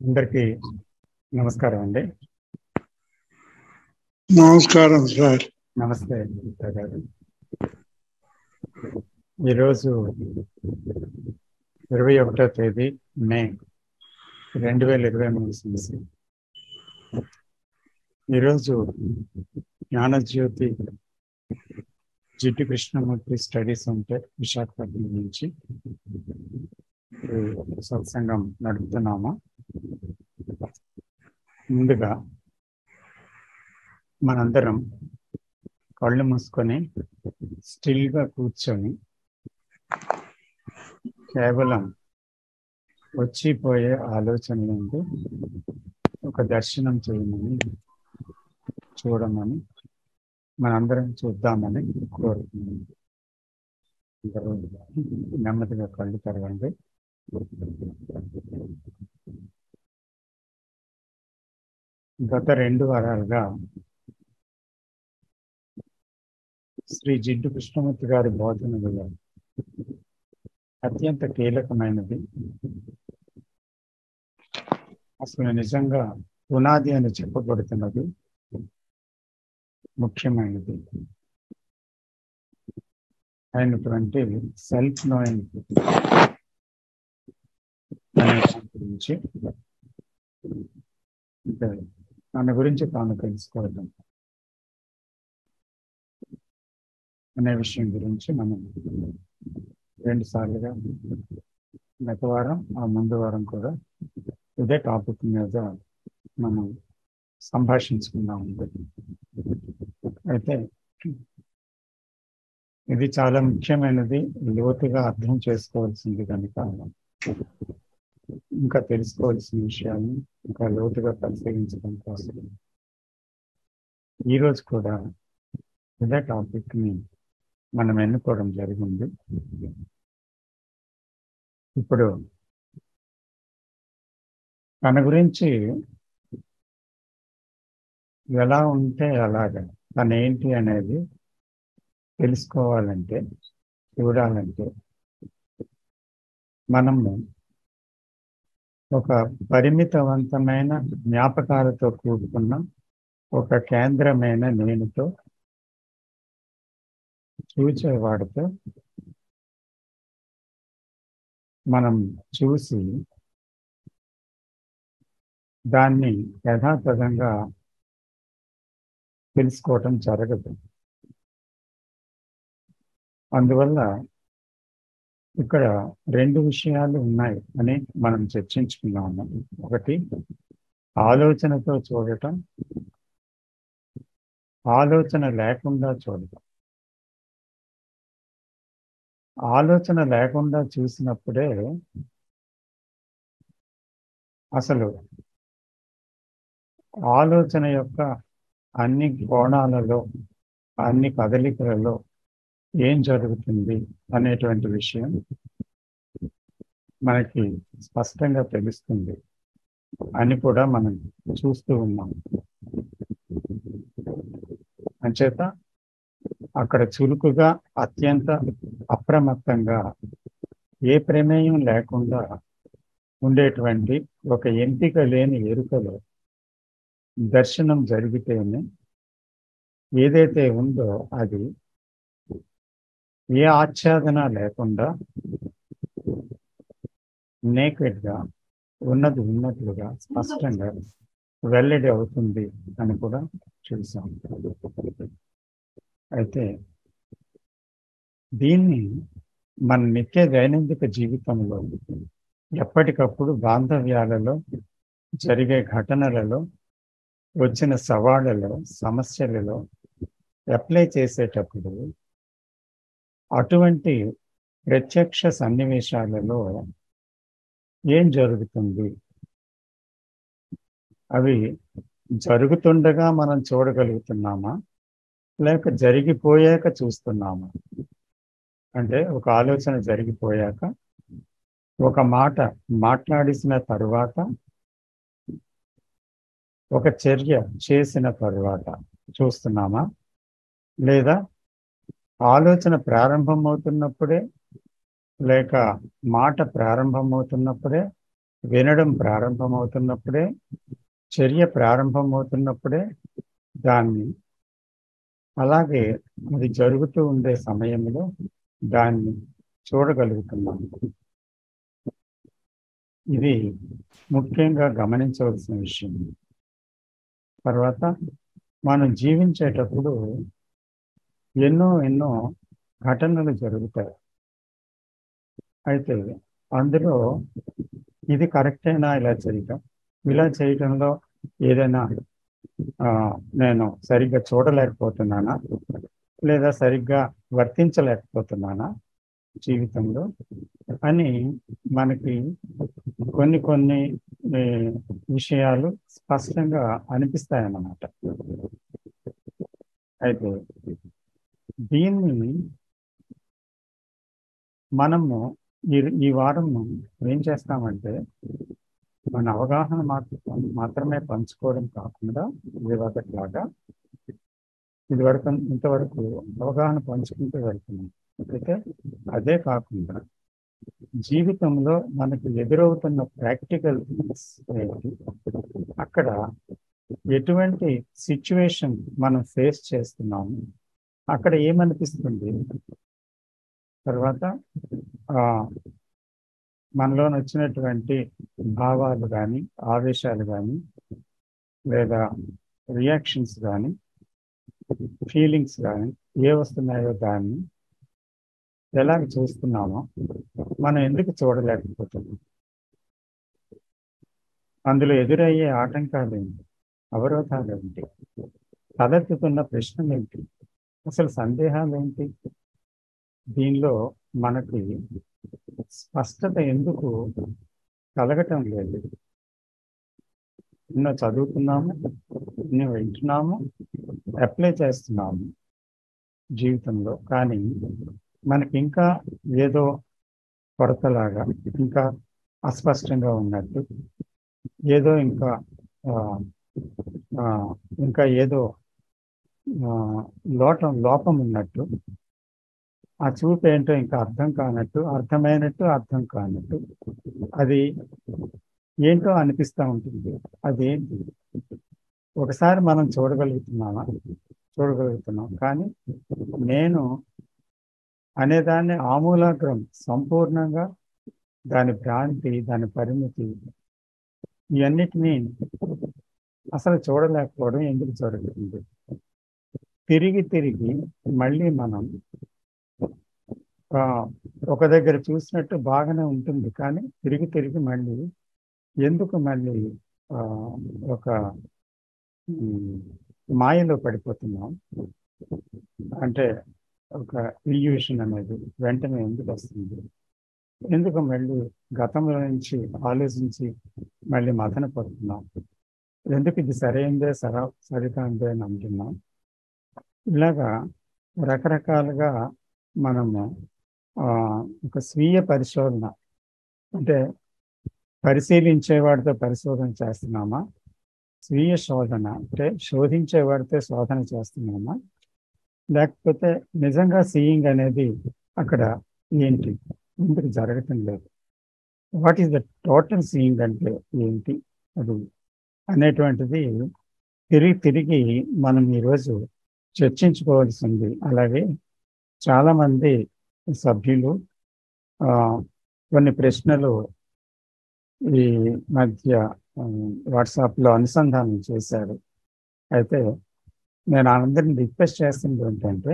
అందరికీ నమస్కారం అండి. నమస్కారం సార్. నమస్తే గీతా గారు. ఈరోజు 21వ తేదీ మే 2023 సంవత్సరం. ఈరోజు జ్ఞానజ్యోతి జిడ్డు కృష్ణమూర్తి స్టడీ సెంటర్ విశాఖపట్నం నుంచి సత్సంగం నడుపుతున్నాము. ముందుగా మనందరం కళ్ళు మూసుకొని స్టిల్గా కూర్చొని కేవలం వచ్చిపోయే ఆలోచనలంటూ ఒక దర్శనం చేయమని చూడమని మనందరం చూద్దామని కోరుతున్నాను. నెమ్మదిగా కళ్ళు తెరవండి. గత 2 వారాలుగా శ్రీ జిడ్డు కృష్ణమూర్తి గారి బోధనలు అత్యంత కీలకమైనది, అసలు నిజంగా పునాది అని చెప్పబడుతున్నది, ముఖ్యమైనది అయినటువంటి సెల్ఫ్ నోయింగ్ అనే దాని గురించి, దాని గురించి తాను తెలుసుకోవడం అనే విషయం గురించి మనం 2 సార్లుగా గత వారం ఆ ముందు వారం కూడా ఇదే టాపిక్ మీద మనం సంభాషించుకున్నాం. అయితే ఇది చాలా ముఖ్యమైనది, లోతుగా అర్థం చేసుకోవాల్సింది కనుక ఇంకా తెలుసుకోవాల్సిన విషయాన్ని ఇంకా లోతుగా పరిశీలించడం కోసం ఈరోజు కూడా ఇదే టాపిక్ని మనం ఎన్నుకోవడం జరిగింది. ఇప్పుడు తన గురించి ఎలా ఉంటే అలాగా, తను ఏంటి అనేది తెలుసుకోవాలంటే, చూడాలంటే మనము ఒక పరిమితవంతమైన జ్ఞాపకాలతో కూడుకున్న ఒక కేంద్రమైన నేనుతో, చూచేవాడితో మనం చూసి దాన్ని యథాతథంగా తెలుసుకోవటం జరగదు. అందువల్ల ఇక్కడ 2 విషయాలు ఉన్నాయి అని మనం చర్చించుకున్నాము. ఒకటి ఆలోచనతో చూడటం, ఆలోచన లేకుండా చూడటం. ఆలోచన లేకుండా చూసినప్పుడే అసలు ఆలోచన యొక్క అన్ని కోణాలలో, అన్ని కదలికలలో ఏం జరుగుతుంది అనేటువంటి విషయం మనకి స్పష్టంగా తెలుస్తుంది అని కూడా మనం చూస్తూ ఉన్నాం. అంచేత అక్కడ చురుకుగా, అత్యంత అప్రమత్తంగా, ఏ ప్రమేయం లేకుండా ఉండేటువంటి ఒక ఎంపిక లేని ఎరుకలో దర్శనం జరిగితేనే ఏదైతే ఉందో అది ఏ ఆచ్ఛాదన లేకుండా నేకెడ్గా ఉన్నది ఉన్నట్లుగా స్పష్టంగా వెల్లడి అవుతుంది అని కూడా చూసాం. అయితే దీన్ని మన నిత్య దైనందిక జీవితంలో ఎప్పటికప్పుడు బాంధవ్యాలలో జరిగే ఘటనలలో వచ్చిన సవాళ్ళలో, సమస్యలలో అప్లై చేసేటప్పుడు అటువంటి ప్రత్యక్ష సన్నివేశాలలో ఏం జరుగుతుంది, అవి జరుగుతుండగా మనం చూడగలుగుతున్నామా లేక జరిగిపోయాక చూస్తున్నామా? అంటే ఒక ఆలోచన జరిగిపోయాక, ఒక మాట మాట్లాడిసిన తరువాత, ఒక చర్య చేసిన తరువాత చూస్తున్నామా? లేదా ఆలోచన ప్రారంభమవుతున్నప్పుడే లేక మాట ప్రారంభమవుతున్నప్పుడే వినడం ప్రారంభమవుతున్నప్పుడే, చర్య ప్రారంభమవుతున్నప్పుడే దాన్ని, అలాగే అది జరుగుతూ ఉండే సమయంలో దాన్ని చూడగలుగుతున్నాము. ఇది ముఖ్యంగా గమనించవలసిన విషయం. తర్వాత మనం జీవించేటప్పుడు ఎన్నో ఎన్నో ఘటనలు జరుగుతాయి. అయితే అందులో ఇది కరెక్టేనా ఇలా చేయటంలో ఏదైనా నేను సరిగ్గా చూడలేకపోతున్నానా, లేదా సరిగ్గా వర్తించలేకపోతున్నానా జీవితంలో అని మనకి కొన్ని కొన్ని విషయాలు స్పష్టంగా అనిపిస్తాయన్నమాట. అయితే దీన్ని మనము ఈ వారం ఏం చేస్తామంటే, మన అవగాహన మాత్రమే పంచుకోవడం కాకుండా, ఇంతవరకు అవగాహన పంచుకుంటూ వెళ్తున్నాం. అయితే అదే కాకుండా జీవితంలో మనకు ఎదురవుతున్న ప్రాక్టికల్ అక్కడ ఎటువంటి సిచ్యువేషన్ మనం ఫేస్ చేస్తున్నాము, అక్కడ ఏమనిపిస్తుంది, తర్వాత మనలో వచ్చినటువంటి భావాలు కానీ, ఆవేశాలు కానీ, లేదా రియాక్షన్స్ కానీ, ఫీలింగ్స్ కానీ ఏ వస్తున్నాయో దాన్ని ఎలా చూస్తున్నామో మనం ఎందుకు చూడలేకపోతున్నాం, అందులో ఎదురయ్యే ఆటంకాలు ఏంటి, అవరోధాలు ఏంటి, తలెత్తుతున్న ప్రశ్నలు ఏంటి, అసలు సందేహాలు ఏంటి, దీనిలో మనకి స్పష్టత ఎందుకు కలగటం లేదు. ఎన్నో చదువుతున్నాము, ఎన్నో వింటున్నాము, అప్లై చేస్తున్నాము జీవితంలో, కానీ మనకి ఇంకా ఏదో కొరతలాగా, ఇంకా అస్పష్టంగా ఉన్నట్టు, ఏదో ఇంకా ఏదో లోపం ఉన్నట్టు, ఆ చూపు ఏంటో ఇంకా అర్థం కానట్టు, అర్థమైనట్టు అర్థం కానట్టు, అది ఏంటో అనిపిస్తూ ఉంటుంది. అదేంటి, ఒకసారి మనం చూడగలుగుతున్నాం, కానీ నేను అనేదాన్ని ఆమూలాగ్రం సంపూర్ణంగా దాని భ్రాంతి, దాని పరిమితి, ఇవన్నిటినీ అసలు చూడలేకపోవడం ఎందుకు జరుగుతుంది? తిరిగి మళ్ళీ మనం ఒక దగ్గర చూసినట్టు బాగానే ఉంటుంది, కానీ తిరిగి మళ్ళీ ఎందుకు ఒక మాయలో పడిపోతున్నాం అంటే, ఒక ఇల్యూషన్ అనేది వెంటనే ఎందుకు వస్తుంది, ఎందుకు మళ్ళీ గతంలో నుంచి ఆలోచించి మళ్ళీ మదన పడుతున్నాం, ఎందుకు ఇది సరైందే సరికాందే అని అంటున్నాం. ఇలాగా రకరకాలుగా మనము ఒక స్వీయ పరిశోధన, అంటే పరిశీలించేవాడితో పరిశోధన చేస్తున్నామా, స్వీయ శోధన అంటే శోధించేవాడితో శోధన చేస్తున్నామా, లేకపోతే నిజంగా సీయింగ్ అనేది అక్కడ ఏంటి, ఎందుకు జరగటం లేదు, what is the total seeing అంటే ఏంటి అది అనేటువంటిది తిరిగి మనం ఈరోజు చర్చించుకోవాల్సింది. అలాగే చాలామంది సభ్యులు కొన్ని ప్రశ్నలు ఈ మధ్య వాట్సాప్లో అనుసంధానం చేశారు. అయితే నేను అందరిని రిక్వెస్ట్ చేస్తుంది ఏంటంటే,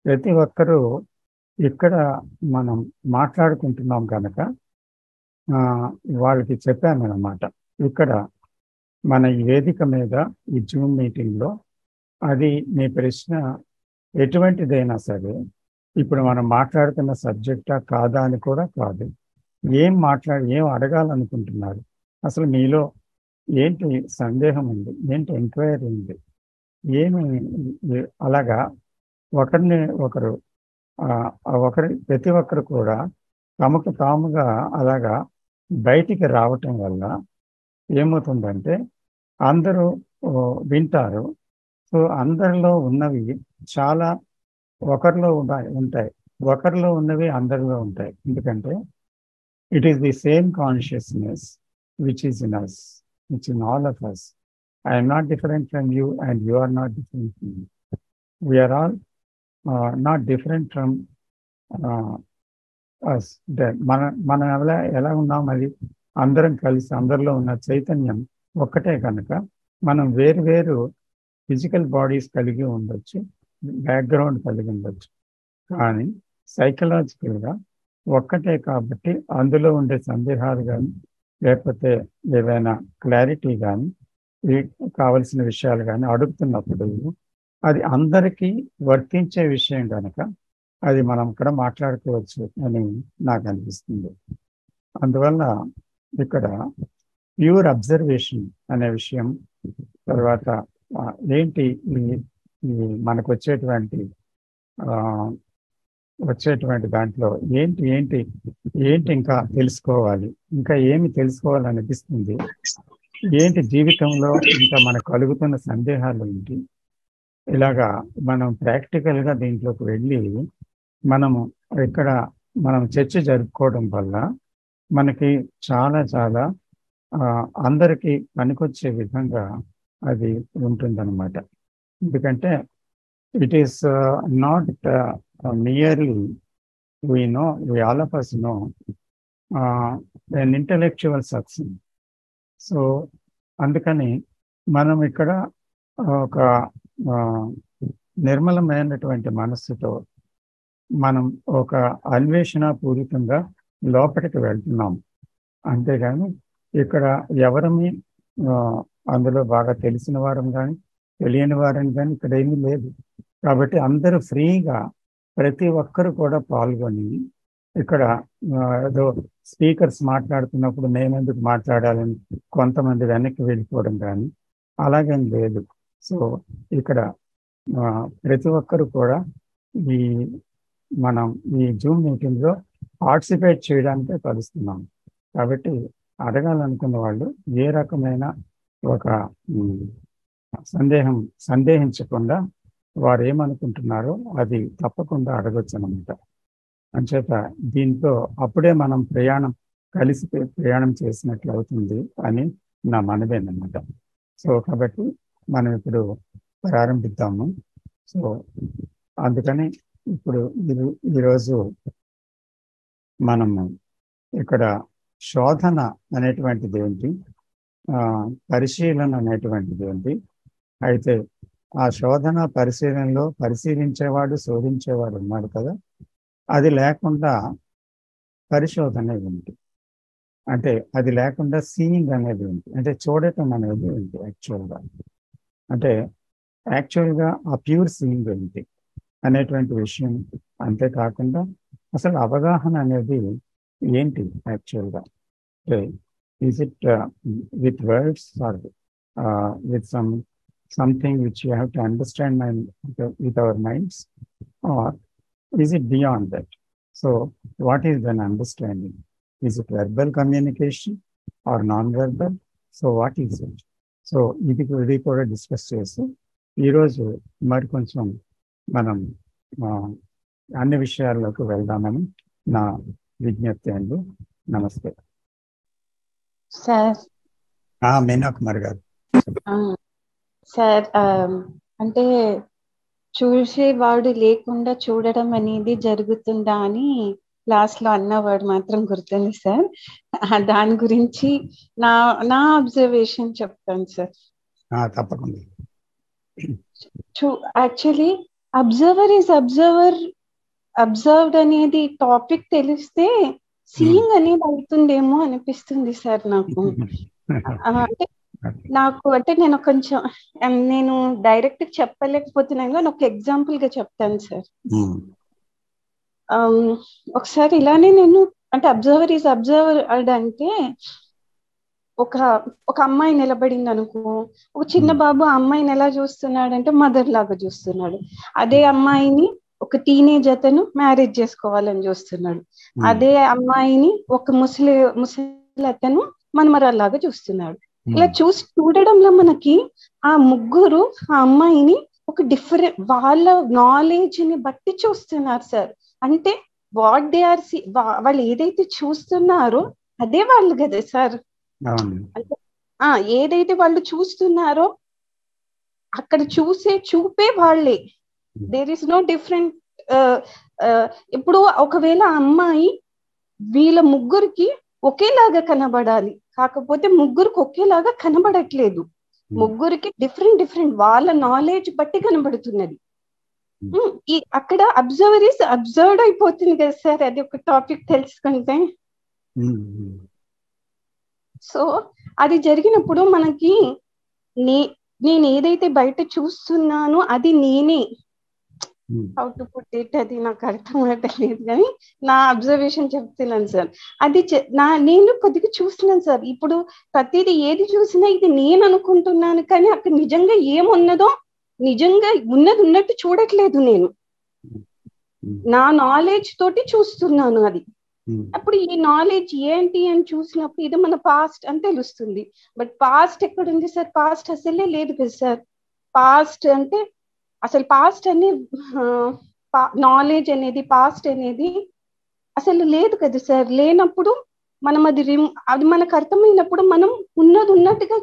ప్రతి ఒక్కరూ ఇక్కడ మనం మాట్లాడుకుంటున్నాం కనుక వాళ్ళకి చెప్పాను అన్నమాట, ఇక్కడ మన ఈ వేదిక మీద ఈ జూమ్ మీటింగ్లో అది మీ ప్రశ్న ఎటువంటిదైనా సరే, ఇప్పుడు మనం మాట్లాడుతున్న సబ్జెక్టా కాదా అని కూడా కాదు, ఏం అడగాలనుకుంటున్నారు, అసలు మీలో ఏంటి సందేహం ఉంది, ఏంటి ఎంక్వైరీ ఉంది, అలాగా ప్రతి ఒక్కరు కూడా తమకు తాముగా అలాగా బయటికి రావటం వల్ల ఏమవుతుందంటే, అందరూ వింటారు. సో అందరిలో ఉన్నవి చాలా ఒకరిలో ఉంటాయి, ఒకరిలో ఉన్నవి అందరిలో ఉంటాయి. ఎందుకంటే It is the same consciousness which is in us, which is in all of us. I am not different from you and you are not different from me. We are all not different from us. మనం ఎలా ఉన్నాం, అది అందరం కలిసి అందరిలో ఉన్న చైతన్యం ఒక్కటే కనుక మనం వేరు వేరు ఫిజికల్ బాడీస్ కలిగి ఉండొచ్చు, బ్యాక్గ్రౌండ్ కలిగి ఉండొచ్చు, కానీ సైకలాజికల్గా ఒక్కటే. కాబట్టి అందులో ఉండే సందేహాలు కానీ లేకపోతే ఏవైనా క్లారిటీ కానీ కావలసిన విషయాలు కానీ అడుగుతున్నప్పుడు అది అందరికీ వర్తించే విషయం కనుక అది మనం ఇక్కడ మాట్లాడుకోవచ్చు అని నాకు అనిపిస్తుంది. అందువల్ల ఇక్కడ ప్యూర్ అబ్జర్వేషన్ అనే విషయం, తర్వాత ఏంటి మనకు వచ్చేటువంటి దాంట్లో ఏంటి ఇంకా తెలుసుకోవాలి, ఇంకా ఏమి తెలుసుకోవాలనిపిస్తుంది, ఏంటి జీవితంలో ఇంకా మనకు కలుగుతున్న సందేహాలు ఏంటి, ఇలాగా మనం ప్రాక్టికల్గా దీంట్లోకి వెళ్ళి మనం చర్చ జరుపుకోవడం వల్ల మనకి చాలా అందరికీ పనికొచ్చే విధంగా అది ఉంటుందన్నమాట. ఎందుకంటే it is not merely we all of us know an intellectual success. So అందుకని మనం ఇక్కడ ఒక నిర్మలమైనటువంటి మనస్సుతో మనం ఒక అన్వేషణ పూరితంగా లోపలికి వెళ్తున్నాం. అంతేగాని ఇక్కడ ఎవరమి అందులో బాగా తెలిసిన వారం కానీ తెలియని వారని కానీ ఇక్కడ ఏమీ లేదు. కాబట్టి అందరూ ఫ్రీగా ప్రతి ఒక్కరు కూడా పాల్గొని ఇక్కడ ఏదో స్పీకర్స్ మాట్లాడుతున్నప్పుడు నేనెందుకు మాట్లాడాలని కొంతమంది వెనక్కి వెళ్ళిపోవడం కానీ అలాగేం లేదు. సో ఇక్కడ ప్రతి ఒక్కరు కూడా మనం ఈ జూమ్ మీటింగ్లో పార్టిసిపేట్ చేయడానికే కలుస్తున్నాం. కాబట్టి అడగాలనుకున్న వాళ్ళు ఏ రకమైన ఒక సందేహించకుండా వారు ఏమనుకుంటున్నారో అది తప్పకుండా అడగొచ్చు అన్నమాట. అంచేత దీంతో అప్పుడే మనం కలిసి ప్రయాణం చేసినట్లు అవుతుంది అని నా మనవేనమాట. సో కాబట్టి మనం ఇప్పుడు ప్రారంభిద్దాము. సో అందుకని ఇప్పుడు ఈరోజు మనము ఇక్కడ శోధన అనేటువంటిది ఏంటి, పరిశీలన అనేటువంటిది ఏంటి, అయితే ఆ శోధన పరిశీలనలో పరిశీలించేవాడు శోధించేవాడు ఉన్నాడు కదా, అది లేకుండా పరిశోధన ఏంటి, అంటే అది లేకుండా సీయింగ్ అనేది ఏంటి, అంటే చూడటం అనేది ఏంటి యాక్చువల్గా ఆ ప్యూర్ సీయింగ్ ఏంటి అనేటువంటి విషయం. అంతేకాకుండా అసలు అవగాహన అనేది ఏంటి యాక్చువల్గా, అంటే is it with words or with something which you have to understand with our minds, or is it beyond that? So what is an understanding? Is it verbal communication or non-verbal? So what is it? So ఇది కూడా discuss చేసి ఈరోజు మరి కొంచెం మనం అన్ని విషయాల్లోకి వెళ్దామని నా విజ్ఞప్తి అండి. నమస్తే సార్. మీనా కుమార్ గారు. సార్, అంటే చూసేవాడు లేకుండా చూడడం అనేది జరుగుతుందా అని క్లాస్ లో అన్న వర్డ్ మాత్రం గుర్తుంది సార్. దాని గురించి నా అబ్జర్వేషన్ చెప్తాను సార్. తప్పకుండా. యాక్చువల్లీ అబ్జర్వర్ ఈజ్ అబ్జర్వ్డ్ అనేది టాపిక్ తెలిస్తే సీయింగ్ అనేది అవుతుందేమో అనిపిస్తుంది సార్ నాకు. అంటే నేను డైరెక్ట్ చెప్పలేకపోతున్నాను కానీ ఒక ఎగ్జాంపుల్ గా చెప్తాను సార్. ఒకసారి ఇలానే నేను అబ్జర్వర్ ఈజ్ అబ్జర్వర్డ్ అంటే ఒక అమ్మాయి నిలబడింది అనుకో, ఒక చిన్న బాబు ఆ అమ్మాయిని ఎలా చూస్తున్నాడు అంటే మదర్ లాగా చూస్తున్నాడు. అదే అమ్మాయిని ఒక టీనేజ్ అతను మ్యారేజ్ చేసుకోవాలని చూస్తున్నాడు. అదే అమ్మాయిని ఒక ముసలి అతను మనమరాల్లాగా చూస్తున్నాడు. ఇలా చూడడంలో మనకి ఆ ముగ్గురు ఆ అమ్మాయిని ఒక డిఫరెంట్ వాళ్ళ నాలెడ్జ్ ని బట్టి చూస్తున్నారు సార్. అంటే వాట్ దే ఆర్ వాళ్ళు ఏదైతే చూస్తున్నారో అదే వాళ్ళు కదా సార్. అవును. అంటే ఏదైతే వాళ్ళు చూస్తున్నారో అక్కడ చూపే వాళ్ళే. There is no different. ఇప్పుడు ఒకవేళ అమ్మాయి వీళ్ళ ముగ్గురికి ఒకేలాగా కనబడాలి, కాకపోతే ముగ్గురికి ఒకేలాగా కనబడట్లేదు. ముగ్గురికి డిఫరెంట్ వాళ్ళ నాలెడ్జ్ బట్టి కనబడుతున్నది. అక్కడ అబ్జర్వ్డ్ అయిపోతుంది కదా సార్, అది ఒక టాపిక్ తెలుసుకుంటే. సో అది జరిగినప్పుడు మనకి నేను ఏదైతే బయట చూస్తున్నానో అది నేనే. హౌ టు పుట్ ఇట్, అది నాకు అర్థం అవ్వట్లేదు కానీ నా అబ్జర్వేషన్ చెప్తున్నాను సార్. అది నేను కొద్దిగా చూస్తున్నాను సార్. ఇప్పుడు ప్రతిదీ ఏది చూసినా ఇది నేను అనుకుంటున్నాను, కానీ అక్కడ నిజంగా ఏమున్నదో నిజంగా ఉన్నది ఉన్నట్టు చూడట్లేదు. నేను నా నాలెడ్జ్ తోటి చూస్తున్నాను అది. అప్పుడు ఈ నాలెడ్జ్ ఏంటి అని చూసినప్పుడు ఇది మన పాస్ట్ అని తెలుస్తుంది. బట్ పాస్ట్ ఎక్కడుంది సార్? పాస్ట్ అసలే లేదు కదా సార్. పాస్ట్ అంటే అసలు పాస్ట్ అనే నాలెడ్జ్ అనేది, పాస్ట్ అనేది అసలు లేదు కదా సార్. లేనప్పుడు మనం అది మనకు అర్థమైనప్పుడు మనం ఉన్నది ఉన్నట్టుగా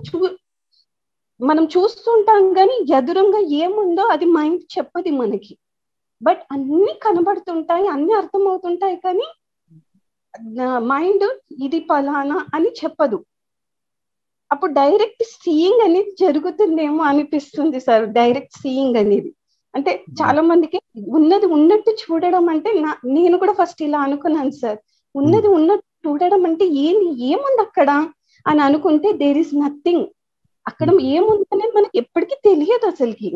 మనం చూస్తుంటాం, కానీ ఎదురుగా ఏముందో అది మైండ్ చెప్పది మనకి. బట్ అన్ని కనబడుతుంటాయి, అన్ని అర్థమవుతుంటాయి, కానీ మైండ్ ఇది ఫలానా అని చెప్పదు. అప్పుడు డైరెక్ట్ సీయింగ్ అనేది జరుగుతుందేమో అనిపిస్తుంది సార్. డైరెక్ట్ సీయింగ్ అనేది అంటే చాలా మందికి ఉన్నది ఉన్నట్టు చూడడం అంటే, నేను కూడా ఫస్ట్ ఇలా అనుకున్నాను సార్. ఉన్నది ఉన్నట్టు చూడడం అంటే ఏముంది అక్కడ అని అనుకుంటే దేర్ ఇస్ నథింగ్. అక్కడ ఏముంది అనేది మనకి ఎప్పటికీ తెలియదు అసలుకి.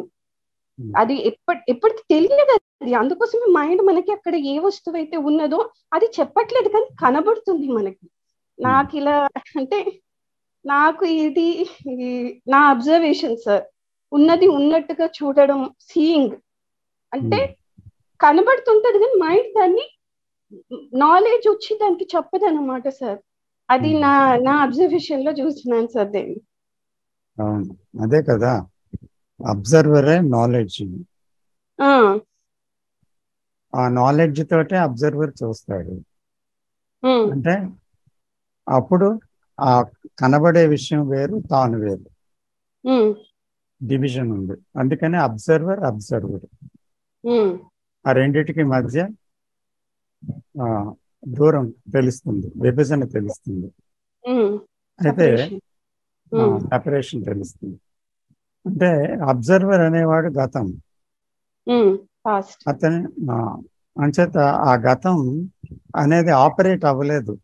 అది ఎప్పటికీ తెలియదు అది. అందుకోసమే మైండ్ మనకి అక్కడ ఏ వస్తువు అయితే ఉన్నదో అది చెప్పట్లేదు, కానీ కనబడుతుంది మనకి. నాకు ఇలా అంటే నాకు ఇది నా అబ్జర్వేషన్ సార్. ఉన్నది ఉన్నట్టుగా చూడడం, సీయింగ్ అంటే కనబడుతుంటది, కానీ మైండ్ దాన్ని నాలెడ్జ్ వచ్చి దానికి చెప్పదు అన్నమాట సార్. అది నా అబ్జర్వేషన్ లో చూసినాను సార్. దేని అదే కదా అబ్జర్వరే నాలెడ్జ్. ఆ నాలెడ్జ్ తోటే అబ్జర్వర్ చూస్తాడు. అంటే అప్పుడు ఆ కనబడే విషయం వేరు, తాను వేరు, డివిజన్ ఉంది. అందుకని అబ్జర్వర్ ఆ రెండిటికి మధ్య దూరం తెలుస్తుంది, విభజన తెలుస్తుంది, అయితే సెపరేషన్ తెలుస్తుంది. అంటే అబ్జర్వర్ అనేవాడు గతం, అతని అంచేత ఆ గతం అనేది ఆపరేట్ అవ్వలేదు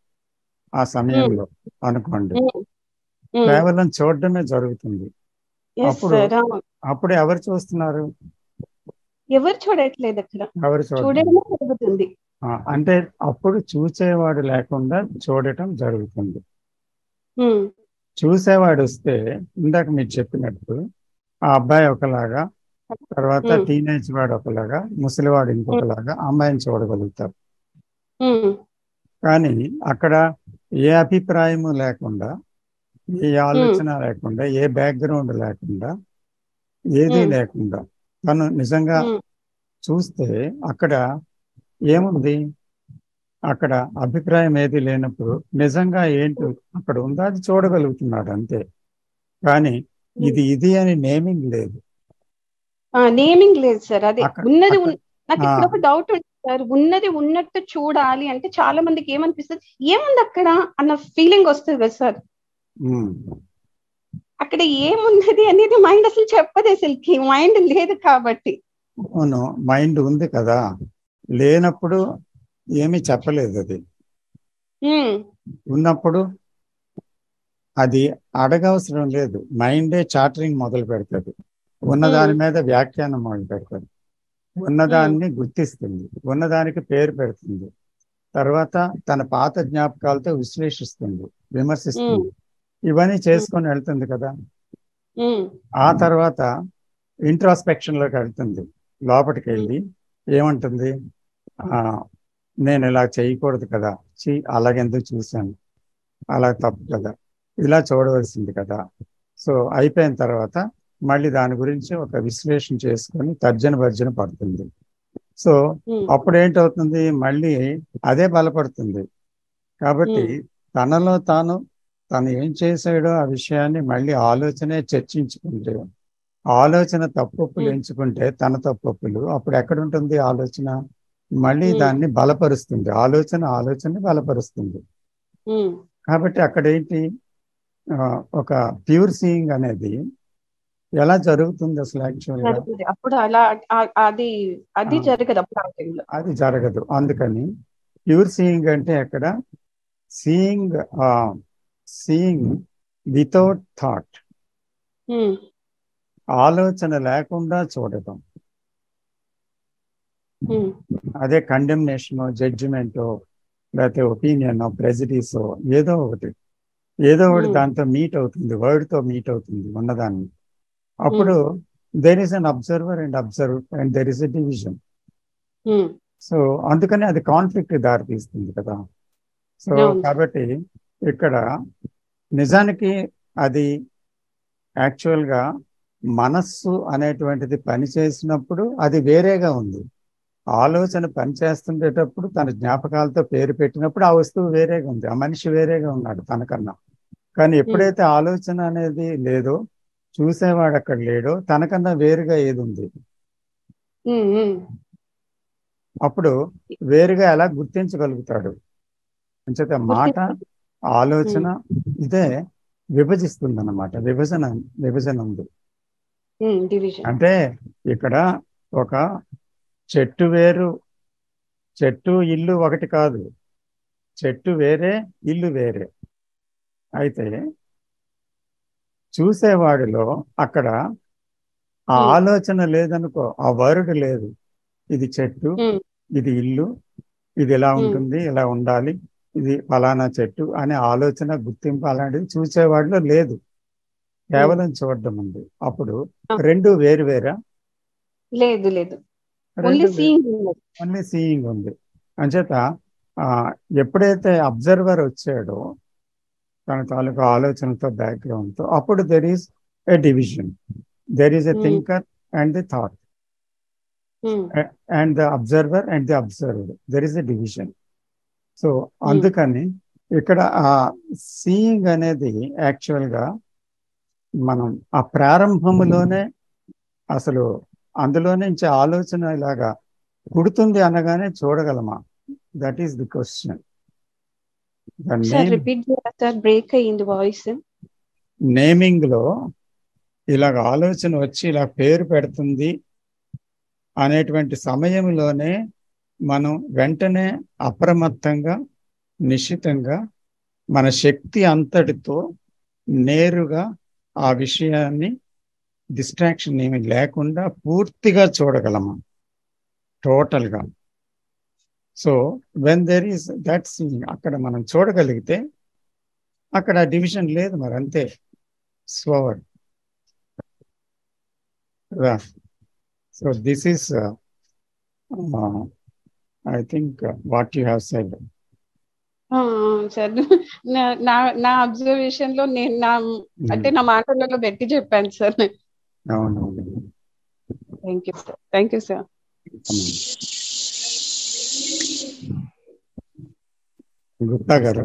ఆ సమయంలో అనుకోండి, కేవలం చూడడమే జరుగుతుంది. అప్పుడు ఎవరు చూస్తున్నారు? ఎవరు చూడట్లేదు అక్కడ, ఎవరు చూడడమే జరుగుతుంది. అంటే అప్పుడు చూసేవాడు లేకుండా చూడటం జరుగుతుంది. చూసేవాడు వస్తే ఇందాక మీరు చెప్పినట్టు ఆ అబ్బాయి ఒకలాగా, తర్వాత టీనేజ్ వాడు ఒకలాగా, ముసలివాడు ఇంకొకలాగా అమ్మాయిని చూడగలుగుతారు. కానీ అక్కడ ఏ అభిప్రాయము లేకుండా, ఏ ఆలోచన లేకుండా, ఏ బ్యాక్గ్రౌండ్ లేకుండా, ఏదీ లేకుండా తను నిజంగా చూస్తే అక్కడ ఏముంది? అక్కడ అభిప్రాయం ఏది లేనప్పుడు నిజంగా ఏంటి అక్కడ ఉందో అది చూడగలుగుతున్నాడు అంతే. కానీ ఇది అని నేమింగ్ లేదు. నేమింగ్ లేదు సార్. అదే ఉన్నది. నాకు ఇక్కడ ఒక డౌట్ ఉంది సార్. ఉన్నది ఉన్నట్టు చూడాలి అంటే చాలా మందికి ఏమనిపిస్తుంది, ఏముంది అక్కడ అన్న ఫీలింగ్ వస్తుంది కదా సార్. అక్కడ ఏమున్నది అనేది మైండ్ అసలు చెప్పదు, అసలుకి మైండ్ లేదు కాబట్టి. అవును, మైండ్ ఉంది కదా, లేనప్పుడు ఏమీ చెప్పలేదు. అది ఉన్నప్పుడు అది అడగవసరం లేదు, మైండే చాటరింగ్ మొదలు పెడుతుంది, ఉన్నదాని మీద వ్యాఖ్యానం మొదలు పెడుతుంది, ఉన్నదాన్ని గుర్తిస్తుంది, ఉన్నదానికి పేరు పెడుతుంది, తర్వాత తన పాత జ్ఞాపకాలతో విశ్లేషిస్తుంది, విమర్శిస్తుంది, ఇవన్నీ చేసుకొని వెళ్తుంది కదా. ఆ తర్వాత ఇంట్రాస్పెక్షన్ లోకి వెళ్తుంది, లోపలికి వెళ్ళి ఏమంటుంది, నేను ఇలా చేయకూడదు కదా, అలాగెందుకు చూశాను, అలా తప్పు కదా, ఇలా చూడవలసింది కదా. సో అయిపోయిన తర్వాత మళ్ళీ దాని గురించి ఒక విశ్లేషణ చేసుకొని తర్జన భర్జన పడుతుంది. సో అప్పుడు ఏంటవుతుంది, మళ్ళీ అదే బలపడుతుంది. కాబట్టి తనలో తను ఏం చేశాడో ఆ విషయాన్ని మళ్ళీ ఆలోచనే చర్చించుకుంటే, ఆలోచన తప్పొప్పులు ఎంచుకుంటే తన తప్పొప్పులు, అప్పుడు ఎక్కడ ఉంటుంది ఆలోచన? మళ్ళీ దాన్ని బలపరుస్తుంది. ఆలోచన బలపరుస్తుంది. కాబట్టి అక్కడ ఏంటి, ఒక ప్యూర్ సీయింగ్ అనేది ఎలా జరుగుతుంది అసలు యాక్చువల్ గా? అప్పుడు అలా అది జరగదు, అది జరగదు. అందుకని ప్యూర్ సీయింగ్ అంటే అక్కడ సీయింగ్ వితౌట్ థాట్, ఆలోచన లేకుండా చూడటం. అదే కండెమ్నేషన్, జడ్జిమెంట్, లేకపోతే ఒపీనియన్, ప్రెజడీస్, ఏదో ఒకటి దాంతో మీట్ అవుతుంది, వర్డ్ తో మీట్ అవుతుంది ఉన్నదాన్ని. అప్పుడు there is an observer and there is a division. So అందుకని అది కాన్ఫ్లిక్ట్ దారితీస్తుంది కదా. సో కాబట్టి ఇక్కడ నిజానికి అది యాక్చువల్గా మనస్సు అనేటువంటిది పనిచేసినప్పుడు అది వేరేగా ఉంది. ఆలోచన పనిచేస్తుండేటప్పుడు తన జ్ఞాపకాలతో పేరు పెట్టినప్పుడు ఆ వస్తువు వేరేగా ఉంది, ఆ మనిషి వేరేగా ఉన్నాడు తనకన్నా. కానీ ఎప్పుడైతే ఆలోచన అనేది లేదో, చూసేవాడు అక్కడ లేడో, తనకన్నా వేరుగా ఏది ఉంది, అప్పుడు వేరుగా ఎలా గుర్తించగలుగుతాడు? అంచేత మాట, ఆలోచన ఇదే విభజిస్తుంది అన్నమాట. విభజన ఉంది. అంటే ఇక్కడ ఒక చెట్టు వేరు, చెట్టు ఇల్లు ఒకటి కాదు, చెట్టు వేరే ఇల్లు వేరే. అయితే చూసేవాడిలో అక్కడ ఆ ఆలోచన లేదనుకో, ఆ వర్డ్ లేదు, ఇది చెట్టు, ఇది ఇల్లు, ఇది ఎలా ఉంటుంది, ఎలా ఉండాలి, ఇది ఫలానా చెట్టు అనే ఆలోచన, గుర్తింపు అలాంటిది చూసేవాడిలో లేదు, కేవలం చూడడం ఉంది. అప్పుడు రెండు వేరు వేరా? లేదు, ఓన్లీ సీయింగ్ ఉంది. అంచేత ఎప్పుడైతే అబ్జర్వర్ వచ్చాడో తన తాలూకా ఆలోచనతో, బ్యాక్గ్రౌండ్తో, అప్పుడు there is a division. There is a thinker and the thought, and the observer and the observed. There is a division. So అందుకని ఇక్కడ ఆ సీయింగ్ అనేది యాక్చువల్గా మనం ఆ ప్రారంభంలోనే అసలు అందులో నుంచి ఆలోచన ఇలాగా పుడుతుంది అనగానే చూడగలమా? That is the question. Naming లో ఇలాగ ఆలోచన వచ్చి ఇలా పేరు పెడుతుంది అనేటువంటి సమయంలోనే మనం వెంటనే అప్రమత్తంగా, నిశ్చితంగా, మన శక్తి అంతటితో నేరుగా ఆ విషయాన్ని డిస్ట్రాక్షన్ ఏమి లేకుండా పూర్తిగా చూడగలము, టోటల్గా. So when there is that seeing, అక్కడ మనం చూడగలిగితే అక్కడ డివిజన్ లేదు, మరి అంతే, sir. So this is I think what you have said. Sir, నా అబ్జర్వేషన్ లో నేను అంటే నా మాటలలో పెట్టి చెప్పాను సార్. అవునవును. Thank you sir. గుప్తా గారు.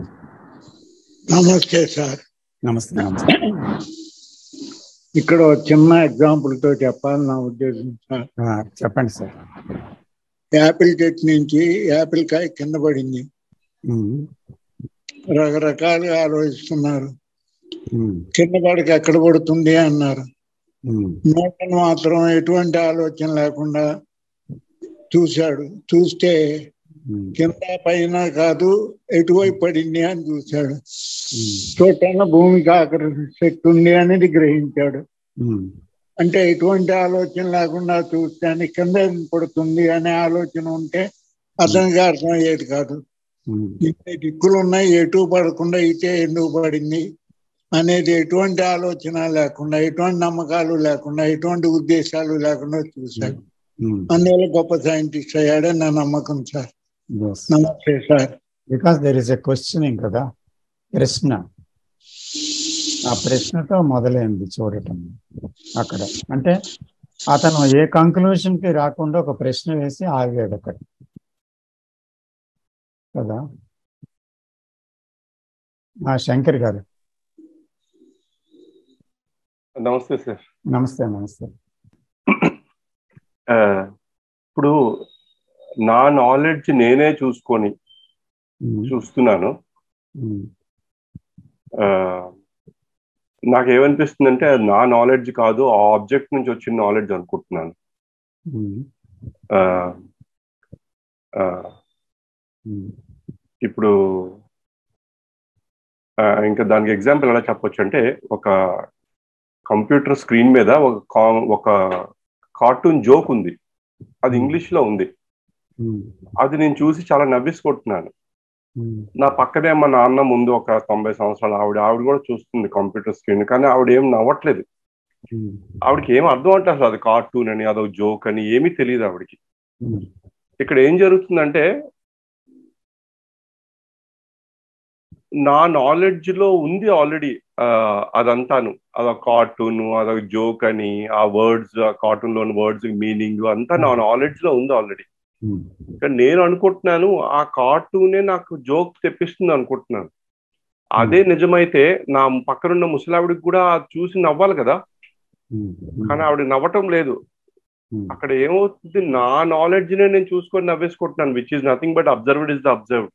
నమస్తే సార్. నమస్తే. ఇక్కడ చిన్న ఎగ్జాంపుల్ తో చెప్పాలి నా ఉద్దేశం సార్. చెప్పండి సార్. యాపిల్ చెట్టు నుంచి యాపిల్ కాయ కింద పడింది. రకరకాలుగా ఆలోచిస్తున్నారు. కింద పడికి ఎక్కడ పడుతుంది అన్నారు. నోటను మాత్రం ఎటువంటి ఆలోచన లేకుండా చూశాడు. చూస్తే కింద పైన కాదు, ఎటువైపు పడింది అని చూశాడు. చూడటానికి భూమికి ఆకర్షణ శక్తి ఉంది అనేది గ్రహించాడు. అంటే ఎటువంటి ఆలోచన లేకుండా చూస్తే కింద పడుతుంది అనే ఆలోచన ఉంటే అతనికి అర్థమయ్యేది కాదు. ఇన్ని దిక్కులు ఉన్నాయి, ఎటు పడకుండా ఇటే ఎందుకు పడింది అనేది ఎటువంటి ఆలోచన లేకుండా, ఎటువంటి నమ్మకాలు లేకుండా, ఎటువంటి ఉద్దేశాలు లేకుండా చూశాడు. అందువల్ల గొప్ప సైంటిస్ట్ అయ్యాడని నా నమ్మకం సార్. నమస్తే sir. Because there is a questioning కదా, ప్రశ్న. ఆ ప్రశ్నతో మొదలైంది చూడటం అక్కడ. అంటే అతను ఏ కంక్లూషన్కి రాకుండా ఒక ప్రశ్న వేసి ఆగాడు అక్కడ కదా. శంకర్ గారు నమస్తే సార్. నమస్తే. నమస్తే. ఇప్పుడు నా నాలెడ్జ్ నేనే చూస్తున్నాను. నాకేమనిపిస్తుందంటే అది నా నాలెడ్జ్ కాదు, ఆ ఆబ్జెక్ట్ నుంచి వచ్చిన నాలెడ్జ్ అనుకుంటున్నాను. ఇప్పుడు ఇంకా దానికి ఎగ్జాంపుల్ ఎలా చెప్పొచ్చు అంటే, ఒక కంప్యూటర్ స్క్రీన్ మీద ఒక కార్టూన్ జోక్ ఉంది, అది ఇంగ్లీష్ లో ఉంది. అది నేను చూసి చాలా నవ్వేసుకుంటున్నాను. నా పక్కనే మా నాన్న ముందు ఒక 90 సంవత్సరాలు ఆవిడ కూడా చూస్తుంది కంప్యూటర్ స్క్రీన్, కానీ ఆవిడ ఏం నవ్వట్లేదు. ఆవిడకి ఏం అర్థం అంటే అసలు అది కార్టూన్ అని, అదొక జోక్ అని ఏమీ తెలియదు ఆవిడకి. ఇక్కడ ఏం జరుగుతుందంటే, నా నాలెడ్జ్ లో ఉంది ఆల్రెడీ అదంతాను, అదొక కార్టూన్, అదొక జోక్ అని, ఆ వర్డ్స్, ఆ కార్టూన్ లోని వర్డ్స్ మీనింగ్ అంతా నా నాలెడ్జ్ లో ఉంది ఆల్రెడీ. కానీ నేను అనుకుంటున్నాను ఆ కార్టూనే నాకు జోక్ తెప్పిస్తుంది అనుకుంటున్నాను. అదే నిజమైతే నా పక్కనున్న ముసలావిడికి కూడా చూసి నవ్వాలి కదా, కానీ ఆవిడ నవ్వటం లేదు. అక్కడ ఏమవుతుంది, నా నాలెడ్జ్ నే నేను చూసుకొని నవ్వేసుకుంటున్నాను, which is nothing but observed is the observed.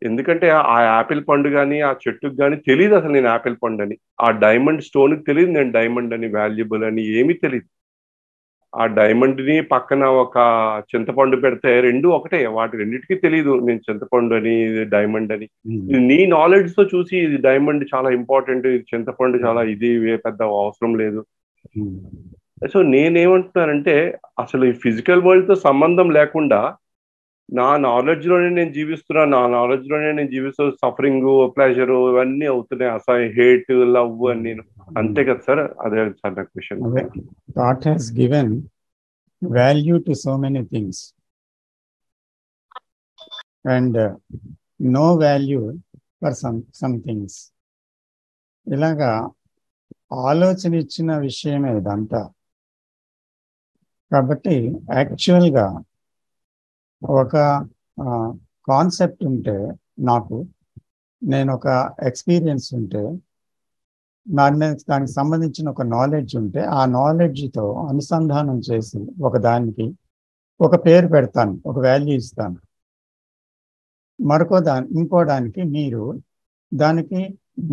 ఎందుకంటే ఆ యాపిల్ పండు కానీ ఆ చెట్టుకు కానీ తెలియదు అసలు నేను యాపిల్ పండు అని, ఆ డైమండ్ స్టోన్కి తెలియదు నేను డైమండ్ అని, వాల్యుబుల్ అని ఏమీ తెలియదు. ఆ డైమండ్ ని పక్కన ఒక చింతపండు పెడితే రెండు ఒకటే, వాటి రెండింటికి తెలియదు నేను చింతపండు అని డైమండ్ అని. నీ నాలెడ్జ్ తో చూసి ఇది డైమండ్ చాలా ఇంపార్టెంట్, ఇది చింతపండు చాలా ఇది పెద్ద అవసరం లేదు. సో నేనేమంటున్నానంటే, అసలు ఈ ఫిజికల్ వరల్డ్ తో సంబంధం లేకుండా నా నాలెడ్జ్ లోనే నేను జీవిస్తున్నా, నా నాలెడ్జ్ లోనే నేను జీవిస్తూ సఫరింగ్, ప్లెజర్ ఇవన్నీ అవుతున్నాయి, అసలు హేట్, లవ్ అని. నేను అంతే కదా సార్, అదే సార్ నా question. God has given value to so many things and no value for some things. ఇలాగా ఆలోచన ఇచ్చిన విషయమే ఇదంతా. కాబట్టి యాక్చువల్గా ఒక కాన్సెప్ట్ ఉంటే, నేను ఒక ఎక్స్పీరియన్స్ ఉంటే, దానికి సంబంధించిన ఒక నాలెడ్జ్ ఉంటే, ఆ నాలెడ్జ్తో అనుసంధానం చేసి ఒకదానికి ఒక పేరు పెడతాను, ఒక వాల్యూ ఇస్తాను. ఇంకో దానికి మీరు దానికి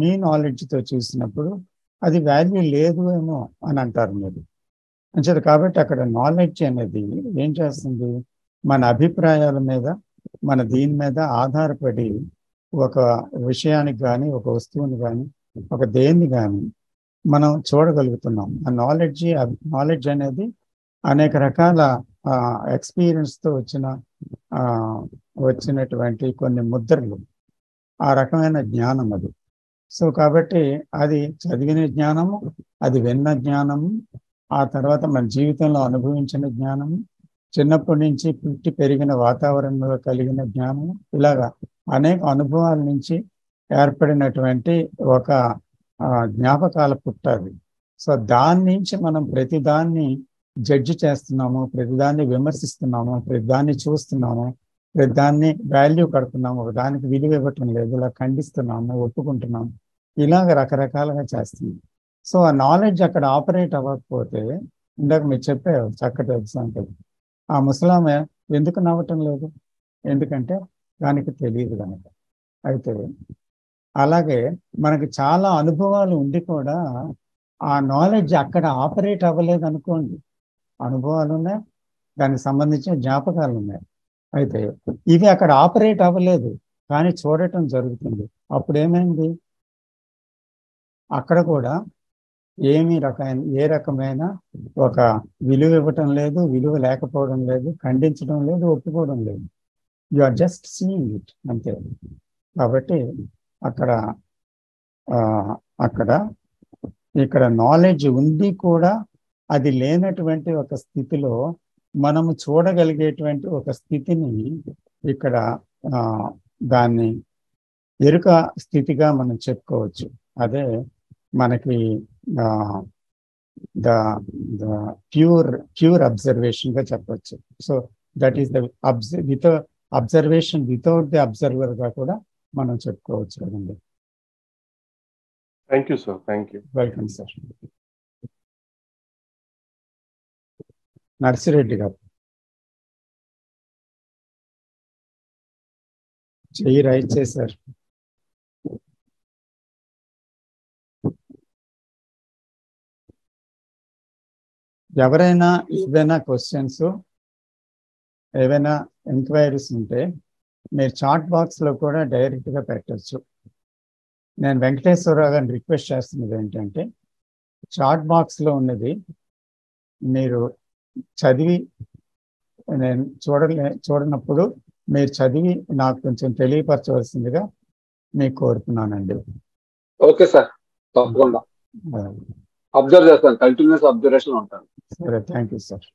మీ నాలెడ్జ్తో చూసినప్పుడు అది వాల్యూ లేదు ఏమో అని అంటారు మీరు. అంచేది కాబట్టి అక్కడ నాలెడ్జ్ అనేది ఏం చేస్తుంది, మన అభిప్రాయాల మీద, మన దీని మీద ఆధారపడి ఒక విషయానికి కానీ, ఒక వస్తువుని కానీ, ఒక దేన్ని కానీ మనం చూడగలుగుతున్నాం. ఆ నాలెడ్జ్ అనేది అనేక రకాల ఎక్స్పీరియన్స్తో వచ్చినటువంటి కొన్ని ముద్రలు, ఆ రకమైన జ్ఞానం అది. సో కాబట్టి అది చదివిన జ్ఞానము, అది విన్న జ్ఞానము, ఆ తర్వాత మన జీవితంలో అనుభవించిన జ్ఞానము, చిన్నప్పటి నుంచి పుట్టి పెరిగిన వాతావరణంలో కలిగిన జ్ఞానము, ఇలాగా అనేక అనుభవాల నుంచి ఏర్పడినటువంటి ఒక జ్ఞాపకాల పుట్టాలి. సో దాని నుంచి మనం ప్రతిదాన్ని జడ్జి చేస్తున్నాము, ప్రతిదాన్ని విమర్శిస్తున్నాము, ప్రతిదాన్ని చూస్తున్నాము, ప్రతిదాన్ని వాల్యూ కడుతున్నాము, ఒక దానికి విలువ ఇవ్వటం లేదు, ఇలా ఖండిస్తున్నాము, ఒప్పుకుంటున్నాము, ఇలాగ రకరకాలుగా చేస్తున్నాం. సో ఆ నాలెడ్జ్ అక్కడ ఆపరేట్ అవ్వకపోతే, ఇందాక మీరు చెప్పారు చక్కటి ఎగ్జాంపుల్, ఆ ముసలామె ఎందుకు నవ్వటం లేదు, ఎందుకంటే దానికి తెలియదు కనుక. అయితే అలాగే మనకి చాలా అనుభవాలు ఉండి కూడా ఆ నాలెడ్జ్ అక్కడ ఆపరేట్ అవ్వలేదు అనుకోండి. అనుభవాలు ఉన్నాయి, దానికి సంబంధించిన జ్ఞాపకాలు ఉన్నాయి, అయితే ఇవి అక్కడ ఆపరేట్ అవ్వలేదు, కానీ చూడటం జరుగుతుంది. అప్పుడు ఏమైంది, అక్కడ కూడా ఏ రకమైన ఒక విలువ ఇవ్వటం లేదు, విలువ లేకపోవడం లేదు, ఖండించడం లేదు, ఒప్పుకోవడం లేదు. You are just seeing it అంతే. కాబట్టి ఇక్కడ నాలెడ్జ్ ఉంది కూడా, అది లేనటువంటి ఒక స్థితిలో మనము చూడగలిగేటువంటి ఒక స్థితిని ఇక్కడ దాన్ని ఎరుక స్థితిగా మనం చెప్పుకోవచ్చు. అదే మనకి ప్యూర్ అబ్జర్వేషన్ గా చెప్పొచ్చు. So that is the observation without the observer గా కూడా మనం చెప్పుకోవచ్చు కదండి. Thank you sir. Thank you. Welcome sir. Narsireddy గారు చెయ్యి రైట్ చేశారు. ఎవరైనా ఏదైనా క్వశ్చన్స్, ఏవైనా ఎంక్వైరీస్ ఉంటే మీరు చాట్ బాక్స్లో కూడా డైరెక్ట్గా పెట్టచ్చు. నేను వెంకటేశ్వరరావు గారిని రిక్వెస్ట్ చేస్తున్నది ఏంటంటే, చాట్ బాక్స్లో ఉన్నది మీరు చదివి, నేను చూడనప్పుడు మీరు చదివి నాకు కొంచెం తెలియపరచవలసిందిగా మీకు కోరుతున్నానండి. ఓకే సార్, తప్పకుండా అబ్జర్వ్ చేస్తాను, కంటిన్యూస్ అబ్జర్వేషన్ ఉంటాను. సరే, thank you sir.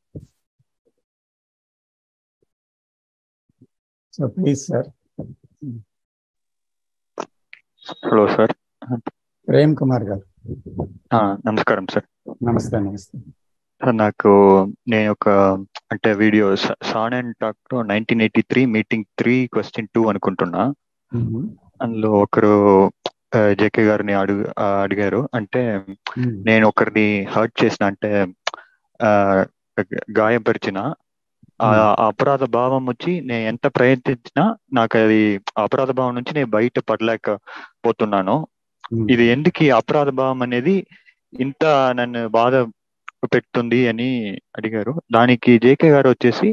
So please sir. Hello sir. Prem Kumar garu. నమస్కారం సార్. నమస్తే. నమస్తే. నేను ఒక అంటే వీడియో సాన్ అండ్ టాక్ లో 1983 మీటింగ్ 3 క్వశ్చన్ 2 అనుకుంటున్నా. అందులో ఒకరు జేకే గారిని అడిగారు, అంటే నేను ఒకరిని హర్ట్ చేసిన, అంటే గాయపరిచిన అపరాధ భావం వచ్చి నేను ఎంత ప్రయత్నించినా నాకు అది అపరాధ భావం నుంచి నేను బయట పడలేకపోతున్నాను. ఇది ఎందుకు ఈ అపరాధ భావం అనేది ఇంత నన్ను బాధ పెడుతుంది అని అడిగారు. దానికి జేకే గారు వచ్చేసి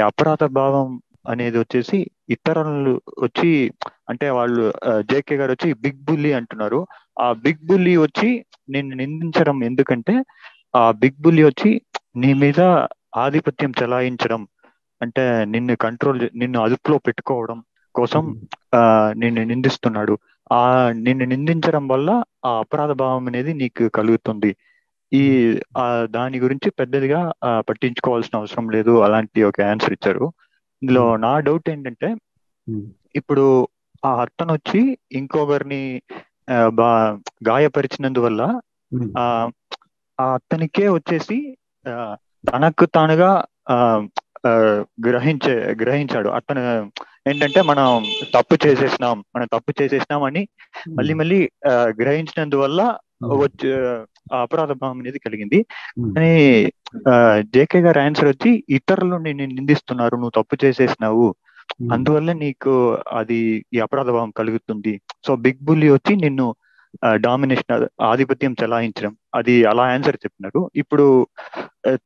అపరాధ భావం అనేది వచ్చేసి ఇతరులు వచ్చి, అంటే వాళ్ళు జేకే గారు వచ్చి బిగ్ బుల్లీ అంటున్నారు. ఆ బిగ్ బుల్లీ వచ్చి నిన్ను నిందించడం ఎందుకంటే, ఆ బిగ్ బుల్లీ వచ్చి నీ మీద ఆధిపత్యం చెలాయించడం, అంటే నిన్ను అదుపులో పెట్టుకోవడం కోసం నిన్ను నిందిస్తున్నాడు. నిన్ను నిందించడం వల్ల ఆ అపరాధ భావం అనేది నీకు కలుగుతుంది. దాని గురించి పెద్దదిగా పట్టించుకోవాల్సిన అవసరం లేదు, అలాంటి ఒక ఆన్సర్ ఇచ్చారు. ఇందులో నా డౌట్ ఏంటంటే, ఇప్పుడు ఆ అతను వచ్చి ఇంకొకరిని గాయపరిచినందువల్ల ఆ అతనికే వచ్చేసి తనకు తానుగా గ్రహించాడు. అతను ఏంటంటే మనం తప్పు చేసేసినాం అని మళ్ళీ గ్రహించినందువల్ల వచ్చే అపరాధ భావం అనేది కలిగింది. కానీ జేకే గారి ఆన్సర్ వచ్చి ఇతరులు నిన్ను నిందిస్తున్నారు, నువ్వు తప్పు చేసేసినావు, అందువల్ల నీకు ఈ అపరాధ భావం కలుగుతుంది. సో బిగ్ బుల్లీ వచ్చి నిన్ను డామినేషన్, ఆధిపత్యం చెలాయించడం, అది అలా ఆన్సర్ చెప్పినారు. ఇప్పుడు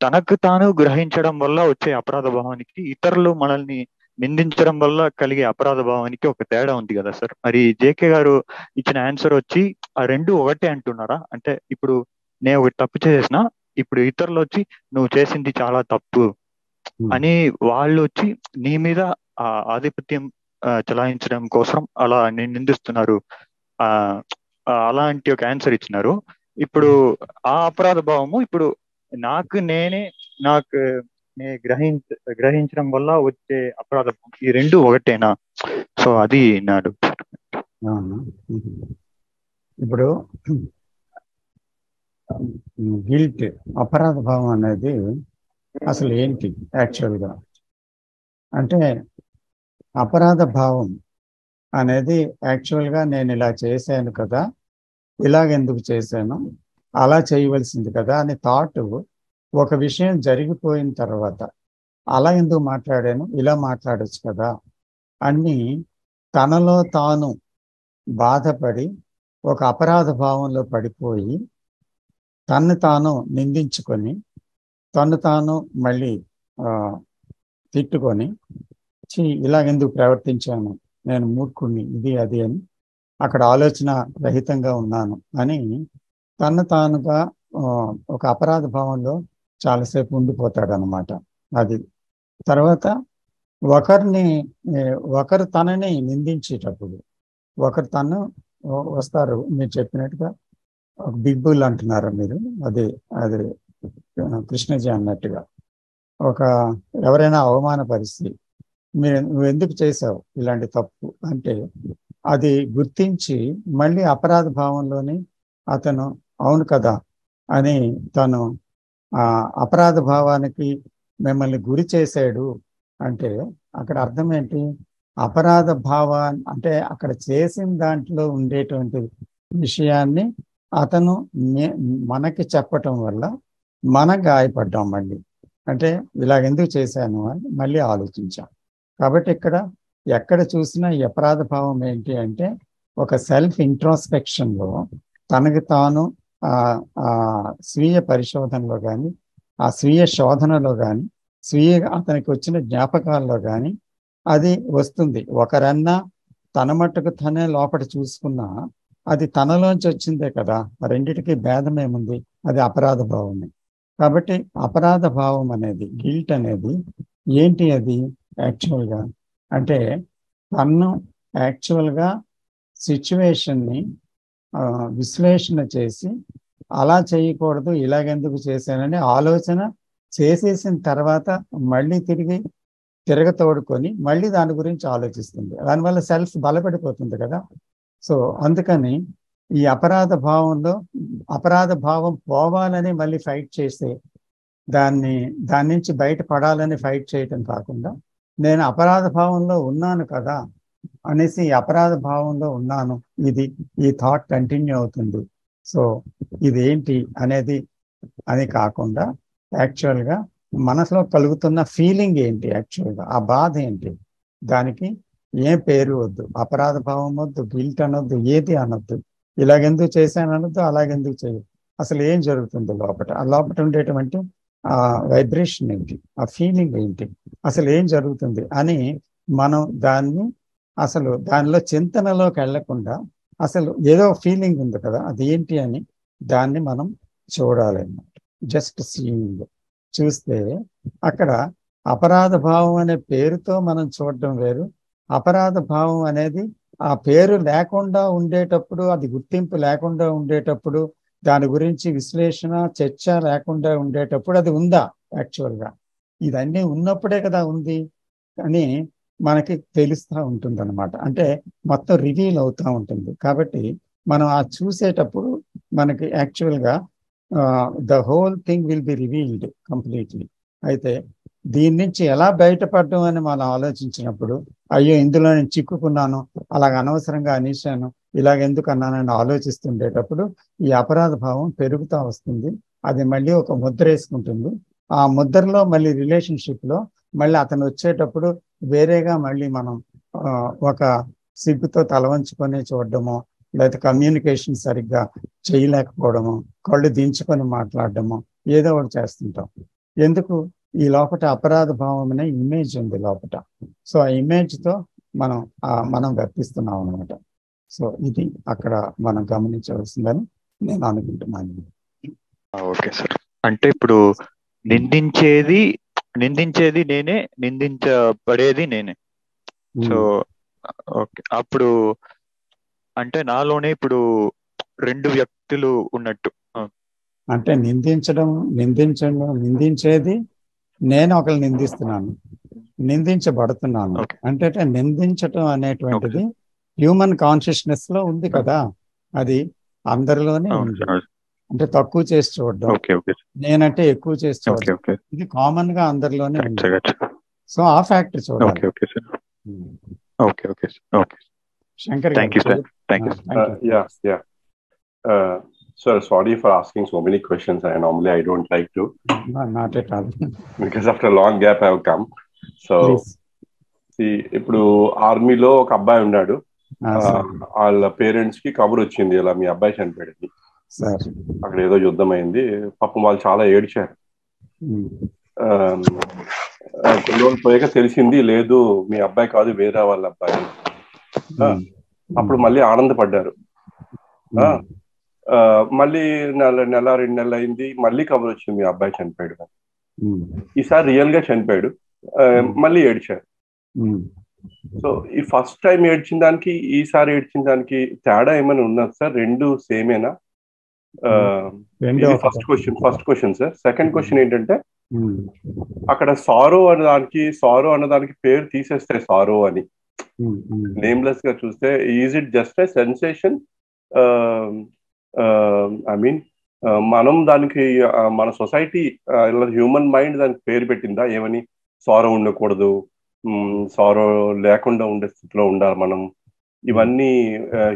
తనకు తాను గ్రహించడం వల్ల వచ్చే అపరాధ భావానికి, ఇతరులు మనల్ని నిందించడం వల్ల కలిగే అపరాధ భావానికి ఒక తేడా ఉంది కదా సార్. మరి జేకే గారు ఇచ్చిన ఆన్సర్ వచ్చి ఆ రెండు ఒకటే అంటున్నారా? అంటే ఇప్పుడు నేను ఒకటి తప్పు చేసిన, ఇప్పుడు ఇతరులు వచ్చి నువ్వు చేసింది చాలా తప్పు అని వాళ్ళు వచ్చి నీ మీద ఆధిపత్యం చెలాయించడం కోసం అలా నిందిస్తున్నారు, అలాంటి ఒక ఆన్సర్ ఇచ్చినారు. ఇప్పుడు ఆ అపరాధ భావము ఇప్పుడు నాకు గ్రహించడం వల్ల వచ్చే అపరాధ భావం, ఈ రెండు ఒకటేనా? సో అది నాడు. ఇప్పుడు గిల్ట్, అపరాధ భావం అనేది అసలు ఏంటి యాక్చువల్గా అంటే, అపరాధ భావం అనేది యాక్చువల్గా నేను ఇలా చేశాను కదా, ఇలాగెందుకు చేశాను, అలా చేయవలసింది కదా అని థాట్, ఒక విషయం జరిగిపోయిన తర్వాత అలా ఎందుకు మాట్లాడాను, ఇలా మాట్లాడచ్చు కదా అన్ని తనలో తాను బాధపడి ఒక అపరాధ భావంలో పడిపోయి తను తాను నిందించుకొని తను తాను మళ్ళీ తిట్టుకొని ఇలాగెందుకు ప్రవర్తించాను, నేను మూర్ఖుణ్ణి, ఇది అది అని అక్కడ ఆలోచన రహితంగా ఉన్నాను అని తను తానుగా ఒక అపరాధ భావంలో చాలాసేపు ఉండిపోతాడు అనమాట. అది తర్వాత ఒకరు తనని నిందించేటప్పుడు ఒకరు తను వస్తారు. మీరు చెప్పినట్టుగా బిగ్ బుల్ అంటున్నారు మీరు, అది కృష్ణజీ అన్నట్టుగా ఎవరైనా అవమానపరిచి నువ్వు ఎందుకు చేసావు ఇలాంటి తప్పు అంటే, అది గుర్తించి మళ్ళీ అపరాధ భావంలోని అతను అవును కదా అని తను అపరాధ భావానికి మిమ్మల్ని గురి చేశాడు అంటే అక్కడ అర్థం ఏంటి? అపరాధ భావాన్ని అంటే అక్కడ చేసిన దాంట్లో ఉండేటువంటి విషయాన్ని అతను మనకి చెప్పటం వల్ల మనం గాయపడ్డాం. మళ్ళీ అంటే ఇలాగెందుకు చేశాను అని మళ్ళీ ఆలోచించాం. కాబట్టి ఎక్కడ చూసినా ఈ అపరాధ భావం ఏంటి అంటే ఒక సెల్ఫ్ ఇంట్రోస్పెక్షన్లో తనకి తాను స్వీయ పరిశోధనలో కానీ ఆ స్వీయ శోధనలో కానీ అతనికి వచ్చిన జ్ఞాపకాల్లో కానీ అది వస్తుంది. ఒకరన్నా తన మట్టుకు తనే లోపల చూసుకున్నా అది తనలోంచి వచ్చిందే కదా, రెండిటికి భేదం ఏముంది? అది అపరాధ భావమే. కాబట్టి అపరాధ భావం అనేది, గిల్ట్ అనేది ఏంటి? అది యాక్చువల్గా అంటే తను యాక్చువల్గా సిచ్యువేషన్ని విశ్లేషణ చేసి అలా చేయకూడదు, ఇలాగెందుకు చేశానని ఆలోచన చేసేసిన తర్వాత మళ్ళీ తిరగతోడుకొని మళ్ళీ దాని గురించి ఆలోచిస్తుంది. దానివల్ల సెల్ఫ్ బలపడిపోతుంది కదా. సో అందుకని ఈ అపరాధ భావం పోవాలని మళ్ళీ ఫైట్ చేసే దాని నుంచి బయటపడాలని ఫైట్ చేయటం కాకుండా నేను అపరాధ భావంలో ఉన్నాను కదా అనేసి అపరాధ భావంలో ఉన్నాను, ఈ థాట్ కంటిన్యూ అవుతుంది. సో ఇదేంటి అని కాకుండా యాక్చువల్గా మనసులో కలుగుతున్న ఫీలింగ్ ఏంటి, యాక్చువల్గా ఆ బాధ ఏంటి, దానికి ఏం పేరు వద్దు, అపరాధ భావం వద్దు, గిల్ట్ అనొద్దు, ఏది అనొద్దు, ఇలాగెందుకు చేశాను అనొద్దు, అలాగెందుకు చేయదు, అసలు ఏం జరుగుతుంది లోపల, ఆ లోపల ఉండేటువంటి ఆ వైబ్రేషన్ ఏంటి, ఆ ఫీలింగ్ ఏంటి, అసలు ఏం జరుగుతుంది అని మనం దానిలో చింతనలోకి వెళ్లకుండా అసలు ఏదో ఫీలింగ్ ఉంది కదా అది ఏంటి అని దాన్ని మనం చూడాలన్నమాట. జస్ట్ సీయింగ్ చూస్తే అక్కడ అపరాధ భావం అనే పేరుతో మనం చూడడం వేరు. అపరాధ భావం అనేది ఆ పేరు లేకుండా ఉండేటప్పుడు, అది గుర్తింపు లేకుండా ఉండేటప్పుడు, దాని గురించి విశ్లేషణ చర్చ లేకుండా ఉండేటప్పుడు అది ఉందా యాక్చువల్గా? ఇదన్నీ ఉన్నప్పుడే కదా ఉంది అని మనకి తెలుస్తూ ఉంటుంది అనమాట. అంటే మొత్తం రివీల్ అవుతూ ఉంటుంది. కాబట్టి మనం ఆ చూసేటప్పుడు మనకి యాక్చువల్గా the whole thing will be revealed completely. అయితే దీని నుంచి ఎలా బయటపడడం అని మనం ఆలోచించినప్పుడు, అయ్యో ఇందులో నేను చిక్కుకున్నాను, అలాగ అనవసరంగా అనేశాను, ఇలాగెందుకు అన్నానని ఆలోచిస్తుండేటప్పుడు ఈ అపరాధ భావం పెరుగుతూ వస్తుంది. అది మళ్ళీ ఒక ముద్ర వేసుకుంటుంది. ఆ ముద్రలో మళ్ళీ రిలేషన్షిప్లో మళ్ళీ అతను వచ్చేటప్పుడు వేరేగా మళ్ళీ మనం ఒక సిగ్గుతో తలవంచుకొని చూడడమో, లేకపోతే కమ్యూనికేషన్ సరిగ్గా చేయలేకపోవడము, కళ్ళు దించుకొని మాట్లాడడము, ఏదో ఒకటి చేస్తుంటాం. ఎందుకు? ఈ లోపల అపరాధ భావం అనే ఇమేజ్ ఉంది లోపల. సో ఆ ఇమేజ్తో మనం వ్యక్తిస్తున్నాం అనమాట. సో ఇది అక్కడ మనం గమనించవలసిందని నేను అనుకుంటున్నాను. Okay sir. అంటే ఇప్పుడు నిందించేది నేనే, నిందించబడేది నేనే. సో ఓకే, అప్పుడు అంటే నాలోనే ఇప్పుడు రెండు వ్యక్తులు ఉన్నట్టు. అంటే నిందించేది నేను, ఒకరు నిందిస్తున్నాను, నిందించబడుతున్నాను. అంటే నిందించటం అనేటువంటిది హ్యూమన్ కాన్షియస్నెస్ లో ఉంది కదా, అది అందరిలోనే ఉంది. అంటే తక్కువ చేసి చూడడం, నేనంటే ఎక్కువ చేసి చూడడం, ఇది కామన్ గా అందరిలోనే ఉంది. సో ఆ ఫ్యాక్టర్ చూడాలి. శంకర్ గారు. Sir, sorry for asking so many questions. Normally I don't like to. Not at all. Because after a long gap I have come. So, see, ఇప్పుడు ఆర్మీలో ఒక అబ్బాయి ఉన్నాడు. వాళ్ళ పేరెంట్స్ కి కబురు వచ్చింది, ఇలా మీ అబ్బాయి చనిపోయాడు. అక్కడ ఏదో యుద్ధం అయింది. పాపం వాళ్ళు చాలా ఏడ్చారు. కొన్ని రోజులు పోయాక తెలిసింది, లేదు మీ అబ్బాయి కాదు, వేరే వాళ్ళ అబ్బాయి. అప్పుడు మళ్ళీ ఆనందపడ్డారు. మళ్ళీ నెల 2 నెలలు అయింది, మళ్ళీ కబురు వచ్చింది మీ అబ్బాయి చనిపోయాడు. ఈసారి రియల్ గా చనిపోయాడు. మళ్ళీ ఏడ్చారు. సో ఈ ఫస్ట్ టైం ఏడ్చిన దానికి ఈసారి ఏడ్చిన దానికి తేడా ఏమైనా ఉన్నది సార్? రెండు సేమేనా? First question sir. Second question ఏంటంటే, అక్కడ సారో అన్నదానికి పేరు తీసేస్తే సారో అని నేమ్లెస్ గా చూస్తే, is it just a sensation? I mean, మనం దానికి మన సొసైటీ హ్యూమన్ మైండ్ దానికి పేరు పెట్టిందా ఏమని? సారో ఉండకూడదు, సారో లేకుండా ఉండే స్థితిలో ఉండాలి మనం, ఇవన్నీ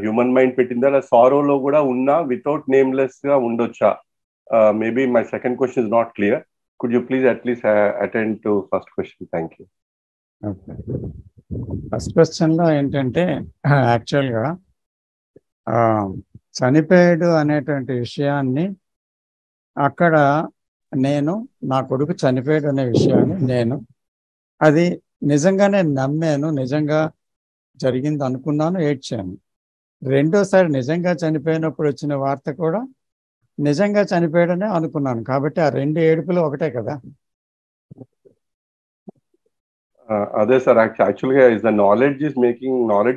హ్యూమన్ మైండ్ పెట్టిందా? లేదా సారోలో కూడా ఉన్నా వితౌట్ నేమ్లెస్ గా ఉండొచ్చా? Maybe my second question is not clear. Could you please at least attend to first question? Thank you. First question లో ఏంటంటే, యాక్చువల్గా చనిపోయాడు అనేటువంటి విషయాన్ని అక్కడ నేను, నా కొడుకు చనిపోయాడు అనే విషయాన్ని నేను అది నిజంగానే నమ్మాను, నిజంగా జరిగింది అనుకున్నాను, ఏడ్చాను. రెండోసారి నిజంగా చనిపోయినప్పుడు వచ్చిన వార్త కూడా నిజంగా చనిపోయాడనే అనుకున్నాను. కాబట్టి ఆ రెండు ఏడుపులు ఒకటే కదా. అదే సార్, యాక్చువల్గా is the knowledge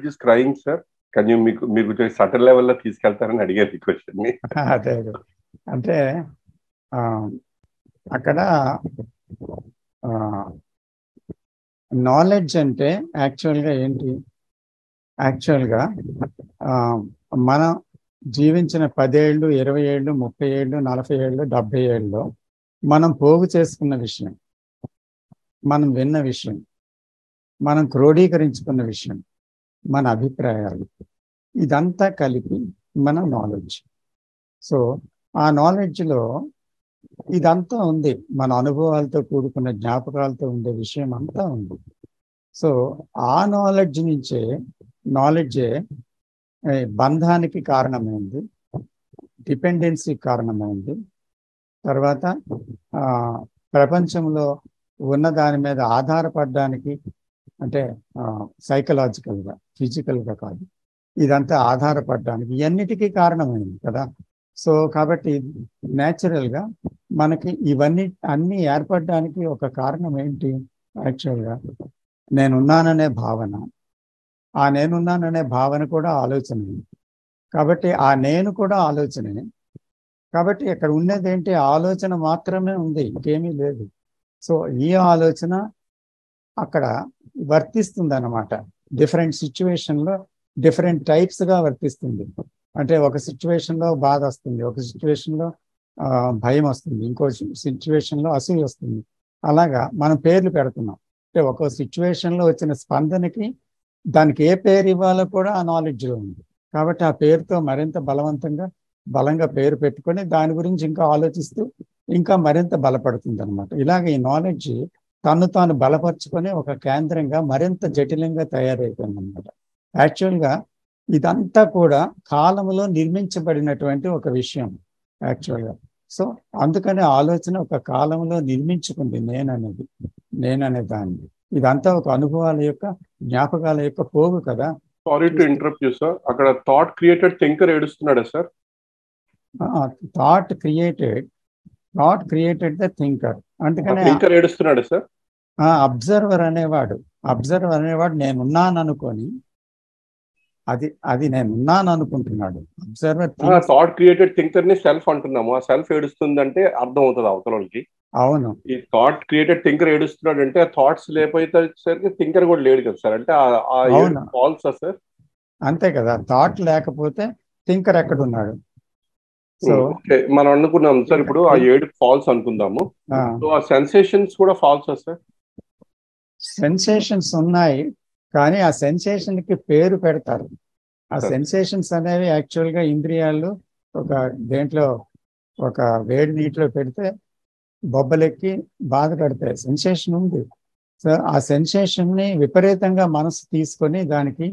is crying sir. కానీ మీకు సటల్ లెవెల్లో తీసుకెళ్తారని అడిగారు ఈ క్వశ్చన్ ని. అదే అంటే అక్కడ నాలెడ్జ్ అంటే యాక్చువల్గా ఏంటి? యాక్చువల్గా మనం జీవించిన 10 ఏళ్ళు, 20 ఏళ్ళు, 30 ఏళ్ళు, 40 ఏళ్ళు, 70 ఏళ్ళలో మనం పోగు చేసుకున్న విషయం, మనం విన్న విషయం, మనం క్రోడీకరించుకున్న విషయం, మన అభిప్రాయాలు, ఇదంతా కలిపి మన నాలెడ్జ్. సో ఆ నాలెడ్జ్లో ఇదంతా ఉంది, మన అనుభవాలతో కూడుకున్న జ్ఞాపకాలతో ఉండే విషయం అంతా ఉంది. సో ఆ నాలెడ్జే బంధానికి కారణమైంది, డిపెండెన్సీకి కారణమైంది, తర్వాత ప్రపంచంలో ఉన్న దాని మీద ఆధారపడడానికి, అంటే సైకలాజికల్గా, ఫిజికల్గా కాదు, ఇదంతా ఆధారపడడానికి ఇవన్నిటికీ కారణమైంది కదా. సో కాబట్టి న్యాచురల్గా మనకి ఇవన్నీ అన్నీ ఏర్పడడానికి ఒక కారణం ఏంటి? యాక్చువల్గా నేనున్నాననే భావన. ఆ నేనున్నాననే భావన కూడా ఆలోచనే. కాబట్టి ఆ నేను కూడా ఆలోచనే. కాబట్టి ఇక్కడ ఉన్నది ఏంటి? ఆలోచన మాత్రమే ఉంది, ఇంకేమీ లేదు. సో ఈ ఆలోచన అక్కడ వర్తిస్తుంది అన్నమాట. డిఫరెంట్ సిచ్యువేషన్లో డిఫరెంట్ టైప్స్గా వర్తిస్తుంది. అంటే ఒక సిచ్యువేషన్లో బాధ వస్తుంది, ఒక సిచ్యువేషన్లో భయం వస్తుంది, ఇంకో సిచ్యువేషన్లో అసూయ వస్తుంది. అలాగా మనం పేర్లు పెడుతున్నాం. అంటే ఒక సిచ్యువేషన్లో వచ్చిన స్పందనకి దానికి ఏ పేరు ఇవ్వాలో కూడా ఆ నాలెడ్జ్లో ఉంది. కాబట్టి ఆ పేరుతో మరింత బలంగా పేరు పెట్టుకొని దాని గురించి ఇంకా ఆలోచిస్తూ ఇంకా మరింత బలపడుతుంది అనమాట. ఇలాగ ఈ నాలెడ్జ్ తాను బలపరుచుకొని ఒక కేంద్రంగా మరింత జటిలంగా తయారైపోయింది అనమాట. యాక్చువల్గా ఇదంతా కూడా కాలంలో నిర్మించబడినటువంటి ఒక విషయం యాక్చువల్గా. సో అందుకని ఆలోచన ఒక కాలంలో నిర్మించుకుంది నేననే దాన్ని. ఇదంతా ఒక అనుభవాల యొక్క, జ్ఞాపకాల యొక్క పోగు కదా. Sorry to interrupt you sir, అక్కడ థాట్ క్రియేటెడ్ థింకర్ ఏడుస్తున్నాడా sir? Thought created the thinker. అందుకనే థింకర్ ఏడుస్తున్నాడా సార్? అబ్జర్వర్ అనేవాడు నేనున్నాను అనుకొని అది నేనున్నాను అనుకుంటున్నాడు. అబ్జర్వర్ థాట్ క్రియేటెడ్ థింకర్ ని సెల్ఫ్ అంటున్నాము. ఆ సెల్ఫ్ ఏడుస్తుంది అంటే అర్థం అవుతుంది అవతలకి. అవును, ఈ థాట్ క్రియేటెడ్ థింకర్ ఏడుస్తున్నాడు అంటే ఆ థాట్స్ లేకపోయేసరికి థింకర్ కూడా లేడు కదా సార్. అంటే ఫాల్సా సార్? అంతే కదా. థాట్ లేకపోతే థింకర్ ఎక్కడున్నాడు? సో మనం అనుకున్నాం సార్, ఇప్పుడు ఆ ఏడు ఫాల్స్ అనుకుందాము. సో ఆ సెన్సేషన్స్ కూడా ఫాల్సా సార్? సెన్సేషన్స్ ఉన్నాయి, కానీ ఆ సెన్సేషన్ కి పేరు పెడతారు. ఆ సెన్సేషన్స్ అనేవి యాక్చువల్గా ఇంద్రియాలు ఒక దేంట్లో ఒక వేడి నీటిలో పెడితే బొబ్బలెక్కి బాధ పెడతాయి. సెన్సేషన్ ఉంది. సో ఆ సెన్సేషన్ ని విపరీతంగా మనసు తీసుకొని దానికి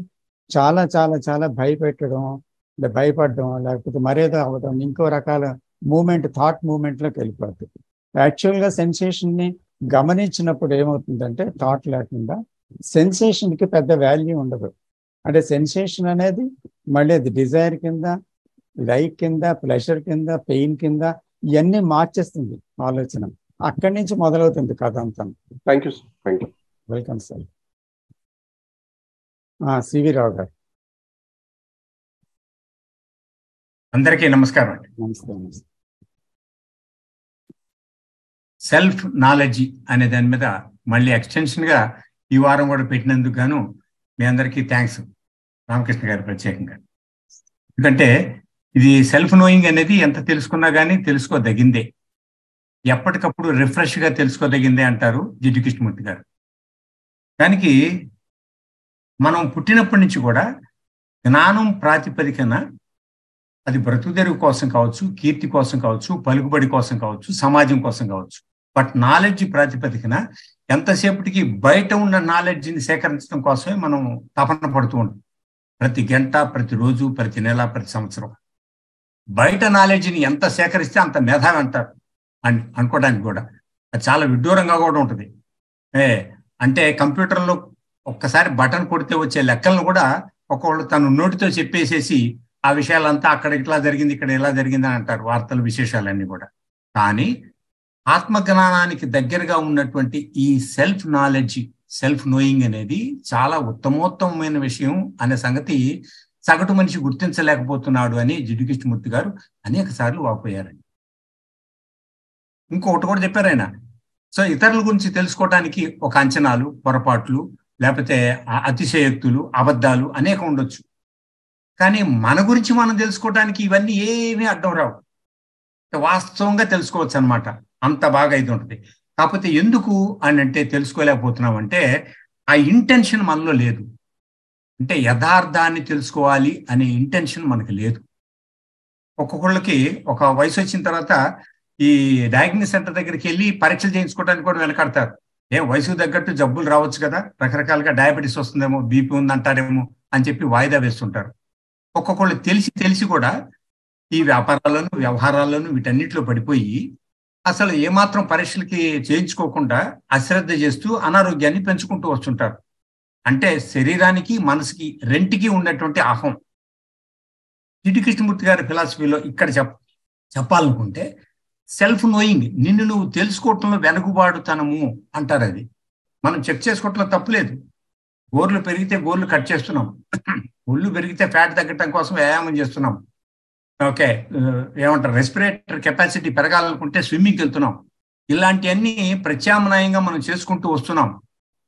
చాలా చాలా చాలా భయపడడం, లేకపోతే మరేదో అవ్వడం, ఇంకో రకాల థాట్ మూమెంట్లోకి వెళ్ళిపోతుంది. యాక్చువల్గా సెన్సేషన్ని గమనించినప్పుడు ఏమవుతుందంటే థాట్ లేకుండా సెన్సేషన్కి పెద్ద వాల్యూ ఉండదు. అంటే సెన్సేషన్ అనేది మళ్ళీ అది డిజైర్ కింద, లైక్ కింద, ప్లెజర్ కింద, పెయిన్ కింద ఇవన్నీ మార్చేస్తుంది ఆలోచన. అక్కడి నుంచి మొదలవుతుంది కథ అంతా. Thank you sir. Thank you. Welcome sir. CV Rao garu. అందరికీ నమస్కారం అండి. నమస్తే. సెల్ఫ్ నాలెడ్జ్ అనే దాని మీద మళ్ళీ ఎక్స్టెన్షన్ గా ఈ వారం కూడా పెట్టినందుకు గాను మీ అందరికీ థ్యాంక్స్ రామకృష్ణ గారు ప్రత్యేకంగా. ఎందుకంటే ఇది సెల్ఫ్ నోయింగ్ అనేది ఎంత తెలుసుకున్నా కానీ తెలుసుకోదగిందే, ఎప్పటికప్పుడు రిఫ్రెష్ గా తెలుసుకోదగిందే అంటారు జిడ్డు కృష్ణమూర్తి గారు. దానికి మనం పుట్టినప్పటి నుంచి కూడా జ్ఞానం ప్రాతిపదికన, అది బ్రతుకుదెరువు కోసం కావచ్చు, కీర్తి కోసం కావచ్చు, పలుకుబడి కోసం కావచ్చు, సమాజం కోసం కావచ్చు, బట్ నాలెడ్జ్ ప్రాతిపదికన ఎంతసేపటికి బయట ఉన్న నాలెడ్జ్ని సేకరించడం కోసమే మనం తపన పడుతూ ఉంటాం. ప్రతి గంట, ప్రతిరోజు, ప్రతి నెల, ప్రతి సంవత్సరం బయట నాలెడ్జ్ని ఎంత సేకరిస్తే అంత మేధావి అంటారు అనుకోవడానికి కూడా అది చాలా విడ్డూరంగా కూడా ఉంటుంది. అంటే కంప్యూటర్లో ఒక్కసారి బటన్ కొడితే వచ్చే లెక్కలను కూడా ఒకళ్ళు తను నోటితో చెప్పేసేసి ఆ విషయాలంతా అక్కడ ఇట్లా జరిగింది, ఇక్కడ ఇలా జరిగింది అని అంటారు, వార్తలు విశేషాలన్నీ కూడా. కానీ ఆత్మజ్ఞానానికి దగ్గరగా ఉన్నటువంటి ఈ సెల్ఫ్ నాలెడ్జ్, సెల్ఫ్ నోయింగ్ అనేది చాలా ఉత్తమోత్తమైన విషయం అనే సంగతి సగటు మనిషి గుర్తించలేకపోతున్నాడు అని జిడ్డు కృష్ణమూర్తి గారు అనేక సార్లు వాపోయారండి. ఇంకొకటి కూడా చెప్పారు ఆయన. సో ఇతరుల గురించి తెలుసుకోవడానికి ఒక అంచనాలు, పొరపాట్లు, లేకపోతే అతిశయోక్తులు, అబద్ధాలు అనేక ఉండొచ్చు. కానీ మన గురించి మనం తెలుసుకోవడానికి ఇవన్నీ ఏమీ అడ్డం రావు, వాస్తవంగా తెలుసుకోవచ్చు అనమాట. అంత బాగా ఇది ఉంటుంది. కాకపోతే ఎందుకు అని అంటే తెలుసుకోలేకపోతున్నాం అంటే ఆ ఇంటెన్షన్ మనలో లేదు. అంటే యథార్థాన్ని తెలుసుకోవాలి అనే ఇంటెన్షన్ మనకు లేదు. ఒక్కొక్కళ్ళకి ఒక వయసు వచ్చిన తర్వాత ఈ డయాగ్నోస్ సెంటర్ దగ్గరికి వెళ్ళి పరీక్షలు చేయించుకోవడానికి కూడా వెనకాడతారు. వయసుకు తగ్గట్టు జబ్బులు రావచ్చు కదా, రకరకాలుగా డయాబెటీస్ వస్తుందేమో, బీపీ ఉందంటారేమో అని చెప్పి వాయిదా వేస్తుంటారు. ఒక్కొక్కళ్ళు తెలిసి కూడా ఈ వ్యాపారాలను, వ్యవహారాలను, వీటన్నిటిలో పడిపోయి అసలు ఏమాత్రం పరీక్షలకి చేయించుకోకుండా అశ్రద్ధ చేస్తూ అనారోగ్యాన్ని పెంచుకుంటూ వస్తుంటారు. అంటే శరీరానికి, మనసుకి రెంటికి ఉన్నటువంటి అహం. జిడ్డు కృష్ణమూర్తి గారి ఫిలాసఫీలో ఇక్కడ చెప్పాలనుకుంటే సెల్ఫ్ నోయింగ్, నిన్ను నువ్వు తెలుసుకోవటంలో వెనుకబాటుతనము అంటారు. అది మనం చెక్ చేసుకోవటంలో తప్పులేదు. గోర్లు పెరిగితే గోర్లు కట్ చేస్తున్నాం, ఒళ్ళు పెరిగితే ఫ్యాట్ తగ్గటం కోసం వ్యాయామం చేస్తున్నాం. ఓకే, ఏమంటారు, రెస్పిరేటర్ కెపాసిటీ పెరగాలనుకుంటే స్విమ్మింగ్కి వెళ్తున్నాం. ఇలాంటివన్నీ ప్రత్యామ్నాయంగా మనం చేసుకుంటూ వస్తున్నాం.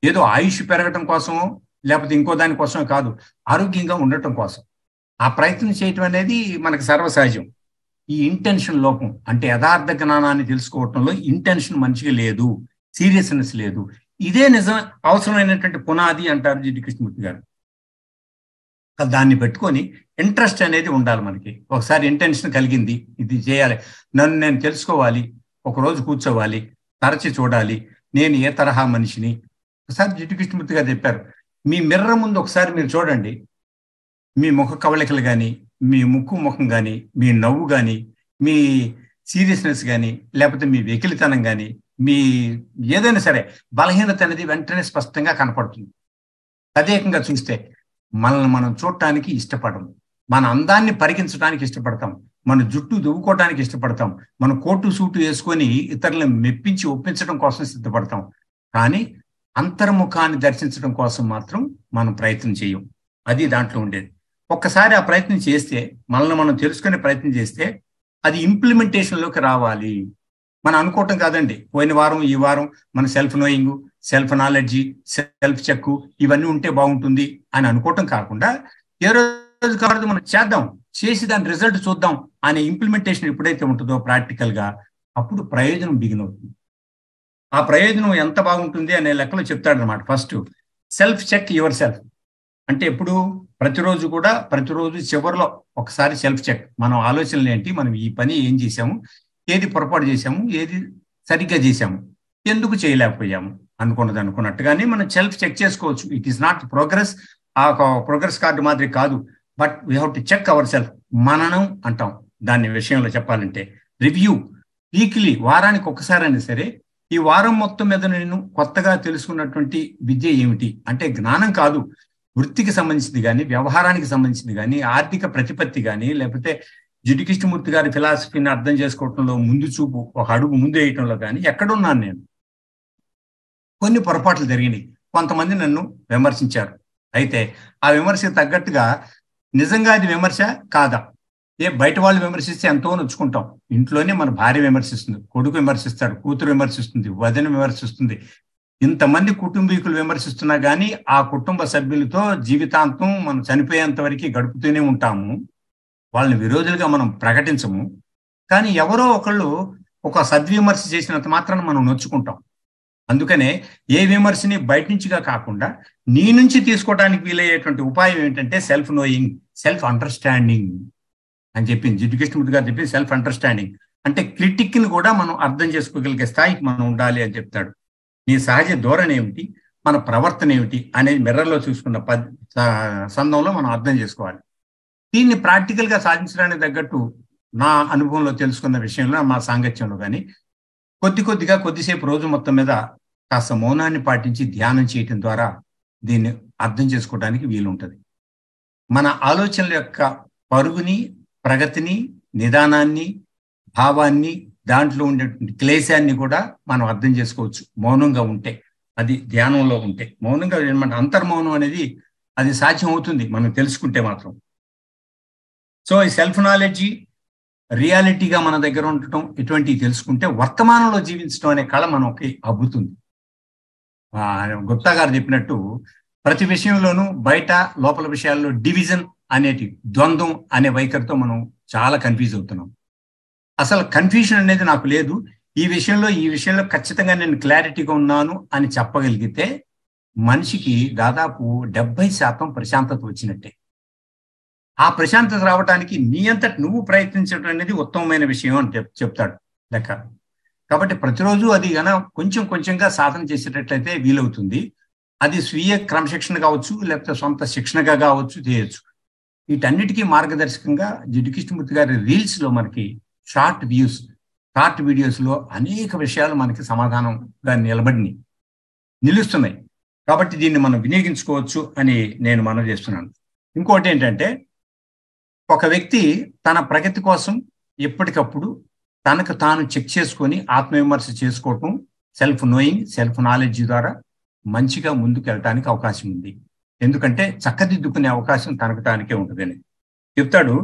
ఏదో ఆయుష్ పెరగటం కోసమో లేకపోతే ఇంకో దానికోసమో కాదు, ఆరోగ్యంగా ఉండటం కోసం ఆ ప్రయత్నం చేయటం అనేది మనకు సర్వసహజం. ఈ ఇంటెన్షన్ లోపం, అంటే యథార్థ జ్ఞానాన్ని తెలుసుకోవటంలో ఇంటెన్షన్ మంచిగా లేదు, సీరియస్నెస్ లేదు. ఇదే నిజం అవసరమైనటువంటి పునాది అంటారు జిడ్డు కృష్ణమూర్తి గారు. దాన్ని పెట్టుకొని ఇంట్రెస్ట్ అనేది ఉండాలి మనకి. ఒకసారి ఇంటెన్షన్ కలిగింది, ఇది చేయాలి, నన్ను నేను తెలుసుకోవాలి, ఒకరోజు కూర్చోవాలి, తరచి చూడాలి, నేను ఏ తరహా మనిషిని. ఒకసారి జిడ్డు కృష్ణమూర్తి గారు చెప్పారు, మీ మిర్రర్ ముందు ఒకసారి మీరు చూడండి, మీ ముఖ కవళికలు కానీ, మీ ముఖం కానీ, మీ నవ్వు కానీ, మీ సీరియస్నెస్ కానీ, లేకపోతే మీ వెకిలితనం కానీ, మీ ఏదైనా సరే బలహీనత అనేది వెంటనే స్పష్టంగా కనపడుతుంది. తదేకంగా చూస్తే మనల్ని మనం చూడటానికి ఇష్టపడము, మన అందాన్ని పరికించడానికి ఇష్టపడతాం, మన జుట్టు దువ్వుకోవడానికి ఇష్టపడతాం, మన కోటు సూటు వేసుకొని ఇతరులను మెప్పించి ఒప్పించడం కోసం సిద్ధపడతాం. కానీ అంతర్ముఖాన్ని దర్శించడం కోసం మాత్రం మనం ప్రయత్నం చేయం. అది దాంట్లో ఉండేది. ఒక్కసారి ఆ ప్రయత్నం చేస్తే, మనల్ని మనం తెలుసుకునే ప్రయత్నం చేస్తే అది ఇంప్లిమెంటేషన్లోకి రావాలి. మనం అనుకోవటం కాదండి, పోయిన వారం ఈ వారం మన self knowing, self knowledge, self check ఇవన్నీ ఉంటే బాగుంటుంది అని అనుకోవటం కాకుండా ఏ రోజు కాదు మనం చేద్దాం, చేసి దాని రిజల్ట్ చూద్దాం అనే ఇంప్లిమెంటేషన్ ఎప్పుడైతే ఉంటుందో ప్రాక్టికల్గా, అప్పుడు ప్రయోజనం బిగిన్ అవుతుంది. ఆ ప్రయోజనం ఎంత బాగుంటుంది అనే లెక్కలో చెప్తాడనమాట. First self check your self అంటే ఎప్పుడు, ప్రతిరోజు చివరిలో ఒకసారి సెల్ఫ్ చెక్. మనం ఆలోచనలు ఏంటి, మనం ఈ పని ఏం చేసాము, ఏది పొరపాటు చేసాము, ఏది సరిగ్గా చేసాము, ఎందుకు చేయలేకపోయాము అనుకున్నట్టుగానే మనం సెల్ఫ్ చెక్ చేసుకోవచ్చు. ఇట్ ఈస్ నాట్ ప్రోగ్రెస్, ఆ ప్రోగ్రెస్ కార్డు మాదిరి కాదు, but we have to check our self. మననం అంటాం దాని విషయంలో చెప్పాలంటే. రివ్యూ వీక్లీ, వారానికి ఒకసారైనా సరే, ఈ వారం మొత్తం మీద నేను కొత్తగా తెలుసుకున్నటువంటి విద్య ఏమిటి అంటే, జ్ఞానం కాదు, వృత్తికి సంబంధించింది కానీ, వ్యవహారానికి సంబంధించింది కానీ, ఆర్థిక ప్రతిపత్తి కానీ, లేకపోతే జిడ్డు కృష్ణమూర్తి గారి ఫిలాసఫీని అర్థం చేసుకోవటంలో ముందు చూపు, ఒక అడుగు ముందు వేయటంలో కానీ ఎక్కడున్నాను నేను. కొన్ని పొరపాట్లు జరిగినాయి, కొంతమంది నన్ను విమర్శించారు. అయితే ఆ విమర్శకు తగ్గట్టుగా నిజంగా అది విమర్శ కాదా? బయట వాళ్ళు విమర్శిస్తే ఎంతో నొచ్చుకుంటాం. ఇంట్లోనే మన భార్య విమర్శిస్తుంది, కొడుకు విమర్శిస్తాడు, కూతురు విమర్శిస్తుంది, వదిన విమర్శిస్తుంది, ఇంతమంది కుటుంబీకులు విమర్శిస్తున్నా కానీ ఆ కుటుంబ సభ్యులతో జీవితాంతం మనం చనిపోయేంత వరకు గడుపుతూనే ఉంటాము. వాళ్ళని విరోధులుగా మనం ప్రకటించము. కానీ ఎవరో ఒకళ్ళు ఒక సద్విమర్శ చేసినంత మాత్రాన మనం నొచ్చుకుంటాం. అందుకనే ఏ విమర్శని బయట నుంచిగా కాకుండా నీ నుంచి తీసుకోవడానికి వీలయ్యేటువంటి ఉపాయం ఏంటంటే సెల్ఫ్ నోయింగ్, సెల్ఫ్ అండర్స్టాండింగ్ అని చెప్పింది జిడ్డు కృష్ణమూర్తి గారు చెప్పింది. సెల్ఫ్ అండర్స్టాండింగ్ అంటే క్రిటిక్ని కూడా మనం అర్థం చేసుకోగలిగే స్థాయికి మనం ఉండాలి అని చెప్తాడు. నీ సహజ ధోరణి ఏమిటి, మన ప్రవర్తన ఏమిటి అనేది మిర్రర్లో చూసుకున్న సందర్భంలో మనం అర్థం చేసుకోవాలి. దీన్ని ప్రాక్టికల్గా సాధించడానికి తగ్గట్టు నా అనుభవంలో తెలుసుకున్న విషయంలో, మా సాంగత్యంలో కానీ కొద్దిసేపు రోజు మొత్తం మీద కాస్త మౌనాన్ని పాటించి ధ్యానం చేయటం ద్వారా దీన్ని అర్థం చేసుకోవడానికి వీలుంటుంది. మన ఆలోచనల యొక్క పరుగుని, ప్రగతిని, నిదానాన్ని, భావాన్ని, దాంట్లో ఉండేటువంటి క్లేశాన్ని కూడా మనం అర్థం చేసుకోవచ్చు మౌనంగా ఉంటే, అది ధ్యానంలో ఉంటే. మౌనంగా ఏమంటే అంతర్మౌనం అనేది అది సాధ్యం అవుతుంది మనం తెలుసుకుంటే మాత్రం. సో ఈ సెల్ఫ్ నాలెడ్జి, రియాలిటీగా మన దగ్గర ఉండటం, ఇటువంటివి తెలుసుకుంటే వర్తమానంలో జీవించడం అనే కళ మనకి అబ్బుతుంది. గుప్తా గారు చెప్పినట్టు ప్రతి విషయంలోనూ బయట లోపల విషయాల్లో డివిజన్ అనేటి, ద్వంద్వం అనే వైఖరితో మనం చాలా కన్ఫ్యూజ్ అవుతున్నాం. అసలు కన్ఫ్యూజన్ అనేది నాకు లేదు, ఈ విషయంలో ఖచ్చితంగా నేను క్లారిటీగా ఉన్నాను అని చెప్పగలిగితే మనిషికి దాదాపు 70% ప్రశాంతత వచ్చినట్టే. ఆ ప్రశాంతత రావడానికి నీ అంతటి నువ్వు ప్రయత్నించడం అనేది ఉత్తమమైన విషయం అని చెప్తాడు లెక్క. కాబట్టి ప్రతిరోజు అది కొంచెం కొంచెంగా సాధన చేసేటట్లయితే వీలవుతుంది. అది స్వీయ క్రమశిక్షణ కావచ్చు, లేకపోతే సొంత శిక్షణగా కావచ్చు, చేయొచ్చు. వీటన్నిటికీ మార్గదర్శకంగా జిడ్డు కృష్ణమూర్తి గారి రీల్స్లో మనకి షార్ట్ వీడియోస్లో అనేక విషయాలు మనకి సమాధానంగా నిలుస్తున్నాయి. కాబట్టి దీన్ని మనం వినియోగించుకోవచ్చు అని నేను మనవి చేస్తున్నాను. ఇంకోటి ఏంటంటే, ఒక వ్యక్తి తన ప్రగతి కోసం ఎప్పటికప్పుడు తనకు తాను చెక్ చేసుకొని ఆత్మవిమర్శ చేసుకోవటం, సెల్ఫ్ నోయింగ్, సెల్ఫ్ నాలెడ్జ్ ద్వారా మంచిగా ముందుకు వెళ్ళటానికి అవకాశం ఉంది. ఎందుకంటే చక్కదిద్దుకునే అవకాశం తనకు తానికే ఉంటుందని చెప్తాడు.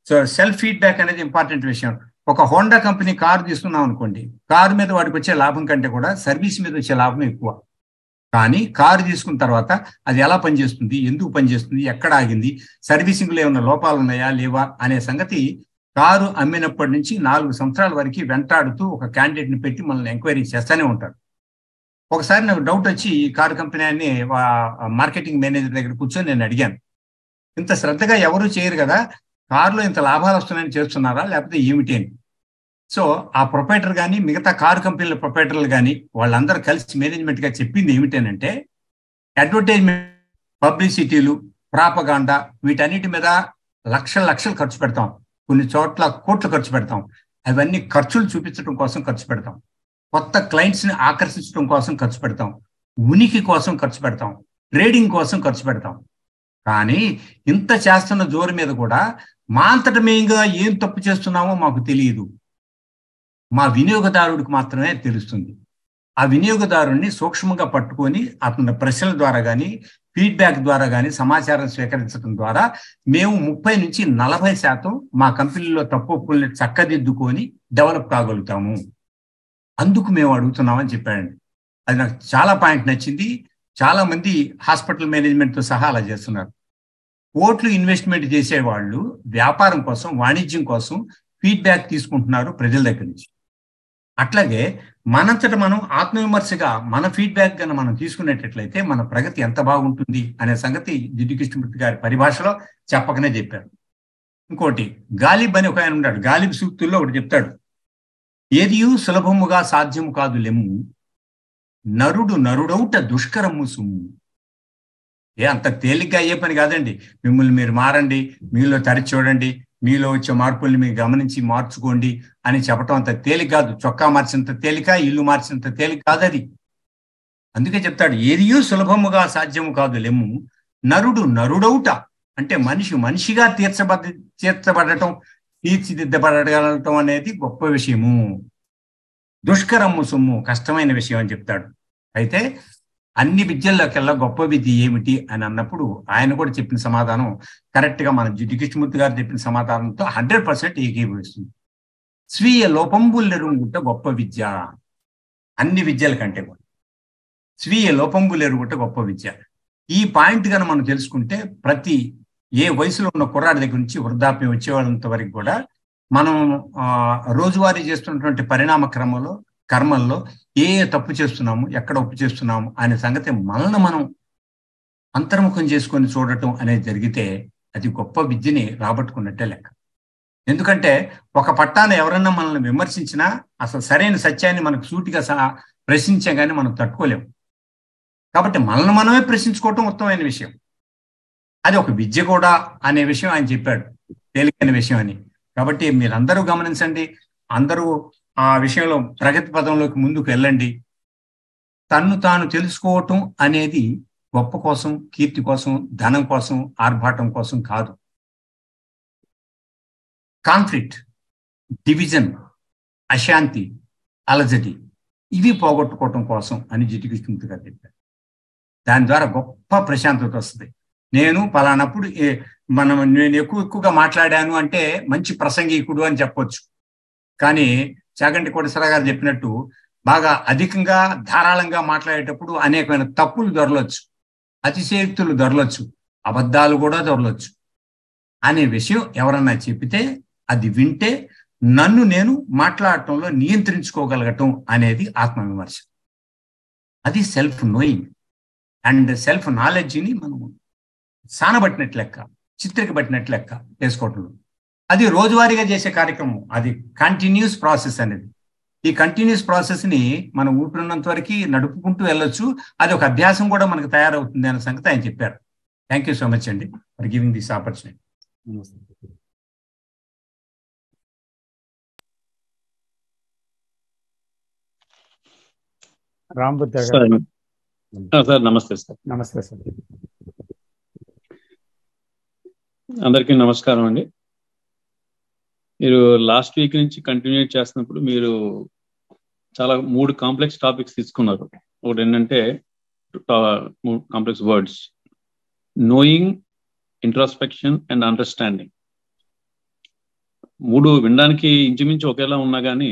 సో సెల్ఫ్ ఫీడ్బ్యాక్ అనేది ఇంపార్టెంట్ విషయం. ఒక హోండా కంపెనీ కారు తీసుకున్నాం అనుకోండి, కారు మీద వాడికి వచ్చే లాభం కంటే కూడా సర్వీస్ మీద వచ్చే లాభం ఎక్కువ. కానీ కారు తీసుకున్న తర్వాత అది ఎలా పనిచేస్తుంది, ఎందుకు పనిచేస్తుంది, ఎక్కడ ఆగింది, సర్వీసింగ్లో ఏమైనా లోపాలు ఉన్నాయా లేవా అనే సంగతి కారు అమ్మినప్పటి నుంచి 4 సంవత్సరాల వరకు వెంటాడుతూ ఒక క్యాండిడేట్ని పెట్టి మనల్ని ఎంక్వైరీ చేస్తూనే ఉంటాడు. ఒకసారి నాకు డౌట్ వచ్చి కారు కంపెనీ అని మార్కెటింగ్ మేనేజర్ దగ్గర కూర్చొని నేను అడిగాను, ఇంత శ్రద్ధగా ఎవరు చేయరు కదా, కారులో ఇంత లాభాలు వస్తున్నాయని చేస్తున్నారా లేకపోతే ఏమిటి అని. సో ఆ ప్రొపరేటర్ కానీ మిగతా కారు కంపెనీల ప్రొపరేటర్లు కానీ వాళ్ళందరూ కలిసి మేనేజ్మెంట్గా చెప్పింది ఏమిటనంటే, అడ్వర్టైజ్మెంట్, పబ్లిసిటీలు, ప్రాపగాండా వీటన్నిటి మీద లక్షలు ఖర్చు పెడతాం, కొన్ని చోట్ల కోట్లు ఖర్చు పెడతాం. అవన్నీ ఖర్చులు చూపించడం కోసం ఖర్చు పెడతాం, కొత్త క్లయింట్స్ని ఆకర్షించడం కోసం ఖర్చు పెడతాం, ఉనికి కోసం ఖర్చు పెడతాం, ట్రేడింగ్ కోసం ఖర్చు పెడతాం. కానీ ఇంత చేస్తున్న జోరు మీద కూడా మా అంతట మేంగా ఏం తప్పు చేస్తున్నామో మాకు తెలియదు, మా వినియోగదారుడికి మాత్రమే తెలుస్తుంది. ఆ వినియోగదారుడిని సూక్ష్మంగా పట్టుకొని అతని ప్రశ్నల ద్వారా కానీ, ఫీడ్బ్యాక్ ద్వారా కానీ సమాచారం స్వీకరించడం ద్వారా మేము 30 నుంచి 40% మా కంపెనీలో తప్పుల్ని చక్కదిద్దుకొని డెవలప్ కాగలుగుతాము. అందుకు మేము అడుగుతున్నామని చెప్పాడండి. అది నాకు చాలా పాయింట్ నచ్చింది. చాలా మంది హాస్పిటల్ మేనేజ్మెంట్తో సహా అలా చేస్తున్నారు. కోట్లు ఇన్వెస్ట్మెంట్ చేసేవాళ్ళు వ్యాపారం కోసం, వాణిజ్యం కోసం ఫీడ్బ్యాక్ తీసుకుంటున్నారు ప్రజల దగ్గర నుంచి. అట్లాగే మనంతట మనం ఆత్మవిమర్శగా మన ఫీడ్బ్యాక్ గా మనం తీసుకునేటట్లయితే మన ప్రగతి ఎంత బాగుంటుంది అనే సంగతి జిడ్డు కృష్ణమూర్తి గారి పరిభాషలో చెప్పకనే చెప్పారు. ఇంకోటి గాలిబ్ అని ఒక ఆయన ఉన్నాడు, గాలిబ్ సూక్తుల్లో ఒకటి చెప్తాడు, ఏదియు సులభముగా సాధ్యము కాదు లెమ్ము, నరుడౌట దుష్కరము సుమ్ము. అంత తేలిగ్గా అయ్యే పని కాదండి. మిమ్మల్ని మీరు మారండి, మీలో తరిచి చూడండి, మీలో వచ్చే మార్పుల్ని మీరు గమనించి మార్చుకోండి అని చెప్పటం అంత తేలిక కాదు. చొక్కా మార్చినంత తేలిక, ఇల్లు మార్చినంత తేలిక కాదు అది. అందుకే చెప్తాడు, ఏదియూ సులభముగా సాధ్యము కాదు లెమ్ము, నరుడౌట అంటే మనిషిగా తీర్చబడటం, తీర్చిదిద్దబడగలటం అనేది గొప్ప విషయము, దుష్కరము సొమ్ము కష్టమైన విషయం అని చెప్తాడు. అయితే అన్ని విద్యల్లోకెల్లా గొప్ప విద్య ఏమిటి అని అన్నప్పుడు ఆయన కూడా చెప్పిన సమాధానం కరెక్ట్గా మన జిడ్డు కృష్ణమూర్తి గారు చెప్పిన సమాధానంతో 100% ఏకీభవిస్తుంది. స్వీయ లోపంబులెరుగుట గొప్ప విద్య, అన్ని విద్యల కంటే కూడా స్వీయ లోపంబులెరుగుట గొప్ప విద్య. ఈ పాయింట్ కనుక మనం తెలుసుకుంటే ప్రతి ఏ వయసులో ఉన్న కుర్రాడి దగ్గర నుంచి వృద్ధాప్యం వచ్చేవాళ్ళంత వరకు కూడా మనం రోజువారీ చేస్తున్నటువంటి పరిణామ కర్మల్లో ఏ తప్పు చేస్తున్నాము, ఎక్కడ ఒప్పు చేస్తున్నాము అనే సంగతి మనల్ని మనం అంతర్ముఖం చేసుకొని చూడటం అనేది జరిగితే అది గొప్ప విద్యని రాబట్టుకున్నట్టే లెక్క. ఎందుకంటే ఒక పట్టాన ఎవరన్నా మనల్ని విమర్శించినా అసలు సరైన సత్యాన్ని మనకు సూటిగా ప్రశ్నించే కానీ మనం తట్టుకోలేము. కాబట్టి మనల్ని మనమే ప్రశ్నించుకోవటం ఉత్తమమైన విషయం. అది ఒక విద్య కూడా అనే విషయం ఆయన చెప్పాడు, తేలికైన విషయం అని. కాబట్టి మీరందరూ గమనించండి, అందరూ ఆ విషయంలో ప్రగతి పదంలోకి ముందుకు వెళ్ళండి. తన్ను తాను తెలుసుకోవటం అనేది గొప్ప కోసం, కీర్తి కోసం, ధనం కోసం, ఆర్భాటం కోసం కాదు. కాన్ఫ్లిక్ట్, డివిజన్, అశాంతి, అలజడి ఇవి పోగొట్టుకోవటం కోసం అని జిటికృష్ణమూర్తి గారు చెప్పారు. దాని ద్వారా గొప్ప ప్రశాంతత వస్తుంది. నేను పలానప్పుడు నేను ఎక్కువగా మాట్లాడాను అంటే మంచి ప్రసంగికుడు అని చెప్పొచ్చు. కానీ చాగంటి కోటేశ్వరరావు గారు చెప్పినట్టు బాగా అధికంగా ధారాళంగా మాట్లాడేటప్పుడు అనేకమైన తప్పులు దొరలొచ్చు, అతిశయోక్తులు దొరలొచ్చు, అబద్ధాలు కూడా దొరలొచ్చు అనే విషయం ఎవరన్నా చెప్పితే అది వింటే నన్ను నేను మాట్లాడటంలో నియంత్రించుకోగలగటం అనేది ఆత్మవిమర్శ. అది సెల్ఫ్ నోయింగ్ అండ్ సెల్ఫ్ నాలెడ్జ్ని మనం సానబట్టినట్టు లెక్క, చిత్రిక పట్టినట్టు లెక్క చేసుకోవటం. అది రోజువారీగా చేసే కార్యక్రమం, అది కంటిన్యూస్ ప్రాసెస్ అనేది. ఈ కంటిన్యూస్ ప్రాసెస్ని మనం ఊపిరినంత వరకు నడుపుకుంటూ వెళ్ళొచ్చు. అది ఒక అభ్యాసం కూడా మనకు తయారవుతుంది అనే సంగతి ఆయన చెప్పారు. థ్యాంక్ యూ సో మచ్ అండి for giving this opportunity. Rambuddha sir నమస్తే సార్. నమస్తే సార్. అందరికీ నమస్కారం అండి. మీరు లాస్ట్ వీక్ నుంచి కంటిన్యూ చేస్తున్నప్పుడు మీరు చాలా 3 కాంప్లెక్స్ టాపిక్స్ తీసుకున్నారు. ఒకటి ఏంటంటే complex words, knowing, introspection and understanding. 3 వినడానికి ఇంచుమించు ఒకేలా ఉన్నా కానీ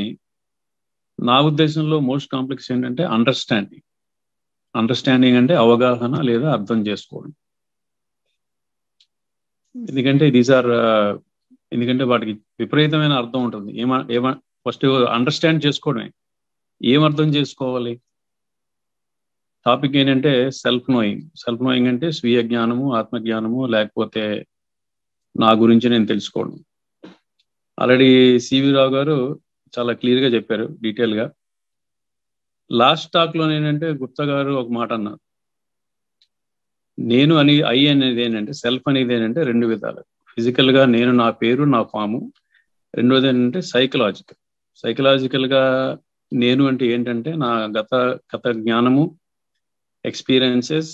నా ఉద్దేశంలో మోస్ట్ కాంప్లెక్స్ ఏంటంటే అండర్స్టాండింగ్. అండర్స్టాండింగ్ అంటే అవగాహన లేదా అర్థం చేసుకోవడం. ఎందుకంటే వాటికి విపరీతమైన అర్థం ఉంటుంది. ఫస్ట్ అండర్స్టాండ్ చేసుకోవడమే. ఏం అర్థం చేసుకోవాలి? టాపిక్ ఏంటంటే సెల్ఫ్ నోయింగ్. సెల్ఫ్ నోయింగ్ అంటే స్వీయ జ్ఞానము, ఆత్మజ్ఞానము, లేకపోతే నా గురించి నేను తెలుసుకోవడం. ఆల్రెడీ సివి రావు గారు చాలా క్లియర్గా చెప్పారు, డీటెయిల్గా. లాస్ట్ టాక్లో ఏంటంటే గుప్తా గారు ఒక మాట అన్నారు, నేను అనేది ఏంటంటే సెల్ఫ్ అనేది ఏంటంటే 2 విధాలు. ఫిజికల్గా నేను, నా పేరు, నా ఫాము. రెండోది ఏంటంటే సైకలాజికల్గా నేను అంటే ఏంటంటే నా గత జ్ఞానము, experiences,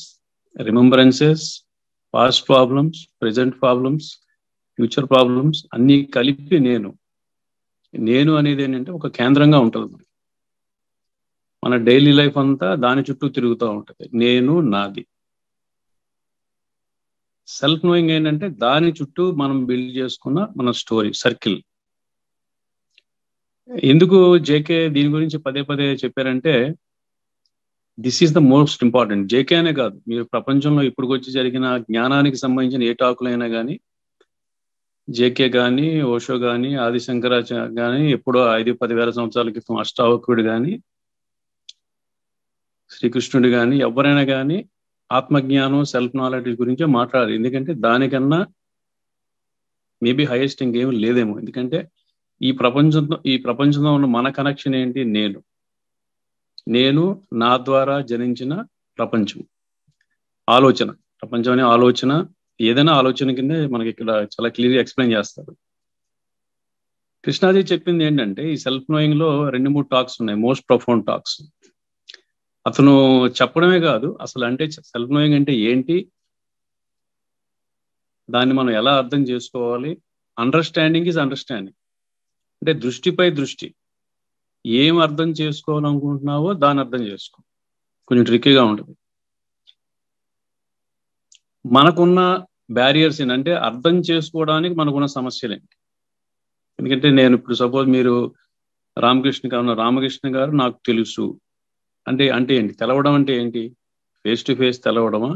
remembrances, past problems, present problems, future problems అన్నీ కలిపి నేను అనేది ఏంటంటే ఒక కేంద్రంగా ఉంటుంది. మన డైలీ లైఫ్ అంతా దాని చుట్టూ తిరుగుతూ ఉంటుంది. నేను, నాది. సెల్ఫ్ నోయింగ్ ఏంటంటే దాని చుట్టూ మనం బిల్డ్ చేసుకున్న మన స్టోరీ సర్కిల్. ఎందుకు జేకే దీని గురించి పదే చెప్పారంటే this is the most important. JK అనే కాదు, మీరు ప్రపంచంలో ఇప్పుడుకొచ్చి జరిగిన జ్ఞానానికి సంబంధించిన ఏ టాకులైనా కానీ, జేకే కానీ, ఓషో కానీ, ఆదిశంకరాచార్య కానీ, ఎప్పుడో 5-10 వేల సంవత్సరాల క్రితం అష్టావక్రుడు కానీ, శ్రీకృష్ణుడు కానీ, ఎవరైనా కానీ ఆత్మజ్ఞానం, సెల్ఫ్ నాలెడ్జ్ గురించే మాట్లాడారు. ఎందుకంటే దానికన్నా మేబీ హైయెస్ట్ ఇంకేం లేదేమో. ఎందుకంటే ఈ ప్రపంచంలో ఉన్న మన కనెక్షన్ ఏంటి? నేను నా ద్వారా జనించిన ప్రపంచం, ఆలోచన. ప్రపంచం అనే ఆలోచన ఏదైనా ఆలోచన కింద మనకి ఇక్కడ చాలా క్లియర్గా ఎక్స్ప్లెయిన్ చేస్తారు. కృష్ణాజీ చెప్పింది ఏంటంటే ఈ సెల్ఫ్ నోయింగ్ లో 2-3 టాక్స్ ఉన్నాయి, మోస్ట్ ప్రొఫౌండ్ టాక్స్. అతను చెప్పడమే కాదు, అసలు అంటే సెల్ఫ్ నోయింగ్ అంటే ఏంటి, దాన్ని మనం ఎలా అర్థం చేసుకోవాలి. అండర్స్టాండింగ్ ఈజ్ అండర్స్టాండింగ్ అంటే దృష్టిపై దృష్టి. ఏం అర్థం చేసుకోవాలనుకుంటున్నావో దాన్ని అర్థం చేసుకో. కొంచెం ట్రిక్కీగా ఉంటుంది. మనకున్న బ్యారియర్స్ ఏంటంటే అర్థం చేసుకోవడానికి మనకున్న సమస్యలు ఏంటి. ఎందుకంటే నేను ఇప్పుడు సపోజ్ మీరు రామకృష్ణ గారు నాకు తెలుసు అంటే ఏంటి? తెలవడం అంటే ఏంటి? ఫేస్ టు ఫేస్ తెలవడమా,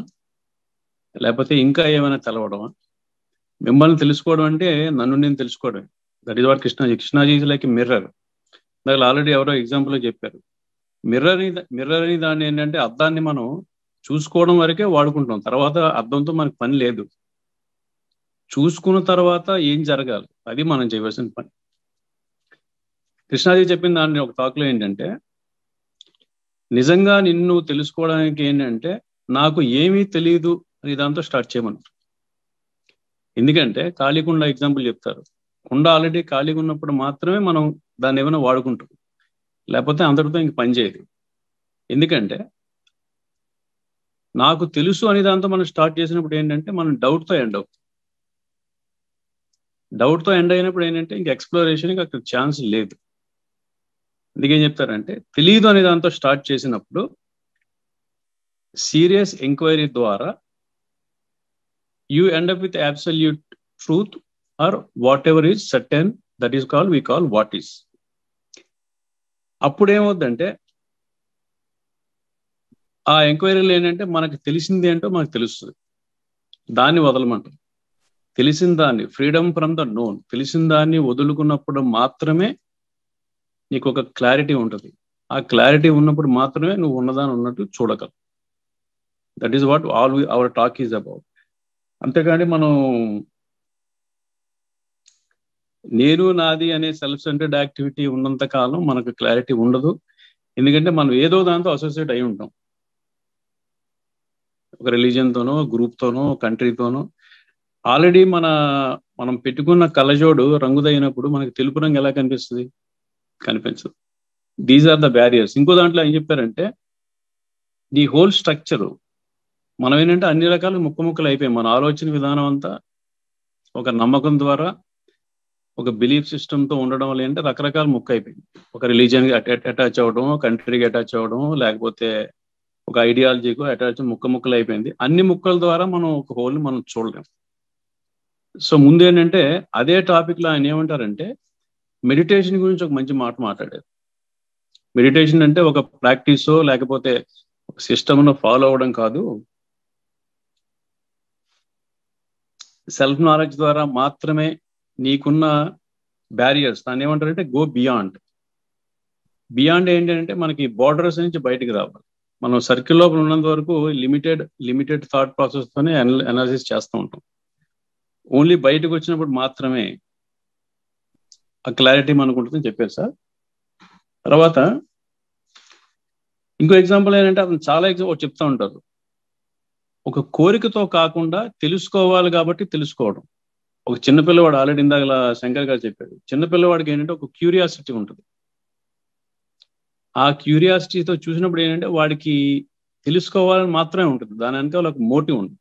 లేకపోతే ఇంకా ఏమైనా తెలవడమా? మిమ్మల్ని తెలుసుకోవడం అంటే నన్ను నేను తెలుసుకోవడం. That is what Krishnaji is like mirror. దానికి ఆల్రెడీ ఎవరో ఎగ్జాంపుల్ చెప్పారు. మిర్రర్ అని దాన్ని ఏంటంటే అద్దాన్ని మనం చూసుకోవడం వరకే వాడుకుంటాం, తర్వాత అద్దంతో మనకు పని లేదు. చూసుకున్న తర్వాత ఏం జరగాలి అది మనం చేయవలసిన పని. కృష్ణాజీ చెప్పిన దాన్ని ఒక టాక్లో ఏంటంటే, నిజంగా నిన్ను తెలుసుకోవడానికి ఏంటంటే నాకు ఏమీ తెలియదు అని దాంతో స్టార్ట్ చేయమని. ఎందుకంటే ఖాళీకుండా ఎగ్జాంపుల్ చెప్తారు. కుండ ఆల్రెడీ ఖాళీగా ఉన్నప్పుడు మాత్రమే మనం దాన్ని ఏమైనా వాడుకుంటాం, లేకపోతే అంతటితో ఇంక పని చేయదు. ఎందుకంటే నాకు తెలుసు అని దాంతో మనం స్టార్ట్ చేసినప్పుడు ఏంటంటే మనం డౌట్తో ఎండ్ అవుతాం. డౌట్తో ఎండ్ అయినప్పుడు ఏంటంటే ఇంక ఎక్స్ప్లోరేషన్కి అక్కడ ఛాన్స్ లేదు. అందుకేం చెప్తారంటే తెలియదు అనే దాంతో స్టార్ట్ చేసినప్పుడు సీరియస్ ఎంక్వైరీ ద్వారా you end up with absolute truth or what ever is certain, that is called we call what is. అప్పుడు ఏమవుద్దంటే ఆ ఎంక్వైరీలు ఏంటంటే మనకు తెలిసింది ఏంటో మనకు తెలుస్తుంది, దాన్ని వదలమంటాం. తెలిసిన దాన్ని, ఫ్రీడమ్ ఫ్రమ్ ద నోన్, తెలిసిన దాన్ని వదులుకున్నప్పుడు మాత్రమే నీకు ఒక క్లారిటీ ఉంటుంది. ఆ క్లారిటీ ఉన్నప్పుడు మాత్రమే నువ్వు ఉన్నదాన్ని ఉన్నట్టు చూడగలవు. That is what all our talk is about. అంతేగాని మనం నేను నాది అనే సెల్ఫ్ సెంటర్డ్ యాక్టివిటీ ఉన్నంత కాలం మనకు క్లారిటీ ఉండదు. ఎందుకంటే మనం ఏదో దాంతో అసోసియేట్ అయి ఉంటాం, ఒక రిలీజియన్తోనో, గ్రూప్తోనో, కంట్రీతోనో. ఆల్రెడీ మనం పెట్టుకున్న కళ్ళజోడు రంగుదైనప్పుడు మనకి తెలుపు రంగు ఎలా కనిపిస్తుంది? కనిపించదు. These are the barriers. ఇంకో దాంట్లో ఏం చెప్పారంటే ది హోల్ స్ట్రక్చరు మనం ఏంటంటే అన్ని రకాల ముక్కలు అయిపోయాం. మన ఆలోచన విధానం అంతా ఒక నమ్మకం ద్వారా, ఒక బిలీఫ్ సిస్టమ్తో ఉండడం వల్ల ఏంటంటే రకరకాల ముక్క అయిపోయింది. ఒక రిలీజియన్కి అటాచ్ అవ్వడం, కంట్రీకి అటాచ్ అవ్వడం, లేకపోతే ఒక ఐడియాలజీకు అటాచ్ ముక్కలు అయిపోయింది. అన్ని ముక్కల ద్వారా మనం ఒక హోల్ని మనం చూడలేం. సో ముందు ఏంటంటే అదే టాపిక్లో ఆయన ఏమంటారంటే మెడిటేషన్ గురించి ఒక మంచి మాట మాట్లాడారు. మెడిటేషన్ అంటే ఒక ప్రాక్టీసో లేకపోతే ఒక సిస్టమ్ను ఫాలో అవ్వడం కాదు, సెల్ఫ్ నాలెడ్జ్ ద్వారా మాత్రమే నీకున్న బ్యారియర్స్, దాన్ని ఏమంటారంటే గో బియాండ్. బియాండ్ ఏంటంటే మనకి బార్డర్స్ నుంచి బయటికి రావాలి. మనం సర్కిల్ లోపల ఉన్నంత వరకు లిమిటెడ్ థాట్ ప్రాసెస్తోనే అనాలిసిస్ చేస్తూ ఉంటాం. ఓన్లీ బయటకు వచ్చినప్పుడు మాత్రమే ఆ క్లారిటీ మనకు ఉంటుందని చెప్పారు సార్. తర్వాత ఇంకో ఎగ్జాంపుల్ ఏంటంటే అతను చాలా ఎగ్జాంపుల్ చెప్తా ఉంటారు. ఒక కోరికతో కాకుండా తెలుసుకోవాలి కాబట్టి తెలుసుకోవడం. ఒక చిన్నపిల్లవాడు, ఆల్రెడీ ఇందాక శంకర్ గారు చెప్పాడు, చిన్నపిల్లవాడికి ఏంటంటే ఒక క్యూరియాసిటీ ఉంటుంది. ఆ క్యూరియాసిటీతో చూసినప్పుడు ఏంటంటే వాడికి తెలుసుకోవాలని మాత్రమే ఉంటుంది, దాని వెనకాల ఒక మోటివ్ ఉంటుంది.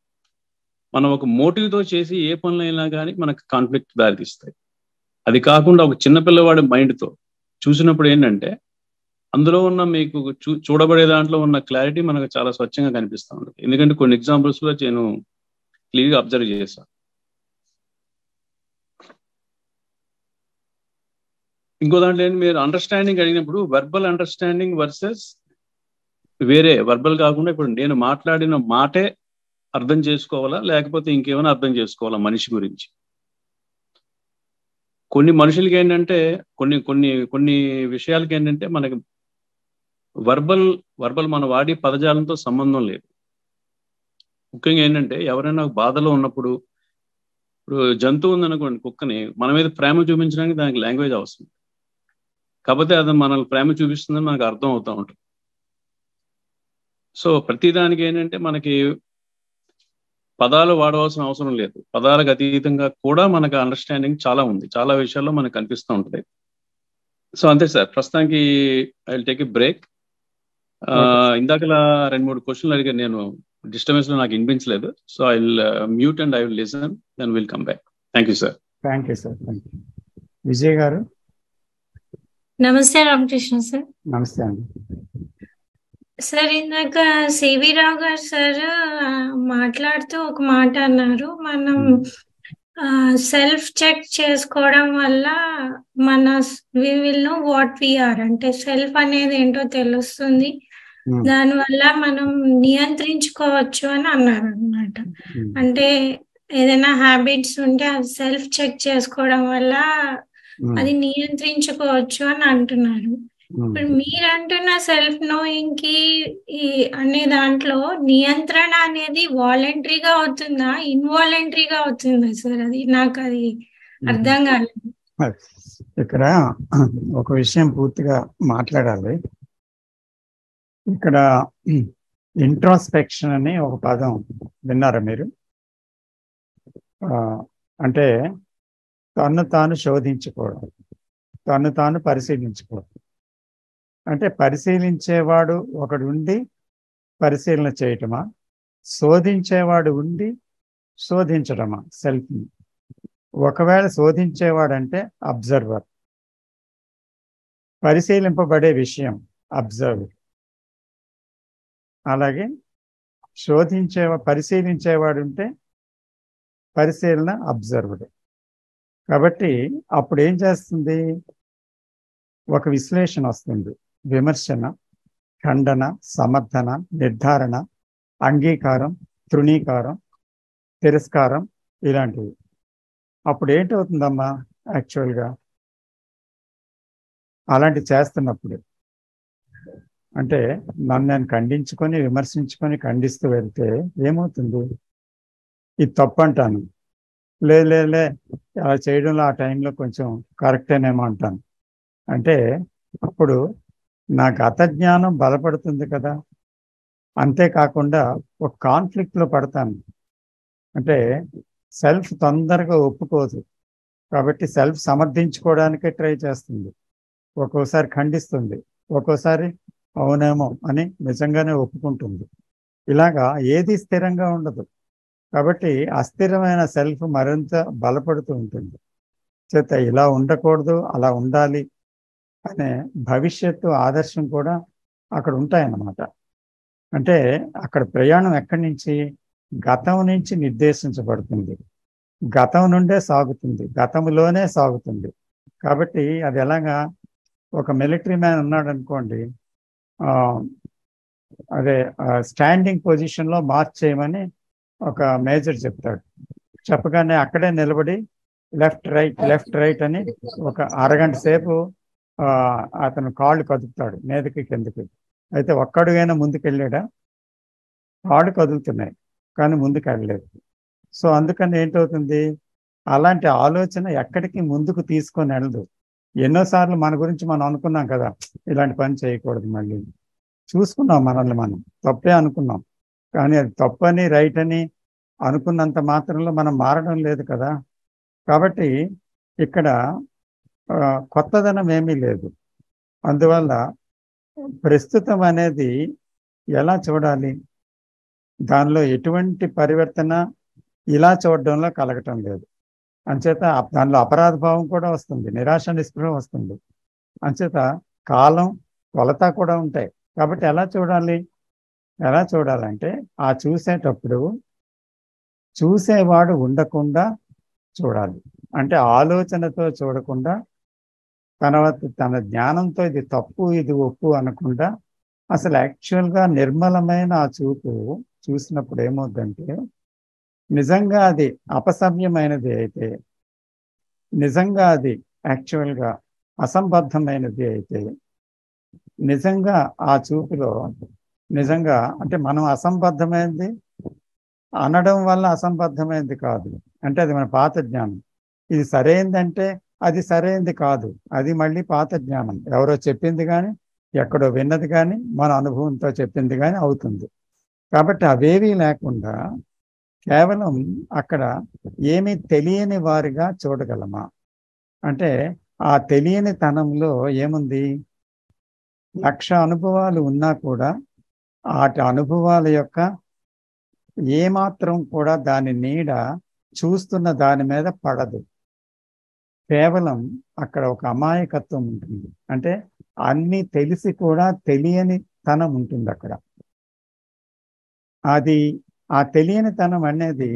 మనం ఒక మోటివ్తో చేసి ఏ పనులైనా కానీ మనకు కాన్ఫ్లిక్ట్ దారితీస్తాయి. అది కాకుండా ఒక చిన్నపిల్లవాడి మైండ్తో చూసినప్పుడు ఏంటంటే అందులో ఉన్న మీకు చూడబడే దాంట్లో ఉన్న క్లారిటీ మనకు చాలా స్వచ్ఛంగా కనిపిస్తూ ఉంటుంది. ఎందుకంటే కొన్ని ఎగ్జాంపుల్స్లో నేను క్లియర్గా అబ్జర్వ్ చేశాను. ఇంకో దాంట్లో ఏంటి, మీరు అండర్స్టాండింగ్ అడిగినప్పుడు వెర్బల్ అండర్స్టాండింగ్ వర్సెస్ వేరే వర్బల్ కాకుండా ఇప్పుడు నేను మాట్లాడిన మాటే అర్థం చేసుకోవాలా లేకపోతే ఇంకేమైనా అర్థం చేసుకోవాలా మనిషి గురించి. కొన్ని మనుషులకి ఏంటంటే కొన్ని విషయాలకి ఏంటంటే మనకి వర్బల్ మన వాడి పదజాలంతో సంబంధం లేదు. ముఖ్యంగా ఏంటంటే ఎవరైనా బాధలో ఉన్నప్పుడు, ఇప్పుడు జంతువు ఉందనుకోండి కుక్కని, మన మీద ప్రేమ చూపించడానికి దానికి లాంగ్వేజ్ అవసరం. కాకపోతే అది మనల్ని ప్రేమ చూపిస్తుందని మనకు అర్థం అవుతూ ఉంటుంది. సో ప్రతిదానికి ఏంటంటే మనకి పదాలు వాడవలసిన అవసరం లేదు, పదాలకు అతీతంగా కూడా మనకు అండర్స్టాండింగ్ చాలా ఉంది, చాలా విషయాల్లో మనకు కనిపిస్తూ ఉంటుంది. సో అంతే సార్, ప్రస్తుతానికి I will take a break. ఇందాకలా 2-3 క్వశ్చన్లు అడిగాను, నేను డిస్టర్బెన్స్ లో నాకు వినిపించలేదు. So I will mute and I will listen, then will come back. Thank you sir. Thank you sir. Vijay garu. నమస్తే రామకృష్ణ సార్. నమస్తే అండి సార్. ఇందాక సివి రావు గారు సార్ మాట్లాడుతూ ఒక మాట అన్నారు, మనం సెల్ఫ్ చెక్ చేసుకోవడం వల్ల మన we will know what we are, అంటే సెల్ఫ్ అనేది ఏంటో తెలుస్తుంది, దానివల్ల మనం నియంత్రించుకోవచ్చు అని అన్నారు అన్నమాట. అంటే ఏదైనా హ్యాబిట్స్ ఉంటే అది సెల్ఫ్ చెక్ చేసుకోవడం వల్ల అది నియంత్రించుకోవచ్చు అని అంటున్నారు. ఇప్పుడు మీరు అంటున్న సెల్ఫ్ నోయింగ్ కి అనే దాంట్లో నియంత్రణ అనేది వాలంటరీగా అవుతుందా, ఇన్వాలంటరీగా అవుతుందా సార్? అది నాకు అది అర్థం కాలేదు. ఇక్కడ ఒక విషయం పూర్తిగా మాట్లాడాలి. ఇక్కడ ఇంట్రోస్పెక్షన్ అని ఒక పదం విన్నారా మీరు? అంటే తను తాను శోధించుకోవడం, తను తాను పరిశీలించుకోవడం. అంటే పరిశీలించేవాడు ఒకడు ఉండి పరిశీలన చేయటమా, శోధించేవాడు ఉండి శోధించడమా సెల్ఫ్ని? ఒకవేళ శోధించేవాడంటే అబ్జర్వర్, పరిశీలింపబడే విషయం అబ్జర్వర్. అలాగే పరిశీలించేవాడు ఉంటే పరిశీలన అబ్జర్వర్. కాబట్టి అప్పుడు ఏం చేస్తుంది? ఒక విశ్లేషణ వస్తుంది, విమర్శన, ఖండన, సమర్థన, నిర్ధారణ, అంగీకారం, తృణీకారం, తిరస్కారం, ఇలాంటివి. అప్పుడు ఏంటవుతుందమ్మా యాక్చువల్గా అలాంటి చేస్తున్నప్పుడు? అంటే నన్ను నేను ఖండించుకొని విమర్శించుకొని ఖండిస్తూ వెళ్తే ఏమవుతుంది? ఇది తప్పు అంటాను, లే అలా చేయడంలో ఆ టైంలో కొంచెం కరెక్టేనేమో అంటాను. అంటే అప్పుడు నా గత జ్ఞానం బలపడుతుంది కదా. అంతేకాకుండా ఒక కాన్ఫ్లిక్ట్లో పడతాను. అంటే సెల్ఫ్ తొందరగా ఒప్పుకోదు కాబట్టి సెల్ఫ్ సమర్థించుకోవడానికే ట్రై చేస్తుంది. ఒక్కోసారి ఖండిస్తుంది, ఒక్కోసారి అవునేమో అని నిజంగానే ఒప్పుకుంటుంది. ఇలాగా ఏది స్థిరంగా ఉండదు. కాబట్టి అస్థిరమైన సెల్ఫ్ మరింత బలపడుతూ ఉంటుంది. చేత ఇలా ఉండకూడదు, అలా ఉండాలి అనే భవిష్యత్తు ఆదర్శం కూడా అక్కడ ఉంటాయన్నమాట. అంటే అక్కడ ప్రయాణం ఎక్కడి నుంచి? గతం నుంచి నిర్దేశించబడుతుంది, గతం నుండే సాగుతుంది, గతంలోనే సాగుతుంది. కాబట్టి అది ఎలాగా? ఒక మిలిటరీ మ్యాన్ ఉన్నాడు అనుకోండి, అదే స్టాండింగ్ పొజిషన్లో మార్చ్ చేయమని ఒక మేజర్ చెప్తాడు. చెప్పగానే అక్కడే నిలబడి లెఫ్ట్ రైట్ అని ఒక అరగంట సేపు అతను కాళ్ళు కదుపుతాడు మీదకి కిందకి. అయితే ఒక్కడుగైనా ముందుకెళ్ళాడా? కాళ్ళు కదులుతున్నాయి కానీ ముందుకు వెళ్ళలేదు. సో అందుకని ఏంటవుతుంది? అలాంటి ఆలోచన ఎక్కడికి ముందుకు తీసుకొని వెళ్ళదు. ఎన్నోసార్లు మన గురించి మనం అనుకున్నాం కదా, ఇలాంటి పని చేయకూడదు, మళ్ళీ చూసుకున్నాం మనల్ని మనం తప్పే అనుకున్నాం. కానీ అది తప్పని రైట్ అని అనుకున్నంత మాత్రంలో మనం మారడం లేదు కదా. కాబట్టి ఇక్కడ కొత్తదనం ఏమీ లేదు. అందువల్ల ప్రస్తుతం అనేది ఎలా చూడాలి? దానిలో ఎటువంటి పరివర్తన ఇలా చూడడంలో కలగటం లేదు. అంచేత దానిలో అపరాధ భావం కూడా వస్తుంది, నిరాశ నిస్పృహ వస్తుంది. అంచేత కాలం కొలత కూడా ఉంటాయి. కాబట్టి ఎలా చూడాలంటే ఆ చూసేటప్పుడు చూసేవాడు ఉండకుండా చూడాలి. అంటే ఆలోచనతో చూడకుండా, తన జ్ఞానంతో ఇది తప్పు ఇది ఒప్పు అనకుండా అసలు యాక్చువల్గా నిర్మలమైన ఆ చూపు చూసినప్పుడు ఏమవుద్దంటే, నిజంగా అది అపసవ్యమైనది అయితే, నిజంగా అది యాక్చువల్గా అసంబద్ధమైనది అయితే, నిజంగా ఆ చూపులో నిజంగా అంటే మనం అసంబద్ధమైనది అనడం వల్ల అసంబద్ధమైనది కాదు, అంటే అది మన పాత జ్ఞానం. ఇది సరైందంటే అది సరైంది కాదు, అది మళ్ళీ పాత జ్ఞానం. ఎవరో చెప్పింది కానీ ఎక్కడో విన్నది కానీ మన అనుభవంతో చెప్పింది కానీ అవుతుంది. కాబట్టి అవేవీ లేకుండా కేవలం అక్కడ ఏమీ తెలియని వారిగా చూడగలమా? అంటే ఆ తెలియని తనంలో ఏముంది? 1,00,000 అనుభవాలు ఉన్నా కూడా వాటి అనుభవాల యొక్క ఏమాత్రం కూడా దాని నీడ చూస్తున్న దాని మీద పడదు. కేవలం అక్కడ ఒక అమాయకత్వం ఉంటుంది. అంటే అన్నీ తెలిసి కూడా తెలియని తనం ఉంటుంది అక్కడ. అది ఆ తెలియని తనం అనేది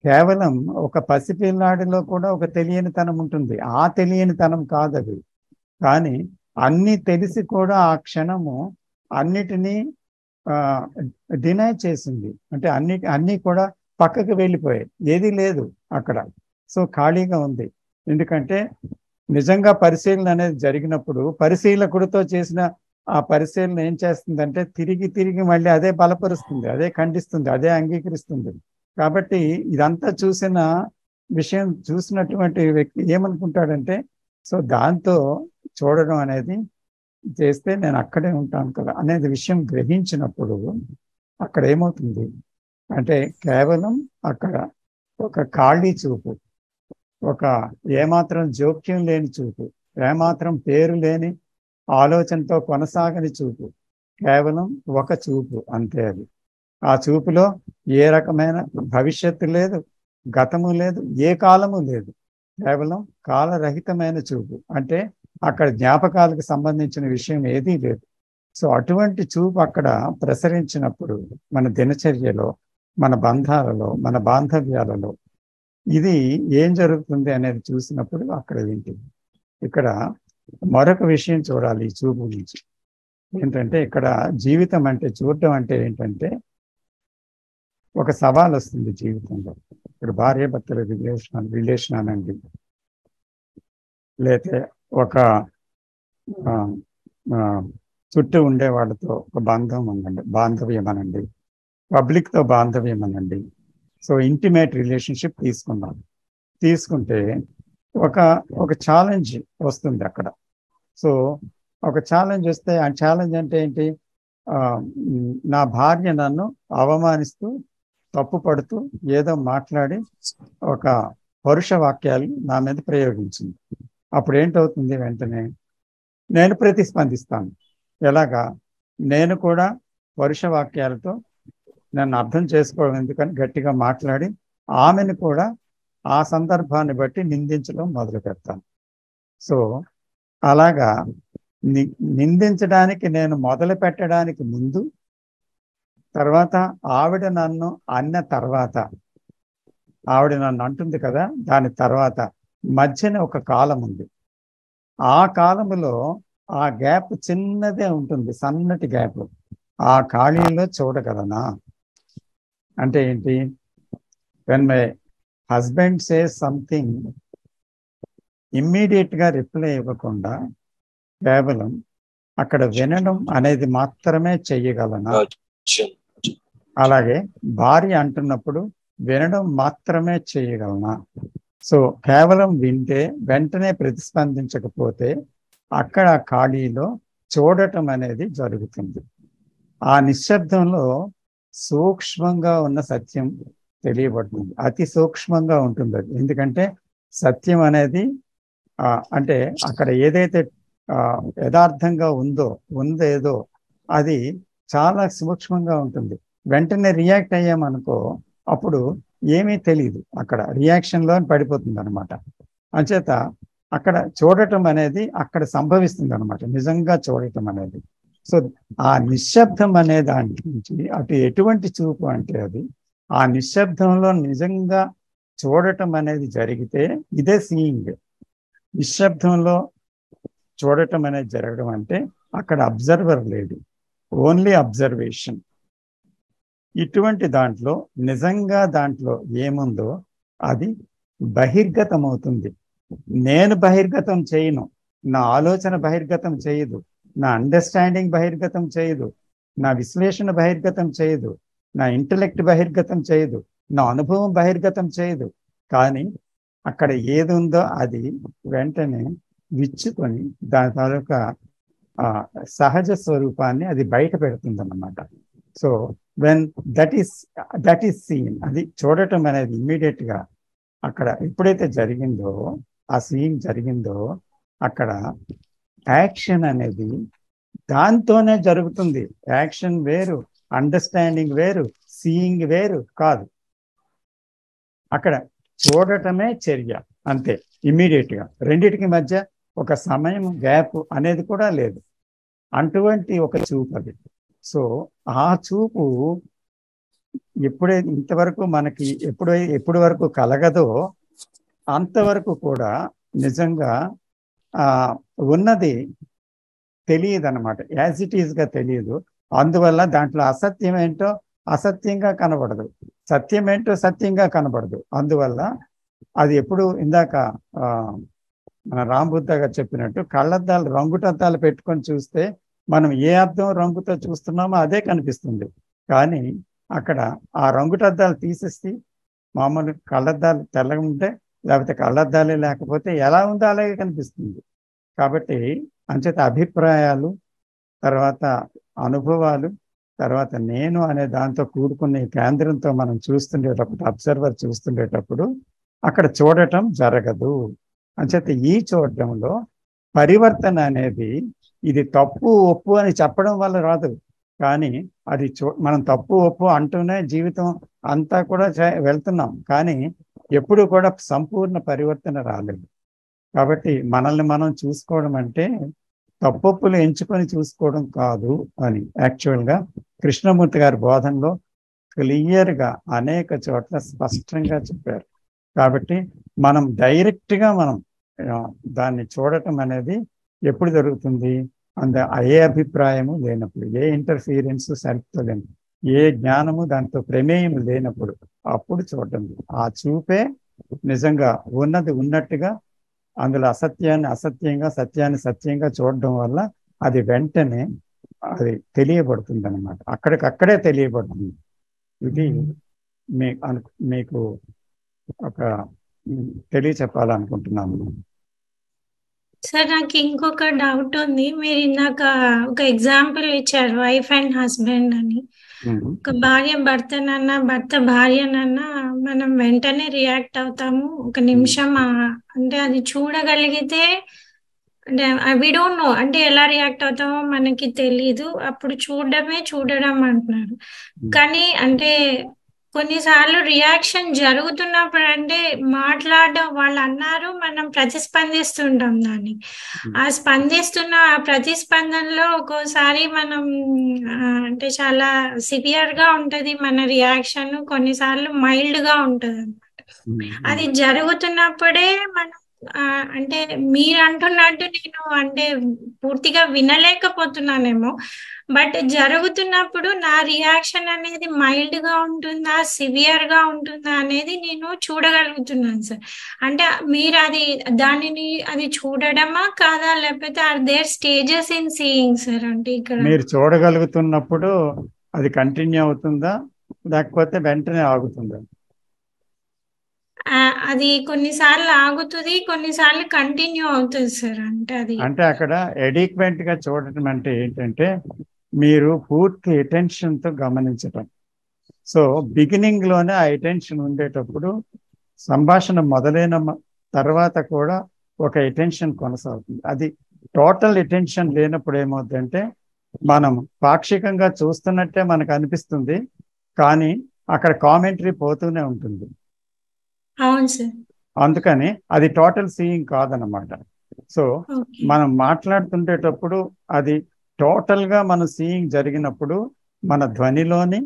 కేవలం ఒక పసిపిల్లాడిలో కూడా ఒక తెలియని తనం ఉంటుంది. ఆ తెలియని తనం కాదు అది. కానీ అన్నీ తెలిసి కూడా ఆ క్షణము అన్నిటినీ డినై చేసింది. అంటే అన్నీ కూడా పక్కకు వెళ్ళిపోయాయి, ఏది లేదు అక్కడ. సో ఖాళీగా ఉంది. ఎందుకంటే నిజంగా పరిశీలన అనేది జరిగినప్పుడు పరిశీలకుడితో చేసిన ఆ పరిశీలన ఏం చేస్తుందంటే తిరిగి తిరిగి మళ్ళీ అదే బలపరుస్తుంది, అదే ఖండిస్తుంది, అదే అంగీకరిస్తుంది. కాబట్టి ఇదంతా చూసిన విషయం చూసినటువంటి వ్యక్తి ఏమనుకుంటాడంటే, సో దాంతో చూడడం అనేది చేస్తే నేను అక్కడే ఉంటాను కదా అనేది విషయం గ్రహించినప్పుడు అక్కడ ఏమవుతుంది అంటే కేవలం అక్కడ ఒక ఖాళీ చూపు, ఒక ఏమాత్రం జోక్యం లేని చూపు, ఏమాత్రం పేరు లేని ఆలోచనతో కొనసాగని చూపు, కేవలం ఒక చూపు అంతే. అది ఆ చూపులో ఏ రకమైన భవిష్యత్తు లేదు, గతము లేదు, ఏ కాలము లేదు, కేవలం కాలరహితమైన చూపు. అంటే అక్కడ జ్ఞాపకాలకు సంబంధించిన విషయం ఏదీ లేదు. సో అటువంటి చూపు అక్కడ ప్రసరించినప్పుడు మన దినచర్యలో, మన బంధాలలో, మన బాంధవ్యాలలో ఇది ఏం జరుగుతుంది అనేది చూసినప్పుడు అక్కడ ఏంటి. ఇక్కడ మరొక విషయం చూడాలి ఈ చూపు నుంచి. ఏంటంటే ఇక్కడ జీవితం అంటే చూడటం అంటే ఏంటంటే ఒక సవాల్ వస్తుంది జీవితంలో. ఇప్పుడు భార్యాభర్తల రిలేషన్ అనండి, లేతే ఒక చుట్టూ ఉండే వాళ్ళతో ఒక బంధం అనండి, బాంధవ్యం అనండి, పబ్లిక్తో బాంధవ్యం అనండి. సో ఇంటిమేట్ రిలేషన్షిప్ తీసుకుంటే ఒక ఛాలెంజ్ వస్తుంది అక్కడ. సో ఒక ఛాలెంజ్ వస్తే ఆ ఛాలెంజ్ అంటే ఏంటి, నా భార్య నన్ను అవమానిస్తూ తప్పు పడుతూ ఏదో మాట్లాడి ఒక పరుష వాక్యాలు నా మీద ప్రయోగించింది. అప్పుడు ఏంటవుతుంది, వెంటనే నేను ప్రతిస్పందిస్తాను. ఎలాగా, నేను కూడా పరుష వాక్యాలతో నన్ను అర్థం చేసుకోవడం ఎందుకని గట్టిగా మాట్లాడి ఆమెను కూడా ఆ సందర్భాన్ని బట్టి నిందించడం మొదలు పెడతాను. సో అలాగా నిందించడానికి నేను మొదలు పెట్టడానికి ముందు, తర్వాత ఆవిడ నన్ను అన్న తర్వాత, ఆవిడ నన్ను అంటుంది కదా, దాని తర్వాత మధ్యన ఒక కాలం ఉంది. ఆ కాలములో ఆ గ్యాప్ చిన్నదే ఉంటుంది, సన్నటి గ్యాప్. ఆ ఖాళీలో చూడగలనా అంటే ఏంటి, when my husband says something ఇమ్మీడియట్గా రిప్లై ఇవ్వకుండా కేవలం అక్కడ వినడం అనేది మాత్రమే చెయ్యగలనా. అలాగే భార్య అంటున్నప్పుడు వినడం మాత్రమే చేయగలనా. సో కేవలం వింటే వెంటనే ప్రతిస్పందించకపోతే అక్కడ ఖాళీలో చూడటం అనేది జరుగుతుంది. ఆ నిశ్శబ్దంలో సూక్ష్మంగా ఉన్న సత్యం తెలియబడుతుంది. అతి సూక్ష్మంగా ఉంటుంది అది. ఎందుకంటే సత్యం అనేది అంటే అక్కడ ఏదైతే యథార్థంగా ఉందేదో అది చాలా సూక్ష్మంగా ఉంటుంది. వెంటనే రియాక్ట్ అయ్యామనుకో అప్పుడు ఏమీ తెలియదు, అక్కడ రియాక్షన్లో పడిపోతుంది అనమాట. అంచేత అక్కడ చూడటం అనేది అక్కడ సంభవిస్తుంది అనమాట, నిజంగా చూడటం అనేది. సో ఆ నిశ్శబ్దం అనే దాని నుంచి అటు ఎటువంటి చూపు అంటే అది ఆ నిశ్శబ్దంలో నిజంగా చూడటం అనేది జరిగితే ఇదే సీయింగ్. నిశ్శబ్దంలో చూడటం అనేది జరగడం అంటే అక్కడ అబ్జర్వర్ లేదు, ఓన్లీ అబ్జర్వేషన్. ఇటువంటి దాంట్లో నిజంగా దాంట్లో ఏముందో అది బహిర్గతం అవుతుంది. నేను బహిర్గతం చేయను, నా ఆలోచన బహిర్గతం చేయదు, నా అండర్స్టాండింగ్ బహిర్గతం చేయదు, నా విశ్లేషణ బహిర్గతం చేయదు, నా ఇంటలెక్ట్ బహిర్గతం చేయదు, నా అనుభవం బహిర్గతం చేయదు. కానీ అక్కడ ఏది ఉందో అది వెంటనే విచ్చుకొని దాని తాలూకా సహజ స్వరూపాన్ని అది బయట పెడుతుంది అన్నమాట. So when that is seen, అది చూడటం అనేది ఇమ్మీడియట్ గా అక్కడ ఎప్పుడైతే జరిగిందో, ఆ సీన్ జరిగిందో అక్కడ యాక్షన్ అనేది దాంతోనే జరుగుతుంది. యాక్షన్ వేరు, అండర్స్టాండింగ్ వేరు, సీయింగ్ వేరు కాదు. అక్కడ చూడటమే చర్య అంతే, ఇమ్మీడియట్ గా. రెండిటికి మధ్య ఒక సమయం గ్యాప్ అనేది కూడా లేదు. అటువంటి ఒక చూపు అది. సో ఆ చూపు ఎప్పుడైతే ఇంతవరకు మనకి ఎప్పుడు వరకు కలగదో అంతవరకు కూడా నిజంగా ఉన్నది తెలియదు అనమాట, యాజ్ ఇట్ ఈస్గా తెలియదు. అందువల్ల దాంట్లో అసత్యం ఏంటో అసత్యంగా కనబడదు, సత్యం ఏంటో సత్యంగా కనబడదు. అందువల్ల అది ఎప్పుడు ఇందాక మన రాంబుద్ధ గారు చెప్పినట్టు కళ్ళద్దాలు రంగుటద్దాలు పెట్టుకొని చూస్తే మనం ఏ అర్థం రంగుతో చూస్తున్నామో అదే కనిపిస్తుంది. కానీ అక్కడ ఆ రంగుటద్దాలు తీసేసి మామూలు కళ్ళద్దాలు తెల్లగా ఉంటే లేకపోతే కళ్ళద్దాలే లేకపోతే ఎలా ఉందో అలాగే కనిపిస్తుంది. కాబట్టి అంచేత అభిప్రాయాలు, తర్వాత అనుభవాలు, తర్వాత నేను అనే దాంతో కూడుకున్న ఈ కేంద్రంతో మనం చూస్తుండేటప్పుడు, అబ్జర్వర్ చూస్తుండేటప్పుడు అక్కడ చూడటం జరగదు. అంచేత ఈ చూడటంలో పరివర్తన అనేది ఇది తప్పు ఒప్పు అని చెప్పడం వల్ల రాదు. కానీ అది మనం తప్పు ఒప్పు అంటూనే జీవితం అంతా కూడా వెళ్తున్నాం. కానీ ఎప్పుడు కూడా సంపూర్ణ పరివర్తన రాలేదు. కాబట్టి మనల్ని మనం చూసుకోవడం అంటే తప్పొప్పులు ఎంచుకొని చూసుకోవడం కాదు అని యాక్చువల్గా కృష్ణమూర్తి గారి బోధనలో క్లియర్గా అనేక చోట్ల స్పష్టంగా చెప్పారు. కాబట్టి మనం డైరెక్ట్గా మనం దాన్ని చూడటం అనేది ఎప్పుడు జరుగుతుంది? ఏ అభిప్రాయము లేనప్పుడు, ఏ ఇంటర్ఫీరెన్స్ సెల్ఫ్తో లేనప్పుడు, ఏ జ్ఞానము దాంతో ప్రమేయం లేనప్పుడు అప్పుడు చూడటం. ఆ చూపే నిజంగా ఉన్నది ఉన్నట్టుగా, అందులో అసత్యాన్ని అసత్యంగా, సత్యాన్ని సత్యంగా చూడడం వల్ల అది వెంటనే అది తెలియబడుతుంది అన్నమాట. అక్కడికక్కడే తెలియబడుతుంది. ఇది మీకు ఒక తెలియచెప్పాలనుకుంటున్నాను. సార్ నాకు ఇంకొక డౌట్ ఉంది. మీరు ఇందాక ఒక ఎగ్జాంపుల్ ఇచ్చారు, వైఫ్ అండ్ హస్బెండ్ అని. ఒక భార్య భర్తనన్నా, భర్త భార్యనన్నా మనం వెంటనే రియాక్ట్ అవుతాము. ఒక నిమిషం అంటే అది చూడగలిగితే, అంటే వి డోంట్ నో, అంటే ఎలా రియాక్ట్ అవుతామో మనకి తెలీదు. అప్పుడు చూడడం అంటున్నారు. కానీ అంటే కొన్నిసార్లు రియాక్షన్ జరుగుతున్నప్పుడు అంటే మాట్లాడడం, వాళ్ళు అన్నారు, మనం ప్రతిస్పందిస్తుంటాం దాన్ని. ఆ స్పందిస్తున్న ఆ ప్రతిస్పందనలో ఒక్కోసారి మనం అంటే చాలా సివియర్ గా ఉంటది మన రియాక్షన్, కొన్నిసార్లు మైల్డ్ గా ఉంటది అన్నమాట. అది జరుగుతున్నప్పుడే మనం అంటే మీరు అంటున్నట్టు నేను అంటే పూర్తిగా వినలేకపోతున్నానేమో, బట్ జరుగుతున్నప్పుడు నా రియాక్షన్ అనేది మైల్డ్ గా ఉంటుందా, సివియర్ గా ఉంటుందా అనేది నేను చూడగలుగుతున్నాను సార్. అంటే మీరు అది చూడడమా కాదా, లేకపోతే are there stages in seeing sir? అంటే ఇక్కడ మీరు చూడగలుగుతున్నప్పుడు అది కంటిన్యూ అవుతుందా, లేకపోతే వెంటనే ఆగుతుందా? అది కొన్నిసార్లు ఆగుతుంది, కొన్నిసార్లు కంటిన్యూ అవుతుంది సార్. అంటే అక్కడ ఎడిక్వెంట్ గా చూడటం అంటే ఏంటంటే మీరు పూర్తి అటెన్షన్తో గమనించటం. సో బిగినింగ్ లోనే ఆ అటెన్షన్ ఉండేటప్పుడు సంభాషణ మొదలైన తర్వాత కూడా ఒక అటెన్షన్ కొనసాగుతుంది. అది టోటల్ అటెన్షన్ లేనప్పుడు ఏమవుతుందంటే మనం పాక్షికంగా చూస్తున్నట్టే మనకు అనిపిస్తుంది, కానీ అక్కడ కామెంటరీ పోతూనే ఉంటుంది. అవును సార్. అందుకని అది టోటల్ సీయింగ్ కాదనమాట. సో మనం మాట్లాడుతుండేటప్పుడు అది టోటల్గా మన సీయింగ్ జరిగినప్పుడు మన ధ్వనిలోని,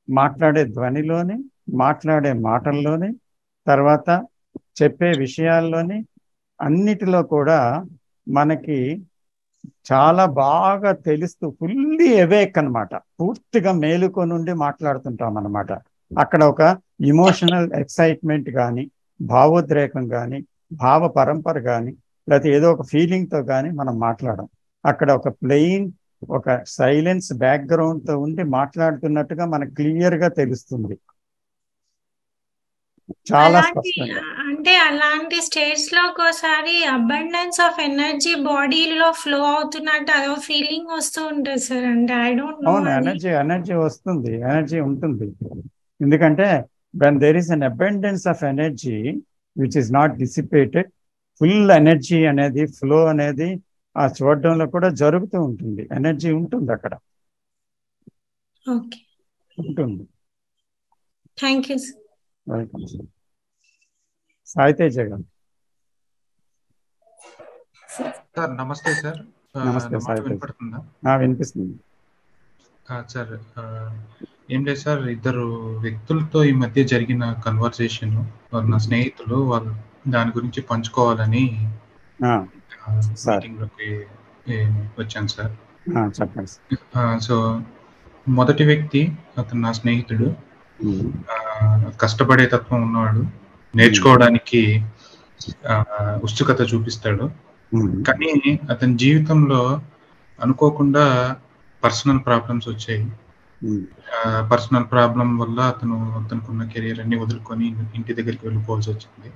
మాట్లాడే ధ్వనిలోని, మాట్లాడే మాటల్లోని, తర్వాత చెప్పే విషయాల్లోని, అన్నిటిలో కూడా మనకి చాలా బాగా తెలుస్తూ ఫుల్లీ అవేక్ అనమాట. పూర్తిగా మేలుకో నుండి మాట్లాడుతుంటాం అన్నమాట. అక్కడ ఒక ఇమోషనల్ ఎక్సైట్మెంట్ కానీ, భావోద్రేకం కానీ, భావ పరంపర కానీ, లేకపోతే ఏదో ఒక ఫీలింగ్తో కానీ మనం మాట్లాడం. అక్కడ ఒక ప్లెయిన్, ఒక సైలెన్స్ బ్యాక్గ్రౌండ్తో ఉండి మాట్లాడుతున్నట్టుగా మనకు క్లియర్గా తెలుస్తుంది, చాలా స్పష్టంగా. అంటే అలాంటి స్టేట్స్ లో ఒక్కోసారి అబండెన్స్ ఆఫ్ ఎనర్జీ బాడీలో ఫ్లో అవుతున్నట్టు అదో ఫీలింగ్ వస్తూ ఉంటుంది సార్. అంటే ఐ డోంట్ నో. అవును, ఎనర్జీ వస్తుంది, ఎనర్జీ ఉంటుంది. ఎందుకంటే when there is an abundance of energy which is not dissipated, full energy అనేది ఫ్లో అనేది ఆ చూడడంలో కూడా జరుగుతూ ఉంటుంది. ఎనర్జీ ఉంటుంది అక్కడ, ఉంటుంది. Thank you sir. Welcome sir. Sai Teja గారు. సార్ నమస్తే సార్. నమస్తే సార్. వినపడుతుందా? వినిపిస్తుంది సార్. ఏం లేదు సార్, ఇద్దరు వ్యక్తులతో ఈ మధ్య జరిగిన కన్వర్సేషన్ నా స్నేహితులు వాళ్ళు దాని గురించి పంచుకోవాలని మీటింగ్లోకి వచ్చాను సార్. చెప్పండి. సో మొదటి వ్యక్తి, అతను నా స్నేహితుడు. కష్టపడే తత్వం ఉన్నవాడు, నేర్చుకోవడానికి ఉత్సుకత చూపిస్తాడు. కానీ అతని జీవితంలో అనుకోకుండా పర్సనల్ ప్రాబ్లమ్స్ వచ్చాయి. పర్సనల్ ప్రాబ్లం వల్ల అతనుకున్న కెరీర్ అన్ని వదులుకొని ఇంటి దగ్గరికి వెళ్ళిపోవాల్సి వచ్చింది.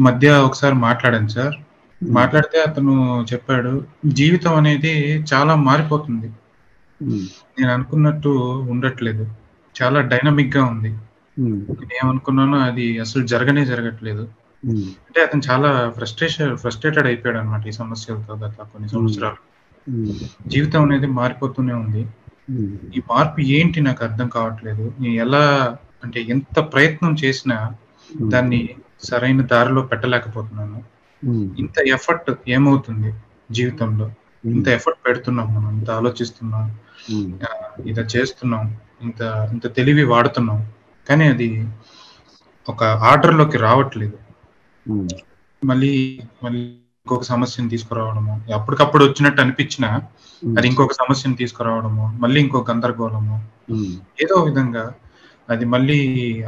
మధ్య ఒకసారి మాట్లాడాను సార్. మాట్లాడితే అతను చెప్పాడు, జీవితం అనేది చాలా మారిపోతుంది, నేను అనుకున్నట్టు ఉండట్లేదు, చాలా డైనమిక్ గా ఉంది, నేనేమనుకున్నానో అది అసలు జరగట్లేదు. అంటే అతను చాలా ఫ్రస్ట్రేటెడ్ అయిపోయాడు అనమాట ఈ సమస్యలతో. గత కొన్ని సంవత్సరాలు జీవితం అనేది మారిపోతూనే ఉంది. ఈ మార్పు ఏంటి నాకు అర్థం కావట్లేదు. నేను ఎలా అంటే ఎంత ప్రయత్నం చేసినా దాన్ని సరైన దారిలో పెట్టలేకపోతున్నాను. ఇంత ఎఫర్ట్ ఏమవుతుంది జీవితంలో, ఇంత ఎఫర్ట్ పెడుతున్నాం మనం, ఇంత ఆలోచిస్తున్నాం, ఇలా చేస్తున్నాం, ఇంత తెలివి వాడుతున్నాం, కానీ అది ఒక ఆర్డర్లోకి రావట్లేదు. మళ్ళీ ఇంకొక సమస్యను తీసుకురావడము, అప్పటికప్పుడు వచ్చినట్టు అనిపించినా అది ఇంకొక సమస్యను తీసుకురావడము, మళ్ళీ ఇంకొక గందరగోళము, ఏదో విధంగా అది మళ్ళీ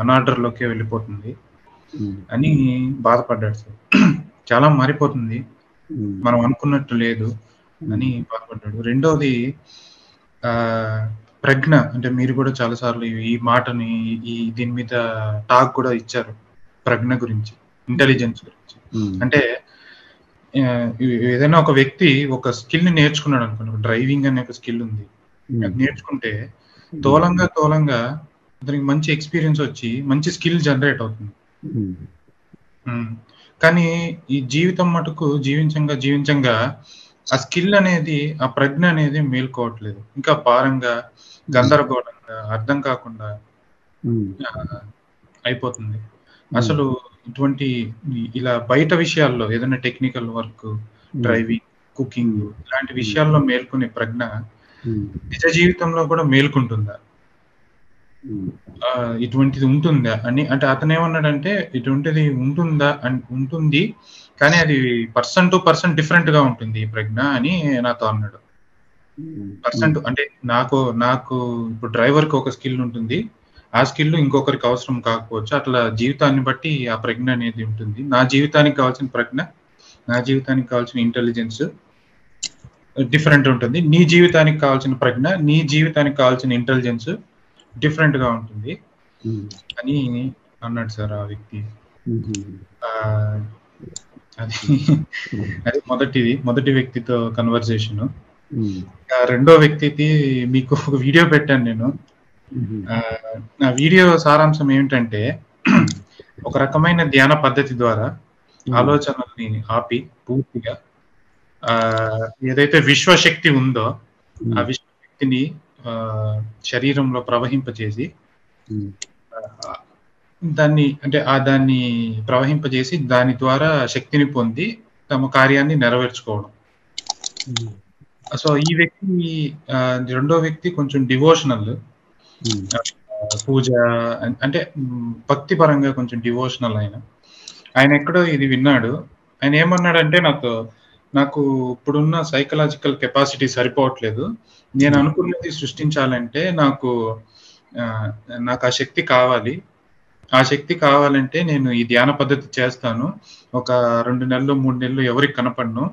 అనార్డర్లోకి వెళ్ళిపోతుంది అని బాధపడ్డాడు సార్. చాలా మారిపోతుంది, మనం అనుకున్నట్టు లేదు అని బాధపడ్డాడు. రెండోది ప్రజ్ఞ, అంటే మీరు కూడా చాలా సార్లు ఈ మాటని దీని మీద టాక్ కూడా ఇచ్చారు, ప్రజ్ఞ గురించి, ఇంటెలిజెన్స్ గురించి. అంటే ఏదైనా ఒక వ్యక్తి ఒక స్కిల్ ని నేర్చుకున్నాడు అనుకోండి, డ్రైవింగ్ అనే ఒక స్కిల్ ఉంది, అది నేర్చుకుంటే తోలంగా అతనికి మంచి ఎక్స్పీరియన్స్ వచ్చి మంచి స్కిల్ జనరేట్ అవుతుంది. కానీ ఈ జీవితం మటుకు జీవించంగా ఆ స్కిల్ అనేది, ఆ ప్రజ్ఞ అనేది మేల్కోవట్లేదు, ఇంకా భారంగా, గందరగోళంగా, అర్థం కాకుండా అయిపోతుంది. అసలు ఇటువంటి ఇలా బయట విషయాల్లో ఏదైనా టెక్నికల్ వర్క్, డ్రైవింగ్, కుకింగ్ ఇలాంటి విషయాల్లో మేల్కొనే ప్రజ్ఞ నిజ జీవితంలో కూడా మేల్కొంటుందా, ఇటువంటిది ఉంటుందా అని. అంటే అతను ఏమన్నాడంటే ఇటువంటిది ఉంటుంది, కానీ అది పర్సన్ టు పర్సన్ డిఫరెంట్ గా ఉంటుంది ఈ ప్రజ్ఞ అని నాతో అన్నాడు. అంటే నాకు ఇప్పుడు డ్రైవర్ కి ఒక స్కిల్ ఉంటుంది, ఆ స్కిల్ ఇంకొకరికి అవసరం కాకపోవచ్చు, అట్లా జీవితాన్ని బట్టి ఆ ప్రజ్ఞ అనేది ఉంటుంది. నా జీవితానికి కావాల్సిన ప్రజ్ఞ, నా జీవితానికి కావాల్సిన ఇంటెలిజెన్స్ డిఫరెంట్ ఉంటుంది, నీ జీవితానికి కావాల్సిన ప్రజ్ఞ, నీ జీవితానికి కావాల్సిన ఇంటెలిజెన్స్ డిఫరెంట్ గా ఉంటుంది అని అన్నాడు సార్ ఆ వ్యక్తి. అది మొదటి వ్యక్తితో కన్వర్సేషన్. రెండో వ్యక్తికి మీకు ఒక వీడియో పెట్టాను నేను. ఆ వీడియో సారాంశం ఏమిటంటే, ఒక రకమైన ధ్యాన పద్ధతి ద్వారా ఆలోచనల్ని ఆపి పూర్తిగా ఏదైతే విశ్వశక్తి ఉందో ఆ విశ్వశక్తిని శరీరంలో ప్రవహింపజేసి దాన్ని ప్రవహింపజేసి దాని ద్వారా శక్తిని పొంది తమ కార్యాన్ని నెరవేర్చుకోవడం. సో ఈ వ్యక్తి, రెండో వ్యక్తి కొంచెం డివోషనల్, పూజ అంటే భక్తి పరంగా కొంచెం డివోషనల్. ఆయన ఎక్కడో ఇది విన్నాడు. ఆయన ఏమన్నాడంటే, నాకు ఇప్పుడున్న సైకలాజికల్ కెపాసిటీ సరిపోవట్లేదు, నేను అనుకున్నది సృష్టించాలంటే నాకు ఆ శక్తి కావాలి, ఆ శక్తి కావాలంటే నేను ఈ ధ్యాన పద్ధతి చేస్తాను, ఒక 2 నెలలు 3 నెలలు ఎవరికి కనపడను,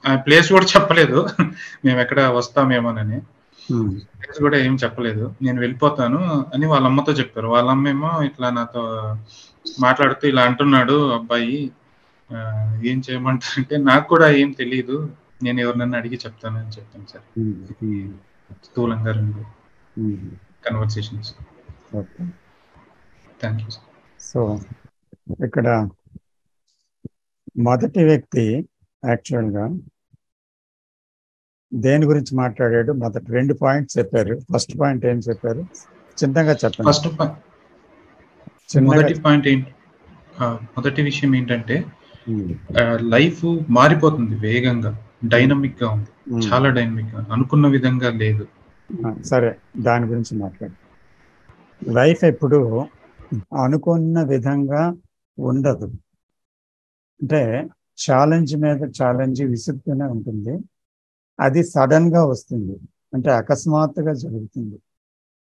ఆ ప్లేస్ కూడా చెప్పలేదు, మేము ఎక్కడ వస్తామేమోనని ప్లేస్ కూడా ఏం చెప్పలేదు, నేను వెళ్ళిపోతాను అని వాళ్ళ అమ్మతో చెప్పారు. వాళ్ళ అమ్మేమో ఇట్లా నాతో మాట్లాడుతూ ఇలా అంటున్నాడు, అబ్బాయి ఏం చేయమంటారంటే, నాకు కూడా ఏం తెలియదు, నేను ఎవరినన్నా అడిగి చెప్తాను అని చెప్పాను సార్. స్థూలంగా 2 conversations. Thank you sir. So ఇక్కడ మొదటి వ్యక్తి యాక్చువల్గా దేని గురించి మాట్లాడాడు? మొదటి 2 పాయింట్స్ చెప్పారు. ఫస్ట్ పాయింట్ ఏం చెప్పారు? చిన్నగా చెప్పండి. మొదటి విషయం ఏంటంటే, లైఫ్ మారిపోతుంది వేగంగా, డైనమిక్ గా ఉంది, చాలా డైనమిక్ గా, అనుకున్న విధంగా లేదు. సరే, దాని గురించి మాట్లాడు. లైఫ్ ఎప్పుడు అనుకున్న విధంగా ఉండదు. అంటే ఛాలెంజ్ మీద ఛాలెంజ్ విసురుతూనే ఉంటుంది. అది సడన్ గా వస్తుంది, అంటే అకస్మాత్తుగా జరుగుతుంది.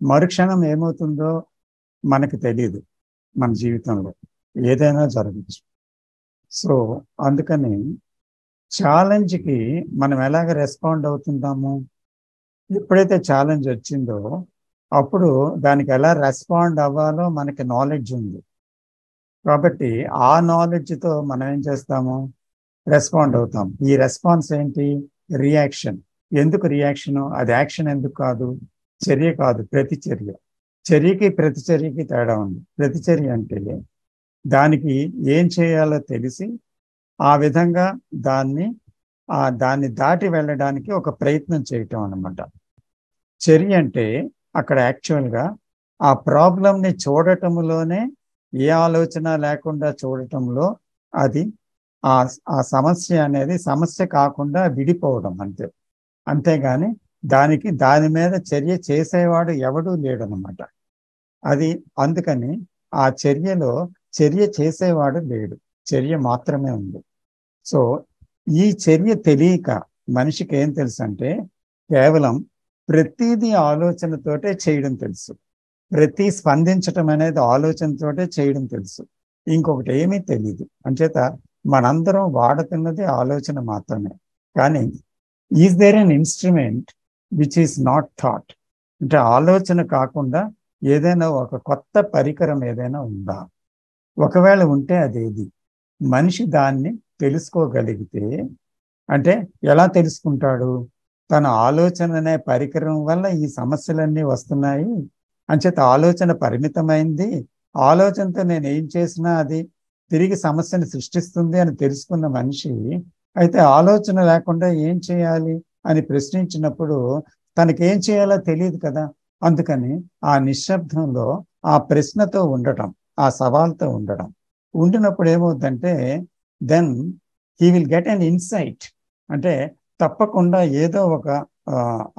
మరుక్షణం ఏమవుతుందో మనకి తెలియదు. మన జీవితంలో ఏదైనా జరగచ్చు. సో అందుకని ఛాలెంజ్కి మనం ఎలాగ రెస్పాండ్ అవుతుందాము, ఎప్పుడైతే ఛాలెంజ్ వచ్చిందో అప్పుడు దానికి ఎలా రెస్పాండ్ అవ్వాలో మనకి నాలెడ్జ్ ఉంది. కాబట్టి ఆ నాలెడ్జ్తో మనం ఏం చేస్తాము, రెస్పాండ్ అవుతాం. ఈ రెస్పాన్స్ ఏంటి? రియాక్షన్. ఎందుకు రియాక్షను? అది యాక్షన్ ఎందుకు కాదు? చర్య కాదు, ప్రతిచర్య. చర్యకి ప్రతిచర్యకి తేడా ఉంది. ప్రతిచర్య అంటే దానికి ఏం చేయాలో తెలిసి ఆ విధంగా దాన్ని దాటి వెళ్ళడానికి ఒక ప్రయత్నం చేయటం అన్నమాట. చర్య అంటే అక్కడ యాక్చువల్గా ఆ ప్రాబ్లంని చూడటంలోనే, ఏ ఆలోచన లేకుండా చూడటంలో అది ఆ సమస్య అనేది సమస్య కాకుండా విడిపోవడం అంతే. అంతేగాని దాని మీద చర్య చేసేవాడు ఎవడూ లేడనమాట. అది అందుకని ఆ చర్యలో చర్య చేసేవాడు లేడు, చర్య మాత్రమే ఉంది. సో ఈ చర్య తెలియక మనిషికి ఏం తెలుసు అంటే కేవలం ప్రతిదీ ఆలోచనతోటే చేయడం తెలుసు. ప్రతి స్పందించటం అనేది ఆలోచనతోటే చేయడం తెలుసు. ఇంకొకటి ఏమీ తెలియదు. అంచేత మనందరం వాడుతున్నది ఆలోచన మాత్రమే. కానీ is there an instrument which is not thought? అంటే ఆలోచన కాకుండా ఏదైనా ఒక కొత్త పరికరం ఏదైనా ఉందా? ఒకవేళ ఉంటే అదేది? మనిషి దాన్ని తెలుసుకోగలిగితే, అంటే ఎలా తెలుసుకుంటాడు? తన ఆలోచన అనే పరికరం వల్ల ఈ సమస్యలన్నీ వస్తున్నాయి, అంచేత ఆలోచన పరిమితమైంది, ఆలోచనతో నేను ఏం చేసినా అది తిరిగి సమస్యను సృష్టిస్తుంది అని తెలుసుకున్న మనిషి అయితే ఆలోచన లేకుండా ఏం చేయాలి అని ప్రశ్నించినప్పుడు తనకేం చేయాలో తెలియదు కదా. అందుకని ఆ నిశ్శబ్దంలో ఆ ప్రశ్నతో ఉండటం, ఆ సవాల్తో ఉండడం, ఉండినప్పుడు ఏమవుతుందంటే then he will get an insight. అంటే తప్పకుండా ఏదో ఒక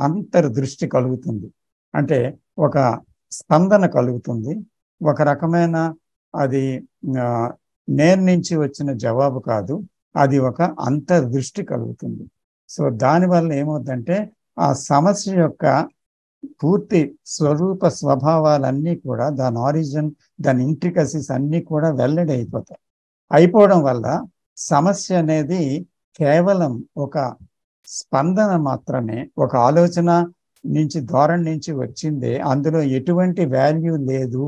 అంతర్దృష్టి కలుగుతుంది, అంటే ఒక స్పందన కలుగుతుంది, ఒక రకమైన అది నేర్ నుంచి వచ్చిన జవాబు కాదు, అది ఒక అంతర్దృష్టి కలుగుతుంది. సో దానివల్ల ఏమవుతుందంటే ఆ సమస్య యొక్క పూర్తి స్వరూప స్వభావాలన్నీ కూడా, దాని ఆరిజిన్, దాని ఇంట్రికసీస్ అన్నీ కూడా వెల్లడి అయిపోతాయి. అయిపోవడం వల్ల సమస్య అనేది కేవలం ఒక స్పందన మాత్రమే, ఒక ఆలోచన నుంచి, ధోరణి నుంచి వచ్చిందే, అందులో ఎటువంటి వాల్యూ లేదు.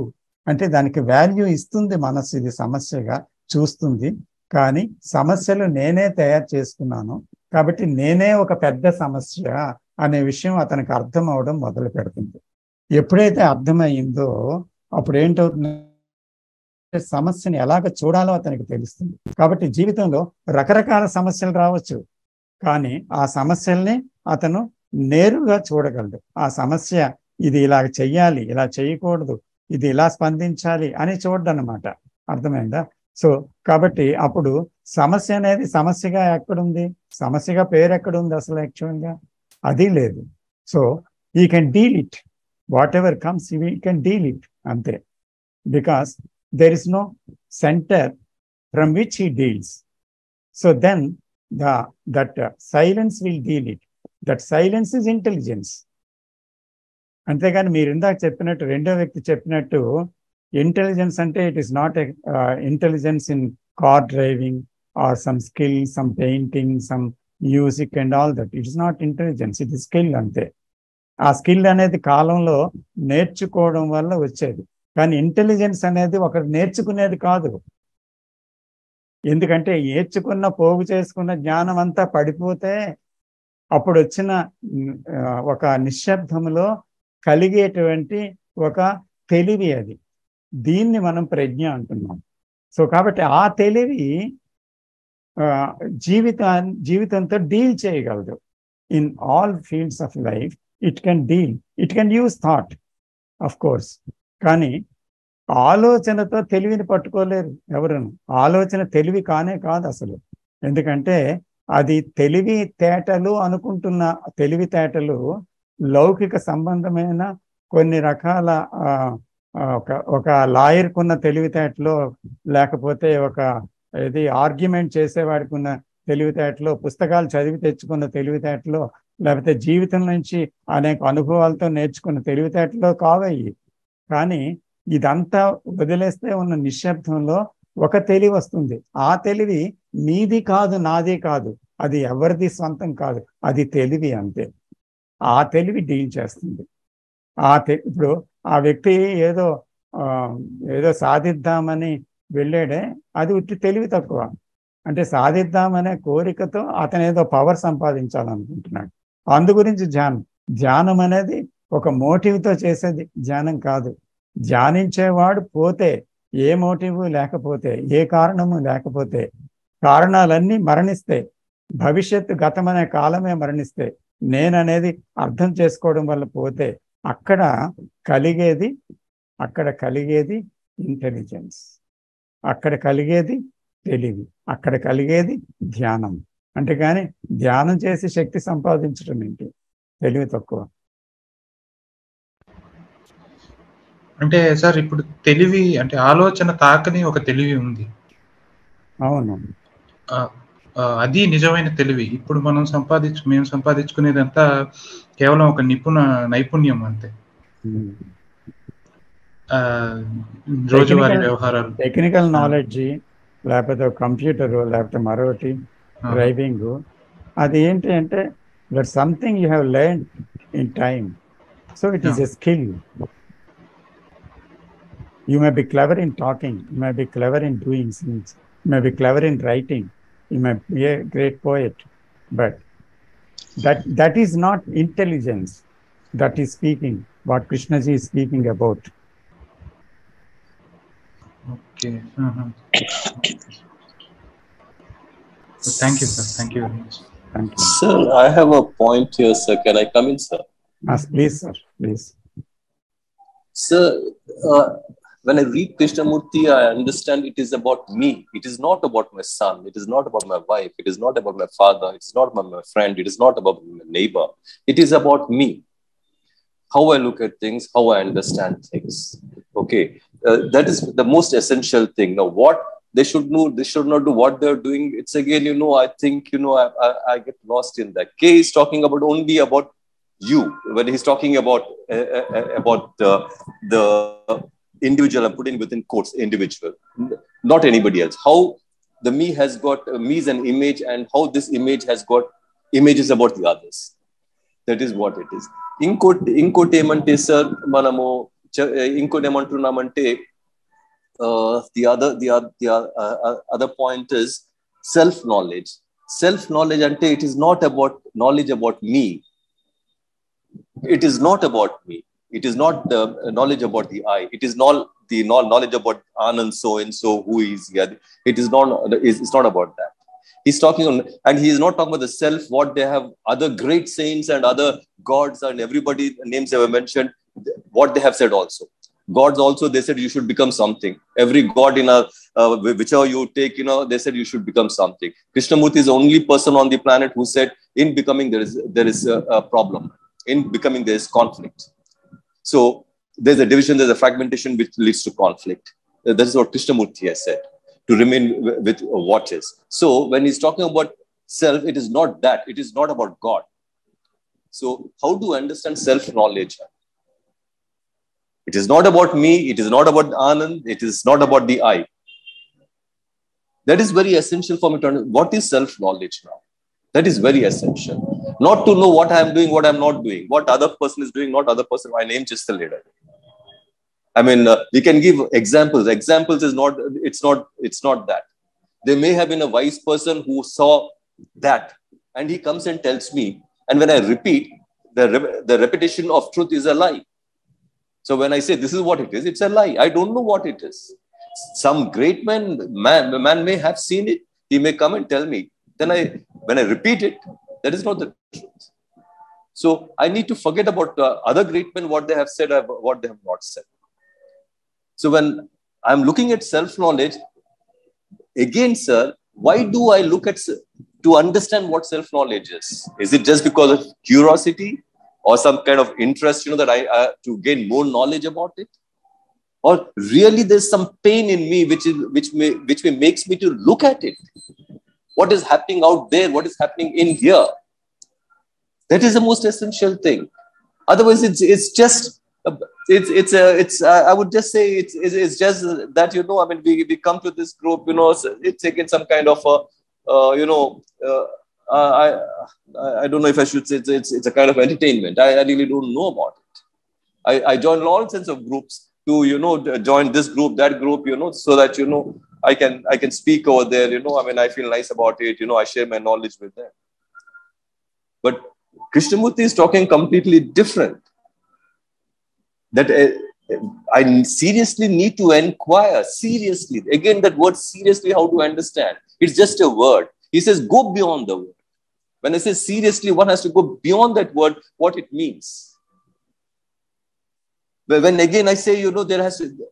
అంటే దానికి వాల్యూ ఇస్తుంది మనస్సు, ఇది సమస్యగా చూస్తుంది. కానీ సమస్యలు నేనే తయారు చేసుకున్నాను కాబట్టి నేనే ఒక పెద్ద సమస్య అనే విషయం అతనికి అర్థం అవడం మొదలు పెడుతుంది. ఎప్పుడైతే అర్థమయ్యిందో అప్పుడు ఏంటవుతుంది, సమస్యని ఎలాగ చూడాలో అతనికి తెలుస్తుంది. కాబట్టి జీవితంలో రకరకాల సమస్యలు రావచ్చు, కానీ ఆ సమస్యల్ని అతను నేరుగా చూడగలడు. ఆ సమస్య ఇది ఇలా చెయ్యాలి, ఇలా చేయకూడదు, ఇది ఇలా స్పందించాలి అని చూడడనమాట. అర్థమైందా? సో కాబట్టి అప్పుడు సమస్య అనేది సమస్యగా ఎక్కడుంది, సమస్యగా పేరు ఎక్కడుంది అసలు? యాక్చువల్గా అది లేదు. సో ఈ can deal it, whatever comes we can deal it అంతే. Because there is no center from which he deals. So then that silence will deal it. That silence is intelligence. అంతేగాని మీరు ఇందాక చెప్పినట్టు, రెండో వ్యక్తి చెప్పినట్టు, intelligence అంటే it is not intelligence in car driving or some skill, some painting, some music and all that. It is not intelligence, it is skill అంతే. ఆ స్కిల్ అనేది కాలంలో నేర్చుకోవడం వల్ల వచ్చేది. కానీ ఇంటెలిజెన్స్ అనేది ఒకరు నేర్చుకునేది కాదు. ఎందుకంటే నేర్చుకున్న, పోగు చేసుకున్న జ్ఞానం అంతా పడిపోతే అప్పుడు వచ్చిన ఒక నిశ్శబ్దంలో కలిగేటువంటి ఒక తెలివి అది. దీన్ని మనం ప్రజ్ఞ అంటున్నాం. సో కాబట్టి ఆ తెలివి జీవితంతో డీల్ చేయగలదు. In all fields of life it can deal, it can use thought of course. కానీ ఆలోచనతో తెలివిని పట్టుకోలేరు ఎవరును. ఆలోచన తెలివి కానే కాదు అసలు. ఎందుకంటే అది తెలివితేటలు అనుకుంటున్న తెలివితేటలు లౌకిక సంబంధమైన కొన్ని రకాల ఒక లాయర్కున్న తెలివితేటలో, లేకపోతే ఒక ఆర్గ్యుమెంట్ చేసేవాడికి ఉన్న తెలివితేటలో, పుస్తకాలు చదివి తెచ్చుకున్న తెలివితేటలో లేకపోతే జీవితం నుంచి అనేక అనుభవాలతో నేర్చుకున్న తెలివితేటలో కావయ్యి. కానీ ఇదంతా వదిలేస్తే ఉన్న నిశ్శబ్దంలో ఒక తెలివి వస్తుంది. ఆ తెలివి నీది కాదు, నాది కాదు, అది ఎవరిది సొంతం కాదు, అది తెలివి అంతే. ఆ తెలివి డీల్ చేస్తుంది. ఇప్పుడు ఆ వ్యక్తి ఏదో సాధిద్దామని వెళ్ళాడే, అది ఉట్టి తెలివి తక్కువ. అంటే సాధిద్దామనే కోరికతో అతను ఏదో పవర్ సంపాదించాలనుకుంటున్నాడు. అందు గురించి ధ్యానం అనేది ఒక మోటివ్తో చేసేది ధ్యానం కాదు. ధ్యానించేవాడు పోతే, ఏ మోటివ్ లేకపోతే, ఏ కారణము లేకపోతే, కారణాలన్నీ మరణిస్తే, భవిష్యత్తు గతమనే కాలమే మరణిస్తే, నేననేది అర్థం చేసుకోవడం వల్ల పోతే, అక్కడ కలిగేది ఇంటెలిజెన్స్, అక్కడ కలిగేది తెలివి, అక్కడ కలిగేది ధ్యానం. అంటే కానీ ధ్యానం చేసి శక్తి సంపాదించడం ఏంటి? తెలివి తక్కువ. అంటే సార్ ఇప్పుడు తెలివి అంటే ఆలోచన తాకని ఒక తెలివి ఉంది. అవును, అది నిజమైన తెలివి. ఇప్పుడు మేము సంపాదించుకునేదంతా కేవలం ఒక నైపుణ్యం అంతే. రోజువారీ వ్యవహారాలు, టెక్నికల్ నాలెడ్జ్, లేకపోతే కంప్యూటర్, లేకపోతే మరొకటి డ్రైవింగ్, అది ఏంటి అంటే that something you have learned in time. So it is a skill. You may be clever in talking, you may be clever in doing things, you may be clever in writing, you may be a great poet, but that is not intelligence that is speaking, what Krishnaji is speaking about. Okay. So thank you, sir. Thank you very much. Thank you. Sir, I have a point here, sir. Can I come in, sir? Yes, please, sir. Please. Sir, when I read Krishnamurti, I understand it is about me. It is not about my son. It is not about my wife. It is not about my father. It is not about my friend. It is not about my neighbor. It is about me. How I look at things, how I understand things. Okay. That is the most essential thing. Now, what they should not do what they're doing. It's again, I think, I get lost in that. K is talking about only about you. When he's talking about the individual, I'm putting within quotes, individual, not anybody else. How the me has got, me is an image, and how this image has got images about the others. That is what it is. Incote emante sir, manamo incote emantunnamante, the other point is self-knowledge. Self-knowledge ante it is not about knowledge about me. It is not about me. It is not the knowledge about the I. It is not the knowledge about Anand so and so who is here. It is not. It's not about that. He's talking on, and he is not talking about the self. What they have, other great saints and other gods and everybody names they were mentioned. What they have said also. Gods also, they said you should become something. Every god in whichever you take, they said you should become something. Krishnamurti is the only person on the planet who said in becoming there is a problem. In becoming there is conflict. So there's a division, there's a fragmentation which leads to conflict. That is what Krishnamurti has said, to remain with what is. So when he's talking about self, it is not that. It is not about God. So how do I understand self-knowledge? It is not about me. It is not about Anand. It is not about the I. That is very essential for me to understand. What is self-knowledge now? That is very essential. Not to know what I am doing, what I am not doing, what other person is doing, not other person. My name just a leader. I mean, we can give examples. Examples is not. It's not that. There may have been a wise person who saw that, and he comes and tells me. And when I repeat, the repetition of truth is a lie. So when I say this is what it is, it's a lie. I don't know what it is. Some great man may have seen it. He may come and tell me. Then when I repeat it, that is not the truth. So I need to forget about other great men, what they have said, what they have not said. So when I'm looking at self-knowledge, again, sir, why do I look at to understand what self-knowledge is? Is it just because of curiosity or some kind of interest, that I to gain more knowledge about it? Or really there's some pain in me which makes me to look at it? What is happening out there? What is happening in here? That is the most essential thing. Otherwise, it's just I would just say it's just that, you know, I mean, we come to this group, you know, it's taken some kind of I don't know if I should say it's a kind of entertainment. I really don't know about it. I join all sorts of groups to, you know, join this group, that group, you know, so that, you know, I can speak over there, you know, I mean, I feel nice about it, you know, I share my knowledge with them. But Krishnamurti is talking completely different. That I seriously need to inquire, seriously. Again, that word seriously, how to understand? It's just a word. He says, go beyond the word. When I say seriously, one has to go beyond that word, what it means. But when again I say, you know,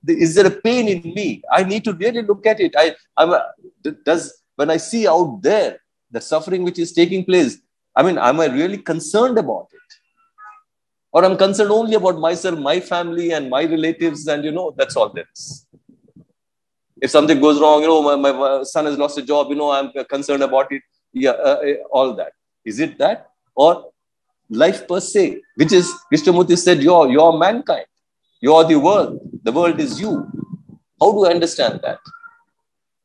is there a pain in me? I need to really look at it. When I see out there the suffering which is taking place, I mean, am I really concerned about it? Or I'm concerned only about myself, my family, and my relatives, and, you know, that's all there is. If something goes wrong, you know, my son has lost a job, you know, I'm concerned about it. Yeah, all that. Is it that? Or life per se, which is, Krishnamurti said, you're mankind. You're the world. The world is you. How do I understand that?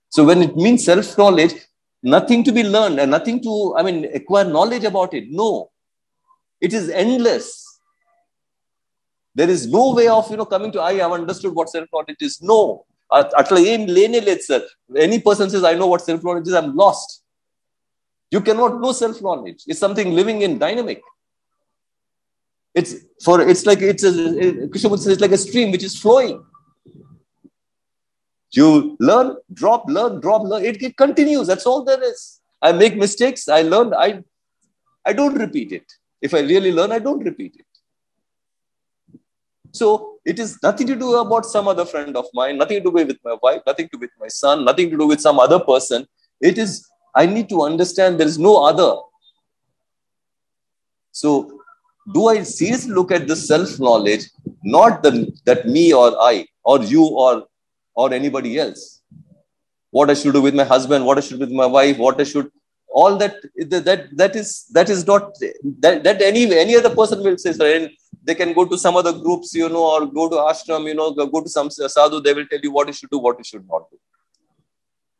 So when it means self-knowledge, nothing to be learned and nothing to, I mean, acquire knowledge about it. No. It is endless. There is no way of, you know, coming to, I have understood what self-knowledge is. No. Any person says, I know what self-knowledge is, I'm lost. You cannot know self-knowledge. It's something living in dynamic. Krishnamurti says it's like a stream which is flowing. You learn, drop, learn, drop, learn. It continues. That's all there is. I make mistakes. I learn. I don't repeat it. If I really learn, I don't repeat it. So it is nothing to do about some other friend of mine, nothing to do with my wife, nothing to do with my son, nothing to do with some other person. It is, I need to understand there is no other. So do I seriously look at this self-knowledge, not that me or I or you or anybody else? What I should do with my husband, what I should do with my wife, what I should, all that is not, that any other person will say, sir, they can go to some other groups, you know, or go to ashram, you know, go to some sadhu, they will tell you what you should do, what you should not do.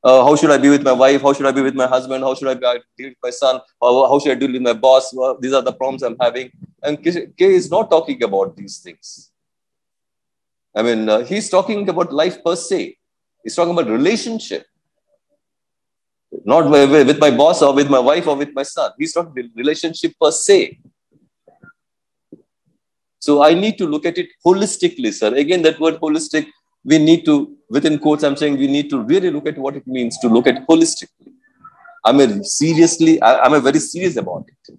How should I be with my wife? How should I be with my husband? How should I deal with my son? How should I deal with my boss? These are the problems I'm having. And K is not talking about these things. I mean, he's talking about life per se. He's talking about relationship. Not with my boss or with my wife or with my son. He's talking about relationship per se. So I need to look at it holistically, sir. Again, that word holistic, we need to, within quotes, I'm saying we need to really look at what it means to look at holistically. I'm very serious about it.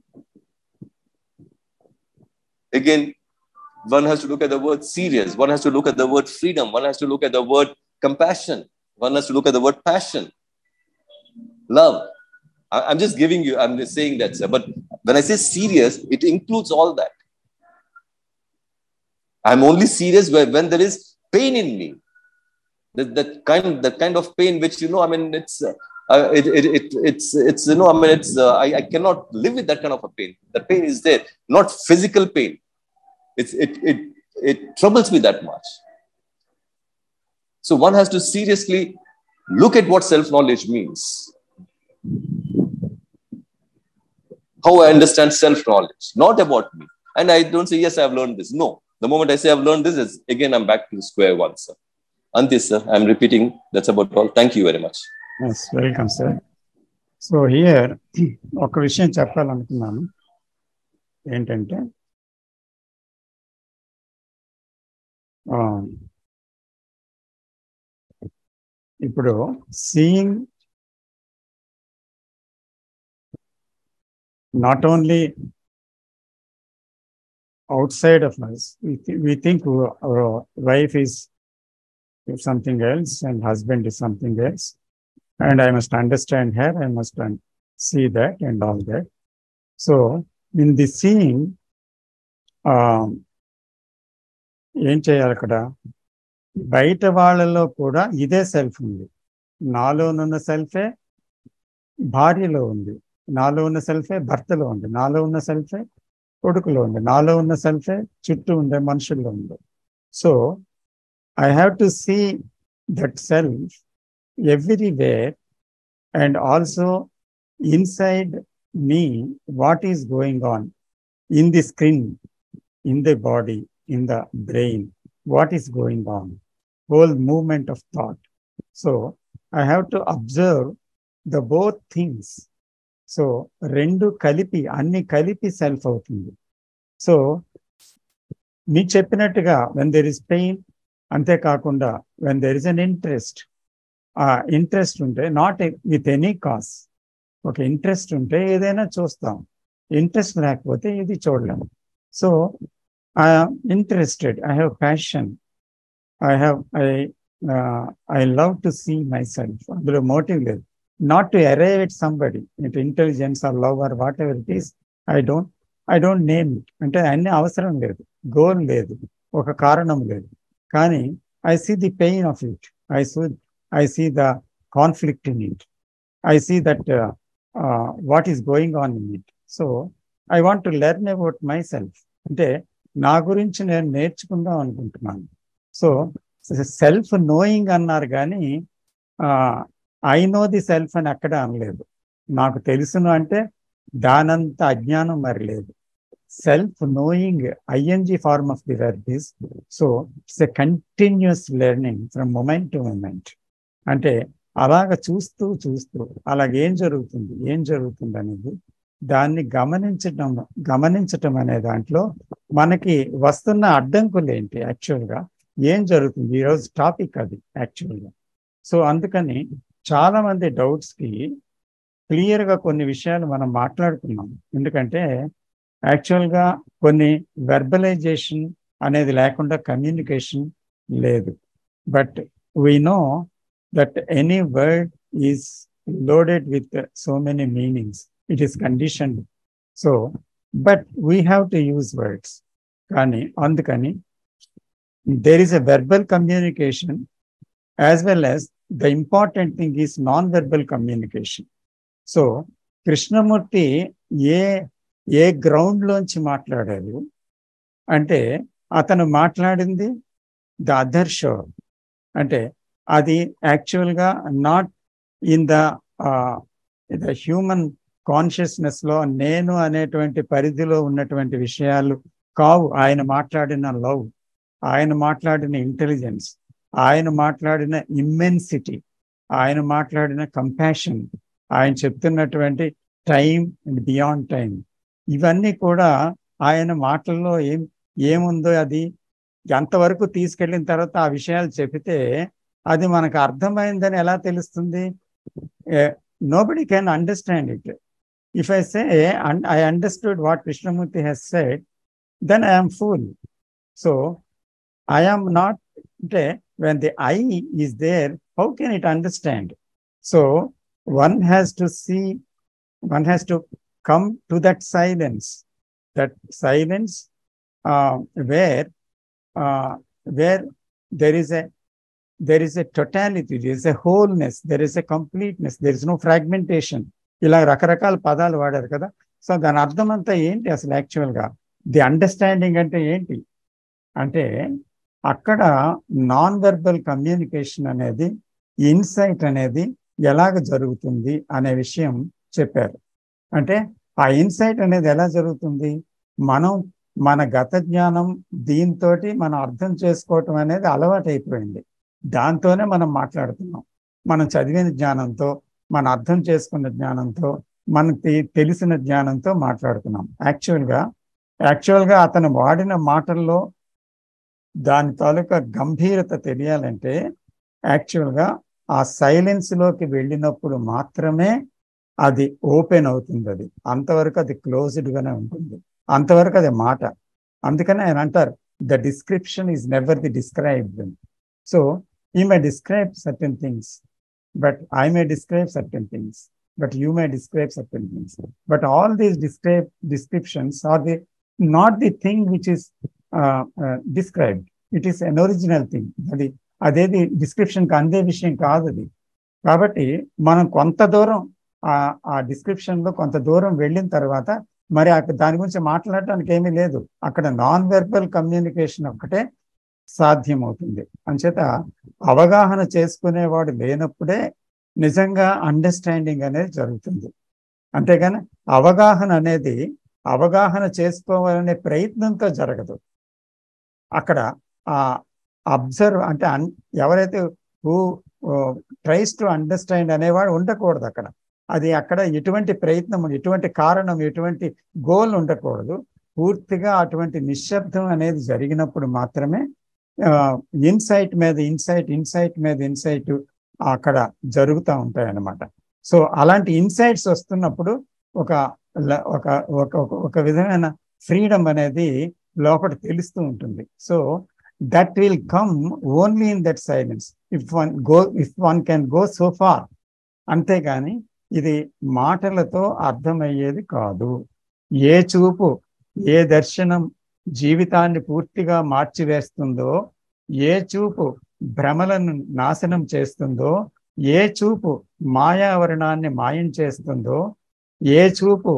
Again, one has to look at the word serious. One has to look at the word freedom. One has to look at the word compassion. One has to look at the word passion. Love. I'm just giving you, I'm just saying that, sir. But when I say serious, it includes all that. I'm only serious when there is pain in me. That kind of pain which, you know, I mean, it's you know, I mean, it's I cannot live with that kind of a pain. The pain is there, not physical pain. It troubles me that much. So one has to seriously look at what self-knowledge means. How I understand self-knowledge, not about me. And I don't say, yes, I've learned this. No. The moment I say I've learned this, again, I'm back to square one, sir. Antis, sir, I'm repeating. That's about all. Thank you very much. Yes, welcome, sir. So here, ఒక విషయం చెప్పాలనుకున్నాను. ఏంటంటే, ఇప్పుడు seeing not only outside of us, we think our wife is something else and husband is something else, and I must understand her, I must see that and all that. So in the seeing, ఏం చేయాలి అక్కడ? బయట వాళ్ళలో కూడా ఇదే self ఉంది. నాలోనున్న సెల్ఫే భార్యలో ఉంది, నాలో ఉన్న సెల్ఫే భర్తలో ఉంది, నాలో ఉన్న సెల్ఫే కొడుకులో ఉంది, నాలో ఉన్న సెల్ఫే చుట్టూ ఉండే మనుషుల్లో ఉంది. So I have to see that self everywhere and also inside me what is going on in the skin, in the body, in the brain, what is going on, whole movement of thought. So I have to observe the both things. So rendu kalipi anni kalipi self avutundi. So me cheppinattuga when there is pain ante kaakunda when there is an interest unte not with any cause, ఒక interest ఉంటే ఏదైనా చూస్తాం, interest లేకపోతే ఇది చూడలేము. So I'm interested, I have passion, I love to see my self. అందులో motive లేదు, not to arrive at somebody, it intelligence or love or whatever it is. I don't name it, అంటే అన్ని అవసరం లేదు, goal లేదు, ఒక కారణం లేదు. కానీ I see the pain of it, I see the conflict in it, I see that what is going on in it. So I want to learn about myself. అంటే నా గురించి నేను నేర్చుకుందాం అనుకుంటున్నాను. సో సెల్ఫ్ నోయింగ్ అన్నారు కానీ I know the self అని అక్కడ అనలేదు. నాకు తెలుసును అంటే దానంత అజ్ఞానం మరి లేదు. Self knowing ING form of the verb is, so it's a continuous learning from moment to moment. అంటే అలాగ చూస్తూ అలాగేం జరుగుతుంది అనేది దాన్ని గమనించటం అనే దాంట్లో మనకి వస్తున్న అడ్డంకులు ఏంటి, యాక్చువల్గా ఏం జరుగుతుంది, ఈరోజు టాపిక్ అది యాక్చువల్గా. సో అందుకని చాలా మంది డౌట్స్కి క్లియర్గా కొన్ని విషయాలు మనం మాట్లాడుకున్నాం. ఎందుకంటే యాక్చువల్గా కొన్ని వెర్బలైజేషన్ అనేది లేకుండా కమ్యూనికేషన్ లేదు. But we know that any word is loaded with so many meanings. It is conditioned. So, but we have to use words. Kani, andukani, there is a verbal communication as well as the important thing is non-verbal communication. So, Krishnamurti ఏ గ్రౌండ్లోంచి మాట్లాడారు అంటే అతను మాట్లాడింది the other షోర్. అంటే అది యాక్చువల్గా not in the human కాన్షియస్నెస్లో నేను అనేటువంటి పరిధిలో ఉన్నటువంటి విషయాలు కావు. ఆయన మాట్లాడిన లవ్, ఆయన మాట్లాడిన ఇంటెలిజెన్స్, ఆయన మాట్లాడిన ఇమ్మెన్సిటీ, ఆయన మాట్లాడిన కంపాషన్, ఆయన చెప్తున్నటువంటి టైం అండ్ బియాండ్ టైం, ఇవన్నీ కూడా ఆయన మాటల్లో ఏముందో అది ఎంతవరకు తీసుకెళ్ళిన తర్వాత ఆ విషయాలు చెబితే అది మనకు అర్థమైందని ఎలా తెలుస్తుంది? Nobody can understand it. If I say I understood what Krishnamurti he's said, then I am fool. So I am not, అంటే when the I is there, how can it understand? So one has to see, one has to come to that silence where there is a totality, there is a wholeness, there is a completeness, there is no fragmentation. ఇలా రకరకాల పదాలు వాడారు కదా. So దాని అర్థం అంతా ఏంటి అసలు యాక్చువల్గా? ది అండర్స్టాండింగ్ అంటే ఏంటి అంటే అక్కడ నాన్ వెర్బల్ కమ్యూనికేషన్ అనేది, ఇన్సైట్ అనేది ఎలాగ జరుగుతుంది అనే విషయం చెప్పారు. అంటే ఆ ఇన్సైట్ అనేది ఎలా జరుగుతుంది? మన గత జ్ఞానం దీంతో మనం అర్థం చేసుకోవటం అనేది అలవాటు అయిపోయింది. దాంతోనే మనం మాట్లాడుతున్నాం. మనం చదివిన జ్ఞానంతో, మన అర్థం చేసుకున్న జ్ఞానంతో, మనకి తెలిసిన జ్ఞానంతో మాట్లాడుతున్నాం. యాక్చువల్గా అతను వాడిన మాటల్లో దాని తాలూకా గంభీరత తెలియాలంటే యాక్చువల్గా ఆ సైలెన్స్లోకి వెళ్ళినప్పుడు మాత్రమే అది ఓపెన్ అవుతుంది. అది అంతవరకు అది క్లోజ్డ్గానే ఉంటుంది, అంతవరకు అది మాట. అందుకని ఆయన అంటారు, the description is never the described. So he may describe certain things, but I may describe certain things, but you may describe certain things. But all these descriptions are not the thing which is described. It is an original thing. అదేది డిస్క్రిప్షన్కి అందే విషయం కాదు అది. కాబట్టి మనం కొంత దూరం ఆ డిస్క్రిప్షన్లో కొంత దూరం వెళ్ళిన తర్వాత మరి దాని గురించి మాట్లాడటానికి ఏమీ లేదు. అక్కడ నాన్ వెర్బల్ కమ్యూనికేషన్ ఒక్కటే సాధ్యమవుతుంది. అంచేత అవగాహన చేసుకునేవాడు లేనప్పుడే నిజంగా అండర్స్టాండింగ్ అనేది జరుగుతుంది. అంతేగాని అవగాహన చేసుకోవాలనే ప్రయత్నంతో జరగదు. అక్కడ అబ్జర్వ్ అంటే ఎవరైతే హూ ట్రైస్ టు అండర్స్టాండ్ అనేవాడు ఉండకూడదు అక్కడ. అది అక్కడ ఎటువంటి ప్రయత్నం, ఎటువంటి కారణం, ఎటువంటి గోల్ ఉండకూడదు. పూర్తిగా అటువంటి నిశ్శబ్దం అనేది జరిగినప్పుడు మాత్రమే ఇన్సైట్ మీద ఇన్సైట్ అక్కడ జరుగుతూ ఉంటాయి అన్నమాట. సో అలాంటి ఇన్సైట్స్ వస్తున్నప్పుడు ఒక విధమైన ఫ్రీడమ్ అనేది లోపల తెలుస్తూ ఉంటుంది. So that will come only in that silence if one can go so far. అంతేగాని ఇది మాటలతో అర్థమయ్యేది కాదు. ఏ చూపు, ఏ దర్శనం జీవితాన్ని పూర్తిగా మార్చివేస్తుందో, ఏ చూపు భ్రమలను నాశనం చేస్తుందో, ఏ చూపు మాయావరణాన్ని మాయం చేస్తుందో, ఏ చూపు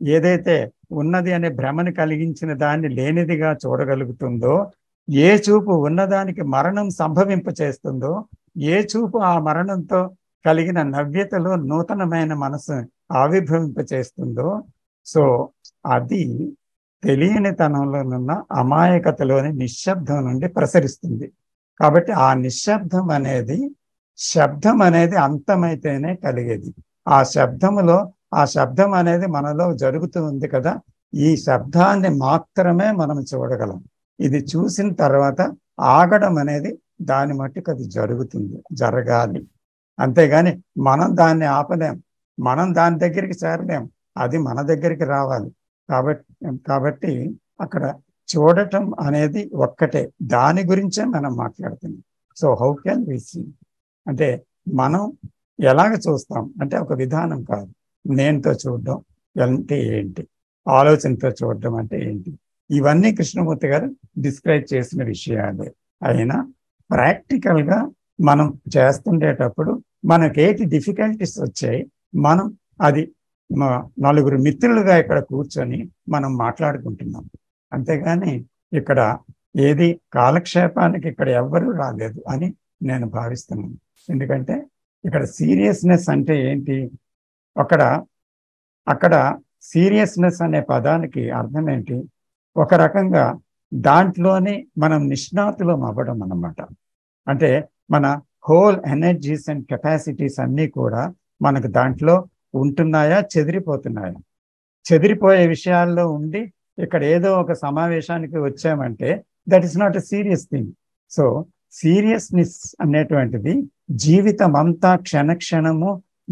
ఏదైతే ఉన్నది అనే భ్రమను కలిగించిన దాన్ని లేనిదిగా చూడగలుగుతుందో, ఏ చూపు ఉన్నదానికి మరణం సంభవింపచేస్తుందో, ఏ చూపు ఆ మరణంతో కలిగిన నవ్యతలో నూతనమైన మనసు ఆవిర్భవింపచేస్తుందో, సో అది తెలియనితనంలోనున్న అమాయకతలోని నిశ్శబ్దం నుండి ప్రసరిస్తుంది. కాబట్టి ఆ నిశ్శబ్దం అనేది, శబ్దం అనేది అంతమైతేనే కలిగేది. ఆ శబ్దం అనేది మనలో జరుగుతూ ఉంది కదా, ఈ శబ్దాన్ని మాత్రమే మనం చూడగలం. ఇది చూసిన తర్వాత ఆగడం అనేది దాని మట్టుకు అది జరగాలి. అంతేగాని మనం దాన్ని ఆపలేం, మనం దాని దగ్గరికి చేరలేం, అది మన దగ్గరికి రావాలి. కాబట్టి అక్కడ చూడటం అనేది ఒక్కటే, దాని గురించే మనం మాట్లాడుతున్నాం. So how can we see అంటే మనం ఎలాగ చూస్తాం అంటే ఒక విధానం కాదు. నేనుతో చూడడం అంటే ఏంటి, ఆలోచనతో చూడడం అంటే ఏంటి, ఇవన్నీ కృష్ణమూర్తి గారు డిస్క్రైబ్ చేసిన విషయాలే. అయినా ప్రాక్టికల్గా మనం చేస్తుండేటప్పుడు మనకేటి డిఫికల్టీస్ వచ్చాయి, మనం అది నలుగురు మిత్రులుగా ఇక్కడ కూర్చొని మనం మాట్లాడుకుంటున్నాం. అంతేగాని ఇక్కడ ఏది కాలక్షేపానికి ఇక్కడ ఎవ్వరూ రాలేదు అని నేను భావిస్తున్నాను. ఎందుకంటే ఇక్కడ సీరియస్నెస్ అంటే ఏంటి, అక్కడ సీరియస్నెస్ అనే పదానికి అర్థం ఏంటి, ఒక రకంగా దాంట్లోనే మనం నిష్ణాతులం అవ్వడం అన్నమాట. అంటే మన హోల్ ఎనర్జీస్ అండ్ కెపాసిటీస్ అన్నీ కూడా మనకు దాంట్లో ఉంటున్నాయా, చెదిరిపోతున్నాయా? చెదిరిపోయే విషయాల్లో ఉండి ఇక్కడ ఏదో ఒక సమావేశానికి వచ్చామంటే that is not a serious thing. So seriousness అనేటువంటిది జీవితం అంతా క్షణక్షణము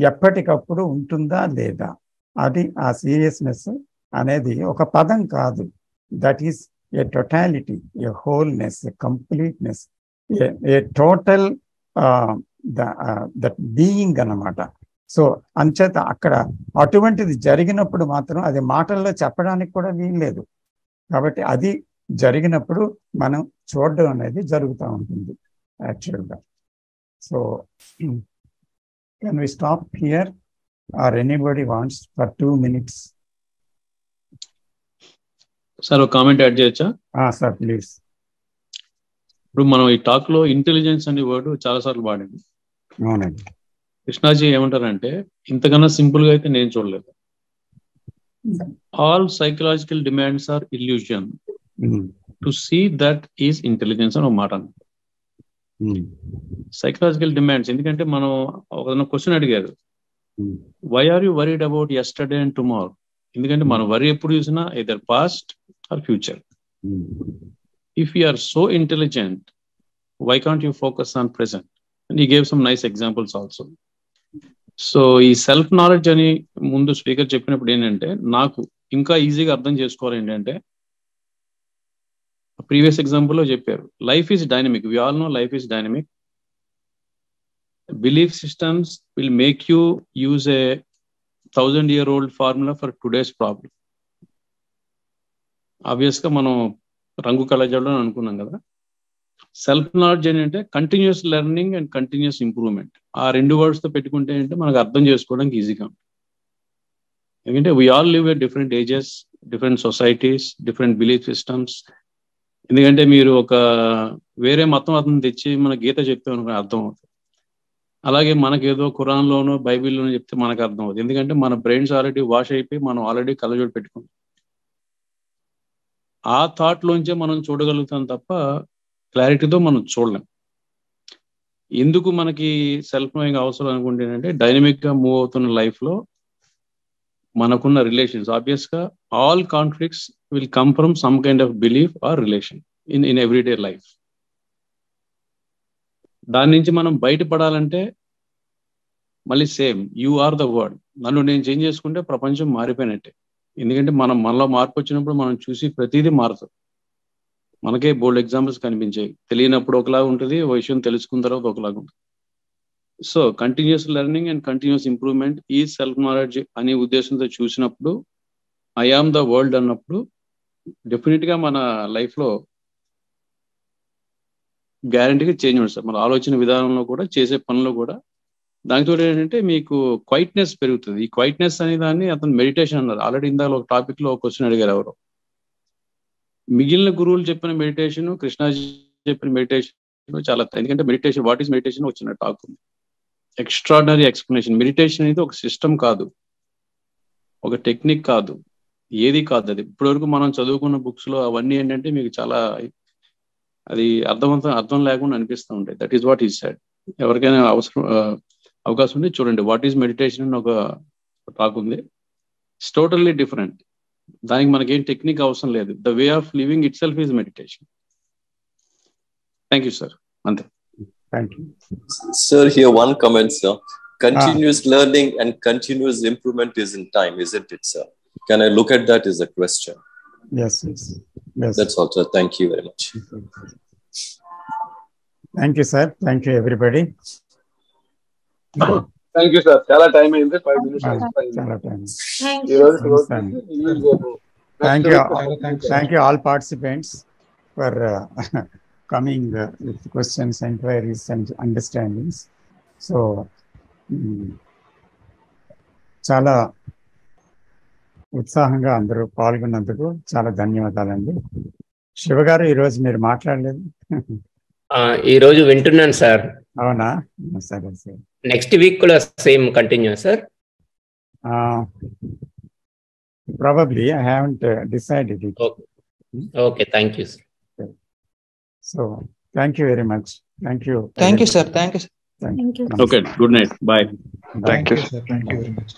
ఎప్పటికప్పుడు ఉంటుందా లేదా, అది ఆ సీరియస్నెస్ అనేది ఒక పదం కాదు. That is a totality, A wholeness, A completeness, a total that being అన్నమాట. సో అంచేత అక్కడ అటువంటిది జరిగినప్పుడు మాత్రం అది మాటల్లో చెప్పడానికి కూడా వీల్లేదు. కాబట్టి అది జరిగినప్పుడు మనం చూడడం అనేది జరుగుతూ ఉంటుంది యాక్చువల్గా. So can we stop here or anybody wants for 2 minutes? Sir ఒక కామెంట్ యాడ్ చేయొచ్చా? Sir please. ఇప్పుడు మనం ఈ టాక్ లో ఇంటెలిజెన్స్ అనే వర్డ్ చాలా సార్లు వాడింది. అవునండి. కృష్ణాజీ ఏమంటారంటే ఇంతకన్నా సింపుల్ గా అయితే నేను చూడలేదు. All psychological demands are illusion to see that is intelligence అని ఒక మాట అన్నారు. సైకలాజికల్ డిమాండ్స్ ఎందుకంటే మనం ఒక క్వశ్చన్ అడిగారు, why are you worried about yesterday and tomorrow? ఎందుకంటే మనం వరీ ఎప్పుడు చూసినా either past or future. If you are so intelligent, why can't you focus on present? And he gave some nice examples also. So ఈ self knowledge అని ముందు speaker చెప్పినప్పుడు ఏంటంటే నాకు ఇంకా ఈజీగా అర్థం చేసుకోవాలి ఏంటంటే, ప్రీవియస్ ఎగ్జాంపుల్లో చెప్పారు life is dynamic. We all know life is dynamic. Belief systems will make you use a 1000-year-old formula for today's problem. Obvious గా మనం రంగు కలజడం అనుకున్నాం కదా. సెల్ఫ్ నాలెడ్జ్ ఏంటంటే continuous learning and continuous improvement. ఆ 2 words తో పెట్టుకుంటే ఏంటంటే మనకు అర్థం చేసుకోవడానికి ఈజీగా ఉంటుంది. ఎందుకంటే we all live at different ages, different societies, different belief systems. ఎందుకంటే మీరు ఒక వేరే మతం తెచ్చి మన గీత చెప్తే మనకు అర్థం అవుతుంది. అలాగే మనకేదో ఖురాన్లోనో బైబిల్లోనో చెప్తే మనకు అర్థం అవుతుంది. ఎందుకంటే మన బ్రెయిన్స్ ఆల్రెడీ వాష్ అయిపోయి మనం ఆల్రెడీ కళ్ళజోడు పెట్టుకుంటాం. ఆ థాట్లోంచే మనం చూడగలుగుతాం తప్ప క్లారిటీతో మనం చూడలేం. ఎందుకు మనకి సెల్ఫ్ నోయింగ్ అవసరం అనుకుంటేనంటే డైనమిక్గా మూవ్ అవుతున్న లైఫ్లో మనకున్న రిలేషన్స్, ఆబ్వియస్గా all conflicts will come from some kind of belief or relation in everyday life. దాని నుంచి మనం బయటపడాలంటే మళ్ళీ same you are the word. నన్ను నేను చేంజ్ చేసుకుంటే ప్రపంచం మారిపోయినట్టే. ఎందుకంటే మనలో మార్పు వచ్చినప్పుడు మనం చూసి ప్రతిదీ మారుతుంది. మనకే బోల్డ్ ఎగ్జాంపుల్స్ కనిపించాయి. తెలియనప్పుడు ఒకలాగా ఉంటుంది, ఒక విషయం తెలుసుకున్న తర్వాత ఒకలాగా ఉంటుంది. So continuous learning and continuous improvement ఈ సెల్ఫ్ నాలెడ్జ్ అనే ఉద్దేశంతో చూసినప్పుడు ఐ ఆమ్ ద వరల్డ్ అన్నప్పుడు డెఫినెట్గా మన లైఫ్లో గ్యారంటీగా చేంజ్ ఉంటుంది సార్. మన ఆలోచన విధానంలో కూడా, చేసే పనుల్లో కూడా. దానితో ఏంటంటే మీకు క్వైట్నెస్ పెరుగుతుంది. ఈ క్వైట్నెస్ అనే దాన్ని అతను మెడిటేషన్ అన్నారు. ఆల్రెడీ ఇందాక ఒక టాపిక్లో ఒక క్వశ్చన్ అడిగారు ఎవరు. మిగిలిన గురువులు చెప్పిన మెడిటేషన్, కృష్ణాజీ చెప్పిన మెడిటేషన్ చాలా, ఎందుకంటే మెడిటేషన్, వాట్ ఈస్ మెడిటేషన్ వచ్చిన టాక్ ఉంది. Extraordinary explanation. మెడిటేషన్ అనేది ఒక సిస్టమ్ కాదు, ఒక టెక్నిక్ కాదు, ఏది కాదు. అది ఇప్పటివరకు మనం చదువుకున్న బుక్స్ లో అవన్నీ ఏంటంటే మీకు చాలా అది అర్థం లేకుండా అనిపిస్తూ ఉంటాయి. That is what is said. ఎవరికైనా అవకాశం ఉంటే చూడండి. వాట్ ఈస్ మెడిటేషన్ అని ఒక టాక్ ఉంది. It's totally different. దానికి మనకేం టెక్నిక్ అవసరం లేదు. The way of living itself is meditation. Thank you sir. అంతే. Thank you sir. Here one comment sir. Continuous learning and continuous improvement is in time, isn't it, sir? Can I look at that as a question? Yes. That's all, sir. Thank you very much. Thank you, sir. Thank you, everybody. Thank you, sir. Chala time ayindi. 5 minutes. Chala time. Thank you all participants for coming with questions, inquiries and understandings. So చాలా ఉత్సాహంగా అందరూ పాల్గొన్నందుకు చాలా ధన్యవాదాలండి. శివ గారు, ఈరోజు మీరు మాట్లాడలేదు. ఈరోజు వింటున్నాను సార్. అవునా? సరే సార్. నెక్స్ట్ వీక్ కూడా same continue sir? Probably I haven't decided it. Okay, thank you sir. So thank you very much. Thank you sir. Thank you. Okay, good night. Bye. Thank you, sir. Thank you very much.